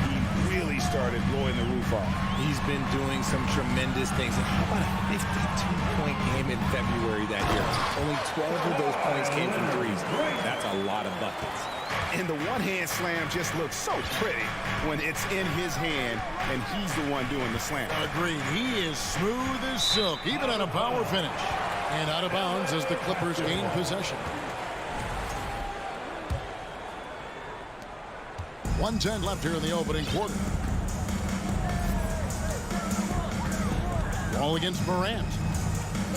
he really started blowing the roof off. He's been doing some tremendous things. And how about a 52-point game in February that year? Only 12 of those points came from threes. That's a lot of buckets. And the one-hand slam just looks so pretty when it's in his hand and he's the one doing the slam. Agreed. He is smooth as silk, even on a power finish. And out of bounds as the Clippers gain possession. 1:10 left here in the opening quarter. Wall against Morant.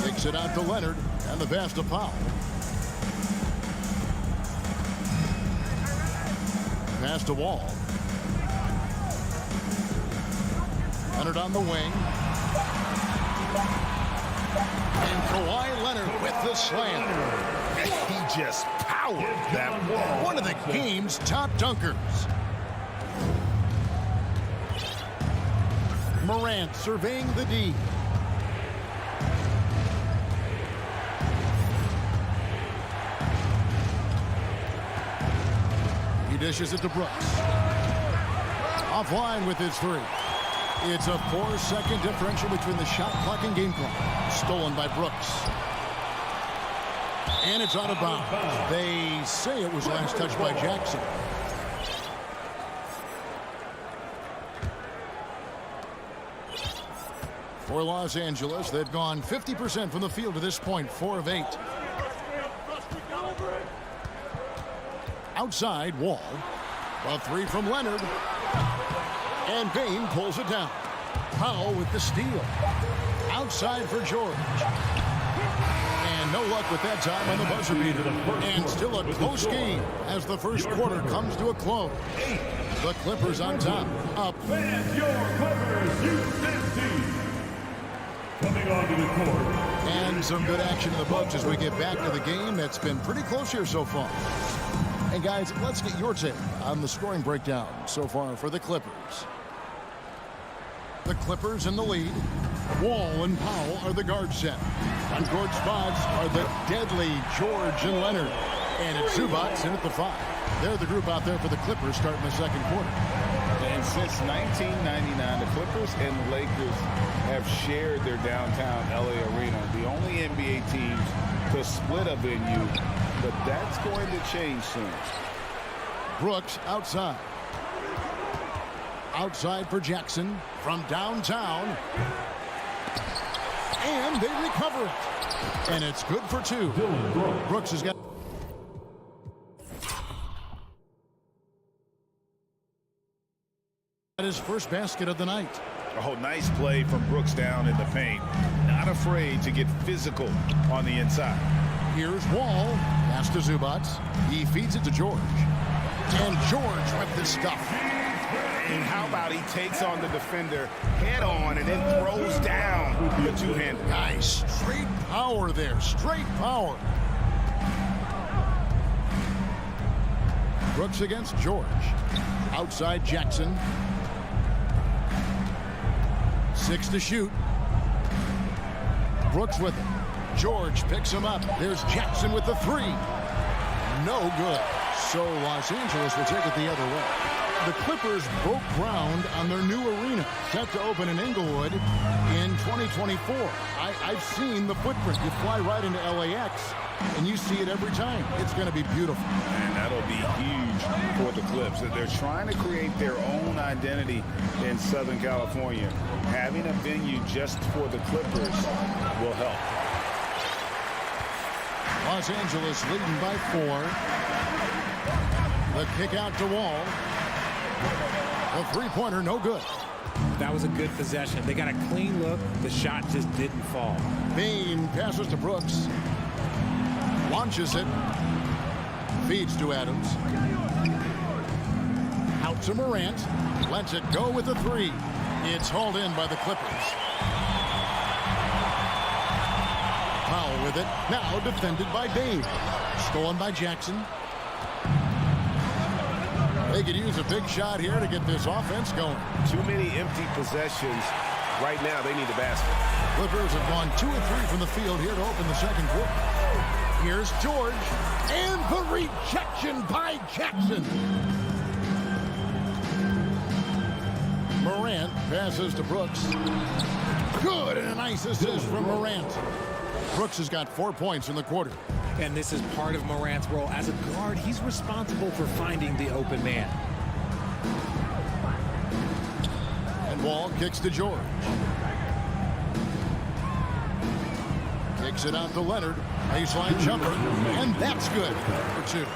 Kicks it out to Leonard, and the pass to Powell. Pass to Wall. Leonard on the wing. And Kawhi Leonard with the slam. He just powered that ball. One of the game's top dunkers. Morant surveying the D. He dishes it to Brooks. Offline with his three. It's a 4-second differential between the shot clock and game clock. Stolen by Brooks. And it's out of bounds. They say it was last touched by Jackson. For Los Angeles, they've gone 50% from the field to this point, 4 of 8. Outside, Wall. A 3 from Leonard. And Bain pulls it down. Powell with the steal. Outside for George. And no luck with that time on the buzzer beater. And still a close game as the first quarter comes to a close. The Clippers on top, up. And your Clippers, UCC. Coming onto the court. And some good action in the Bucks as we get back to the game that's been pretty close here so far. And guys, let's get your take on the scoring breakdown so far for the Clippers. The Clippers in the lead. Wall and Powell are the guard set. On court spots are the deadly George and Leonard. And it's Zubac in at the 5. They're the group out there for the Clippers starting the second quarter. And since 1999, the Clippers and the Lakers have shared their downtown LA arena. The only NBA teams to split a venue, but that's going to change soon. Brooks outside. Outside for Jackson from downtown. And they recover it. And it's good for 2. Brooks has got his first basket of the night. Oh, nice play from Brooks down in the paint. Not afraid to get physical on the inside. Here's Wall. Pass to Zubac. He feeds it to George. And George with the stuff. And how about he takes on the defender head on and then throws down the two-hander. Nice. Straight power there. Straight power. Brooks against George. Outside Jackson. 6 to shoot. Brooks with it. George picks him up. There's Jackson with the 3. No good. So Los Angeles will take it the other way. The Clippers broke ground on their new arena, set to open in Inglewood in 2024. I've seen the footprint. You fly right into LAX, and you see it every time. It's going to be beautiful. And that'll be huge for the Clips. They're trying to create their own identity in Southern California. Having a venue just for the Clippers will help. Los Angeles leading by 4. The kick out to Wall. The three-pointer, no good. That was a good possession. They got a clean look. The shot just didn't fall. Bain passes to Brooks. Launches it. Feeds to Adams. Out to Morant. Lets it go with the 3. It's hauled in by the Clippers. Powell with it. Now defended by Bain. Stolen by Jackson. They could use a big shot here to get this offense going. Too many empty possessions. Right now, they need a basket. Clippers have gone 2 of 3 from the field here to open the second quarter. Here's George. And the rejection by Jackson. Morant passes to Brooks. Good, and a nice assist from Morant. Brooks has got 4 points in the quarter. And this is part of Morant's role. As a guard, he's responsible for finding the open man. And Wall kicks to George. Kicks it out to Leonard. Baseline jumper. And that's good for 2.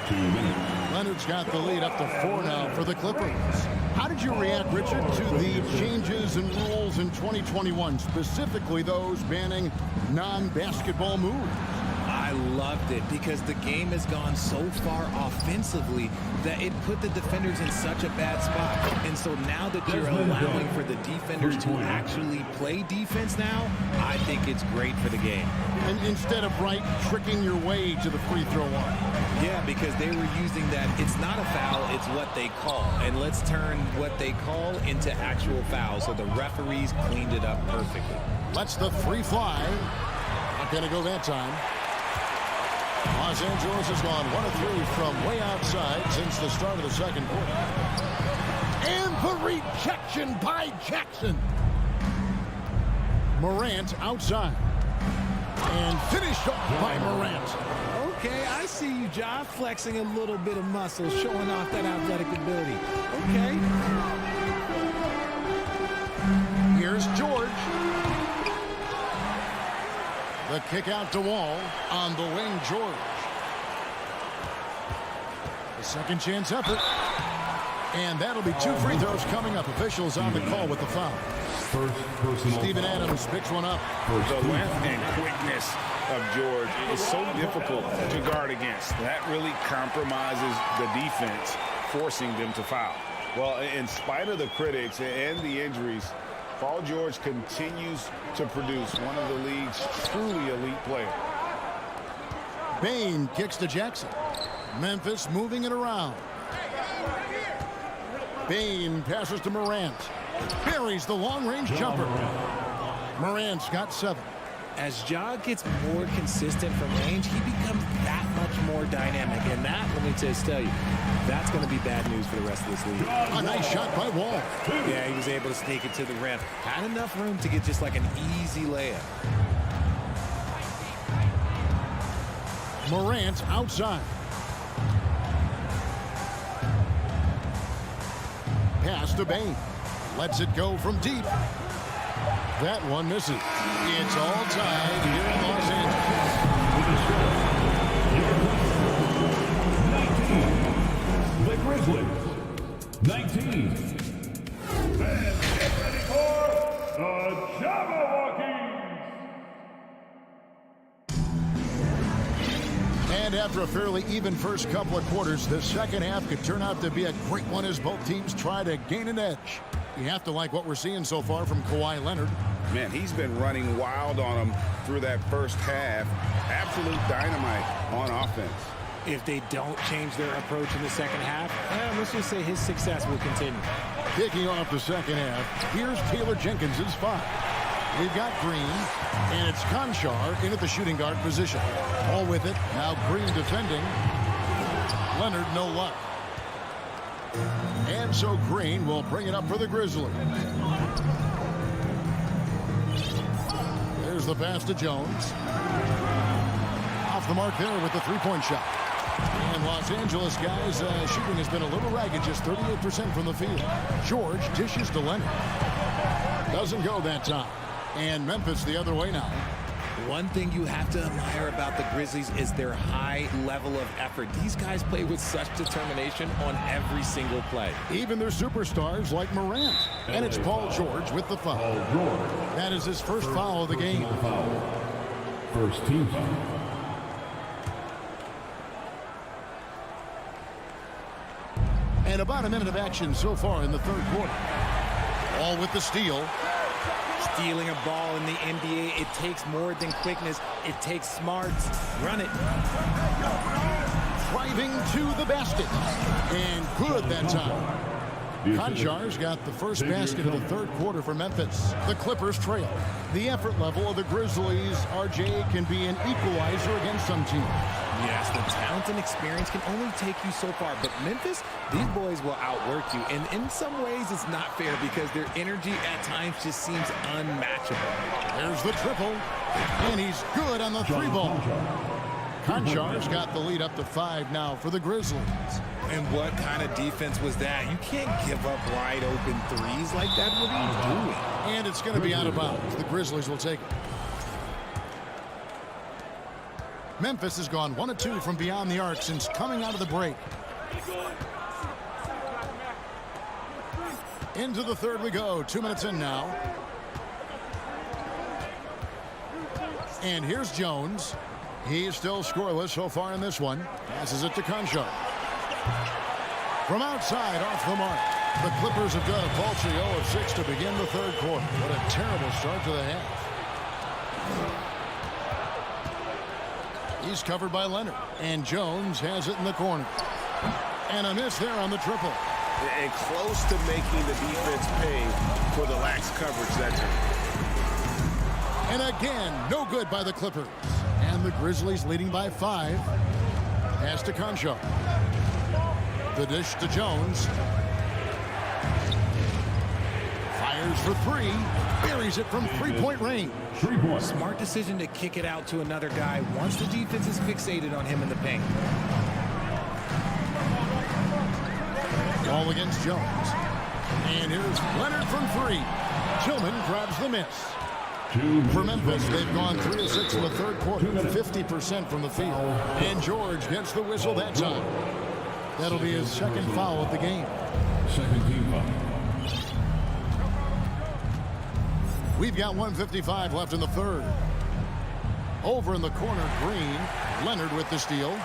Leonard's got the lead up to 4 now for the Clippers. How did you react, Richard, to the changes in rules in 2021, specifically those banning non-basketball moves? I loved it because the game has gone so far offensively that it put the defenders in such a bad spot. And so now that you're allowing for the defenders to actually play defense now, I think it's great for the game. And instead of tricking your way to the free throw line. Yeah, because they were using that it's not a foul, it's what they call. And let's turn what they call into actual fouls. So the referees cleaned it up perfectly. Lets the 3 fly. Not going to go that time. Los Angeles has gone 1 of 3 from way outside since the start of the second quarter. And the rejection by Jackson. Morant outside. And finished off by Morant. Okay, I see you, Ja, flexing a little bit of muscle, showing off that athletic ability. Okay. Here's George. The kick out to Wall. On the wing, George. The second chance effort. And that'll be 2 free throws coming up. Officials on the call with the foul. Steven Adams picks one up. The length and quickness of George is so difficult to guard against. That really compromises the defense, forcing them to foul. Well, in spite of the critics and the injuries, Paul George continues to produce one of the league's truly elite players. Bain kicks to Jackson. Memphis moving it around. Bain passes to Morant. Buries the long-range jumper. Morant's got 7. As Ja gets more consistent from range, he becomes that much more dynamic. And that, let me just tell you, that's going to be bad news for the rest of this league. A nice shot by Wall. Yeah, he was able to sneak it to the rim. Had enough room to get just like an easy layup. Morant outside. Pass to Bain. Lets it go from deep. That one misses. It's all tied here in Los Angeles. The Grizzlies, 19. And get ready for the Jabberwockies. And after a fairly even first couple of quarters, the second half could turn out to be a great one as both teams try to gain an edge. You have to like what we're seeing so far from Kawhi Leonard. Man, he's been running wild on them through that first half. Absolute dynamite on offense. If they don't change their approach in the second half, let's just say his success will continue. Kicking off the second half, here's Taylor Jenkins' 5. We've got Green, and it's Conchar in at the shooting guard position. All with it, now Green defending. Leonard, no luck. And so Green will bring it up for the Grizzlies. There's the pass to Jones. Off the mark there with the three-point shot. And Los Angeles guys, shooting has been a little ragged, just 38% from the field. George dishes to Leonard. Doesn't go that time. And Memphis the other way now. One thing you have to admire about the Grizzlies is their high level of effort. These guys play with such determination on every single play. Even their superstars like Morant. And it's Paul George with the foul. That is his first foul of the game. First team foul. And about a minute of action so far in the third quarter. All with the steal. Stealing a ball in the NBA, it takes more than quickness. It takes smarts. Run it. Driving to the basket. And good that time. Konchar's got the first basket of the third quarter for Memphis. The Clippers trail. The effort level of the Grizzlies, RJ, can be an equalizer against some teams. Yes, the talent and experience can only take you so far. But Memphis, these boys will outwork you. And in some ways, it's not fair because their energy at times just seems unmatchable. There's the triple. And he's good on the three ball. Konchar's got the lead up to 5 now for the Grizzlies. And what kind of defense was that? You can't give up wide open threes like that. What are you doing? And it's going to be out of bounds. The Grizzlies will take it. Memphis has gone 1 of 2 from beyond the arc since coming out of the break. Into the third we go. 2 minutes in now. And here's Jones. He is still scoreless so far in this one. Passes it to Conchar. From outside, off the mark. The Clippers have got a paltry 0 of 6 to begin the third quarter. What a terrible start to the half. He's covered by Leonard. And Jones has it in the corner. And a miss there on the triple. And close to making the defense pay for the lax coverage that time. And again, no good by the Clippers. And the Grizzlies leading by 5. Pass to Conchar. The dish to Jones. Fires for 3. Buries it from three-point range. Smart decision to kick it out to another guy once the defense is fixated on him in the paint. Ball against Jones. And here's Leonard from 3. Tillman grabs the miss. For Memphis, they've gone 3 of 6 in the third quarter, 50% from the field. And George gets the whistle that time. That'll be his second foul of the game. Second team foul. We've got 1:55 left in the third. Over in the corner, Green. Leonard with the steal.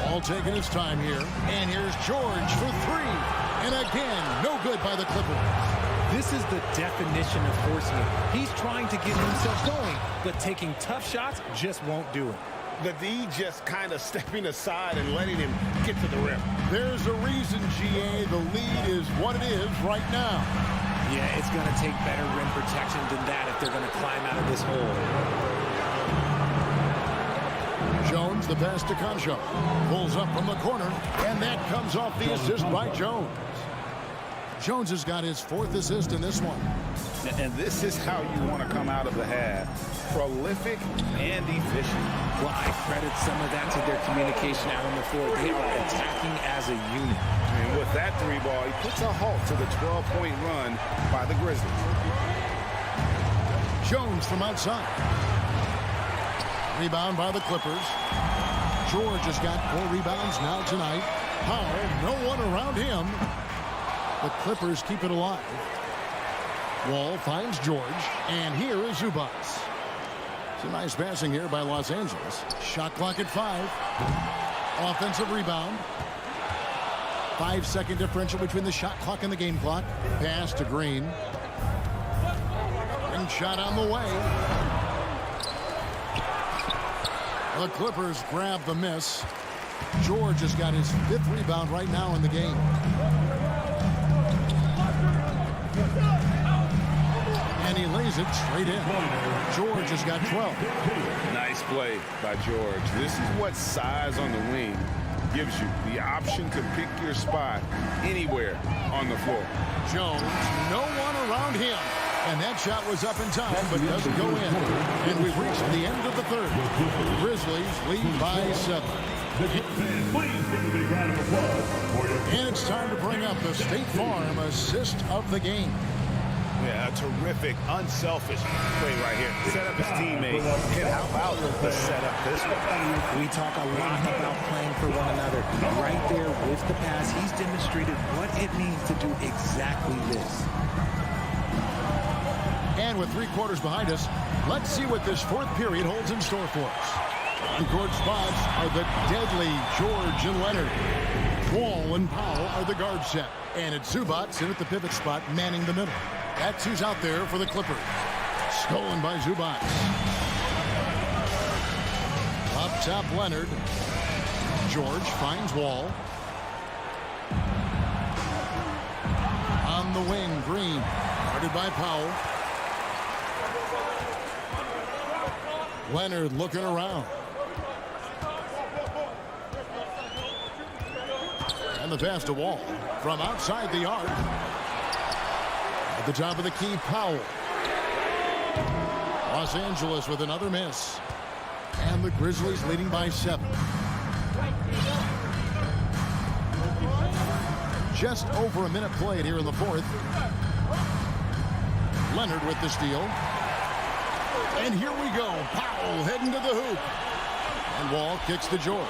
All taking his time here. And here's George for 3. And again, no good by the Clippers. This is the definition of forcing it. He's trying to get himself going, but taking tough shots just won't do it. The D just kind of stepping aside and letting him get to the rim. There's a reason, GA, the lead is what it is right now. Yeah, it's going to take better rim protection than that if they're going to climb out of this hole. Jones, the pass to Concho. Pulls up from the corner, and that comes off the assist by Jones. Jones has got his 4th assist in this one. And this is how you want to come out of the half. Prolific and efficient. Well, I credit some of that to their communication out on the floor. They are attacking as a unit. And with that 3 ball, he puts a halt to the 12-point run by the Grizzlies. Jones from outside. Rebound by the Clippers. George has got 4 rebounds now tonight. Powell, no one around him. The Clippers keep it alive. Wall finds George, and here is Zubats. It's a nice passing here by Los Angeles. Shot clock at 5. Offensive rebound. 5-second differential between the shot clock and the game clock. Pass to Green. And shot on the way. The Clippers grab the miss. George has got his 5th rebound right now in the game. And he lays it straight in. George has got 12. Nice play by George. This is what size on the wing gives you. The option to pick your spot anywhere on the floor. Jones, no one around him. And that shot was up in time, but doesn't go in. And we've reached the end of the third. Grizzlies lead by 7. And it's time to bring up the State Farm assist of the game. Yeah, a terrific, unselfish play right here. Set up his teammate. And how about the setup this one? We talk a lot about playing for one another. Right there with the pass, he's demonstrated what it means to do exactly this. And with 3 quarters behind us, let's see what this 4th period holds in store for us. On-court spots are the deadly George and Leonard. Wall and Powell are the guard set. And it's Zubats in at the pivot spot, manning the middle. That's who's out there for the Clippers. Stolen by Zubats. Up top, Leonard. George finds Wall. On the wing, Green. Guarded by Powell. Leonard looking around. And the pass to Wall. From outside the arc. At the top of the key, Powell. Los Angeles with another miss. And the Grizzlies leading by 7. Just over a minute played here in the 4th. Leonard with the steal. And here we go. Powell heading to the hoop. And Wall kicks to George.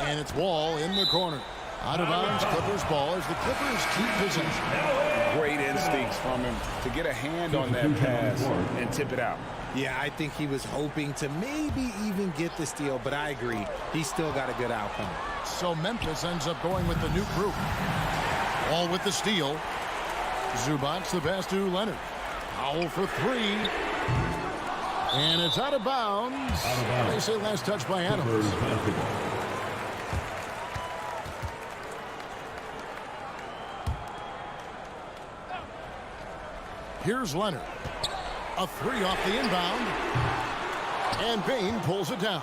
And it's Wall in the corner. Out of bounds, Clippers ball as the Clippers keep possession. Great instincts from him to get a hand on that pass and tip it out. Yeah, I think he was hoping to maybe even get the steal, but I agree. He's still got a good outcome. So Memphis ends up going with the new group. Wall with the steal. Zubats the pass to Leonard. Powell for 3. And it's out of bounds. They say last touch by Adams. Here's Leonard. A 3 off the inbound. And Bain pulls it down.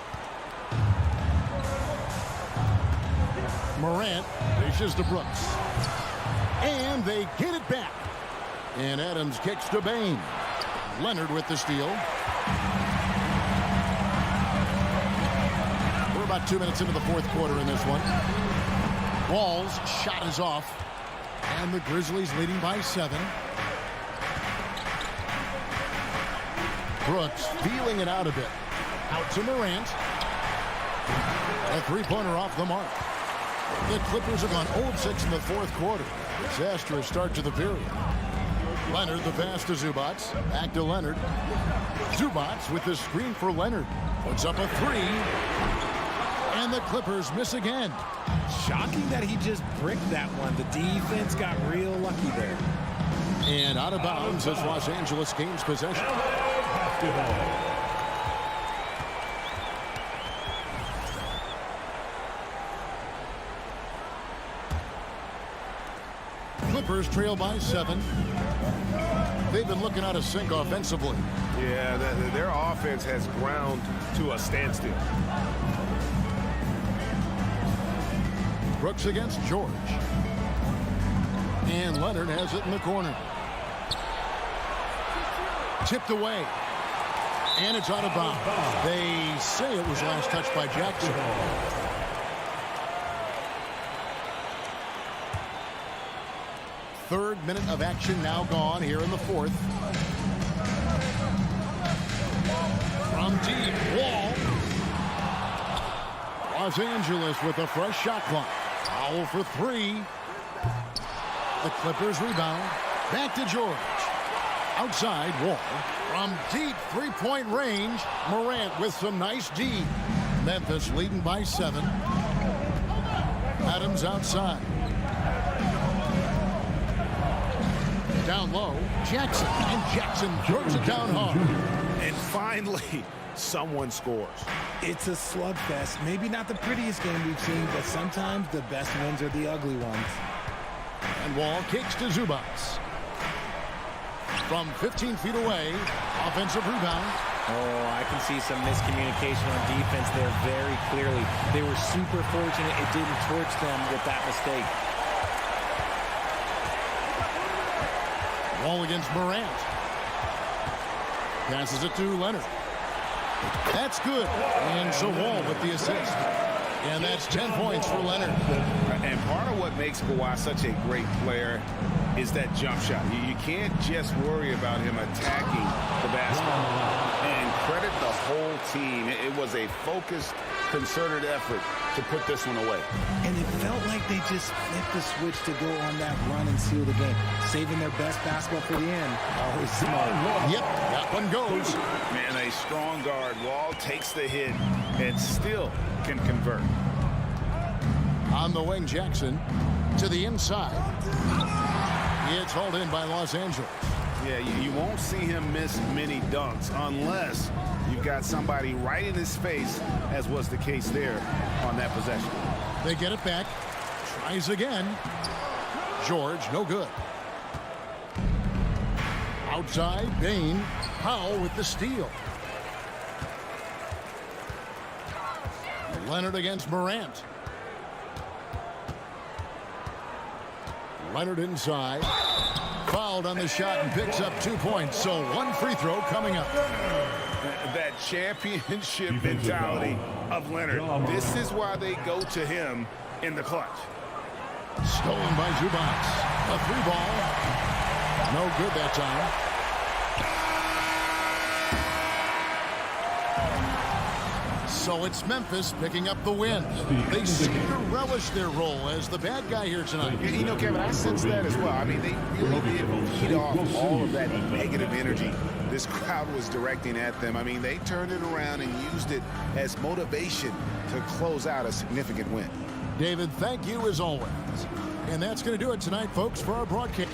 Morant dishes to Brooks. And they get it back. And Adams kicks to Bain. Leonard with the steal. We're about 2 minutes into the 4th quarter in this one. Wall's shot is off. And the Grizzlies leading by 7. Brooks feeling it out a bit. Out to Morant. A three-pointer off the mark. The Clippers have gone 0-6 in the fourth quarter. Disastrous start to the period. Leonard, the pass to Zubats. Back to Leonard. Zubats with the screen for Leonard. Puts up a 3. And the Clippers miss again. Shocking that he just bricked that one. The defense got real lucky there. And out of bounds as Los Angeles gains possession. Clippers trail by 7. They've been looking out of sync offensively. Yeah, their offense has ground to a standstill. Brooks against George. And Leonard has it in the corner. Tipped away. And it's out of bounds. They say it was last touched by Jackson. Third minute of action now gone here in the fourth. From deep, Wall. Los Angeles with a fresh shot clock. Foul for 3. The Clippers rebound. Back to George. Outside, Wall. From deep three-point range, Morant with some nice D. Memphis leading by 7. Adams outside. Down low, Jackson. And Jackson throws it down hard. And finally, someone scores. It's a slugfest. Maybe not the prettiest game we've seen, but sometimes the best wins are the ugly ones. And Wall kicks to Zubats. From 15 feet away, offensive rebound. Oh, I can see some miscommunication on defense there very clearly. They were super fortunate it didn't torch them with that mistake. Wall against Morant. Passes it to Leonard. That's good. And so Wall with the assist. And that's 10 points for Leonard. And part of what makes Kawhi such a great player is that jump shot. You can't just worry about him attacking the basketball. And credit the whole team. It was a focused, concerted effort to put this one away. And it felt like they just flipped the switch to go on that run and seal the game. Saving their best basketball for the end. Always smart. Yep, that one goes. Man, a strong guard. Wall takes the hit and still can convert. On the wing, Jackson to the inside. It's hauled in by Los Angeles. Yeah, you won't see him miss many dunks unless you've got somebody right in his face, as was the case there on that possession. They get it back. Tries again. George, no good. Outside, Bain. Powell with the steal. Leonard against Morant. Leonard inside. Fouled on the shot and picks up 2 points. So one free throw coming up. That championship mentality of Leonard. This is why they go to him in the clutch. Stolen by Zubats. A 3-ball. No good that time. So it's Memphis picking up the win. They seem to relish their role as the bad guy here tonight. You know, Kevin, I sense that as well. I mean, they really did feed off all of that negative energy this crowd was directing at them. I mean, they turned it around and used it as motivation to close out a significant win. David, thank you as always. And that's going to do it tonight, folks, for our broadcast.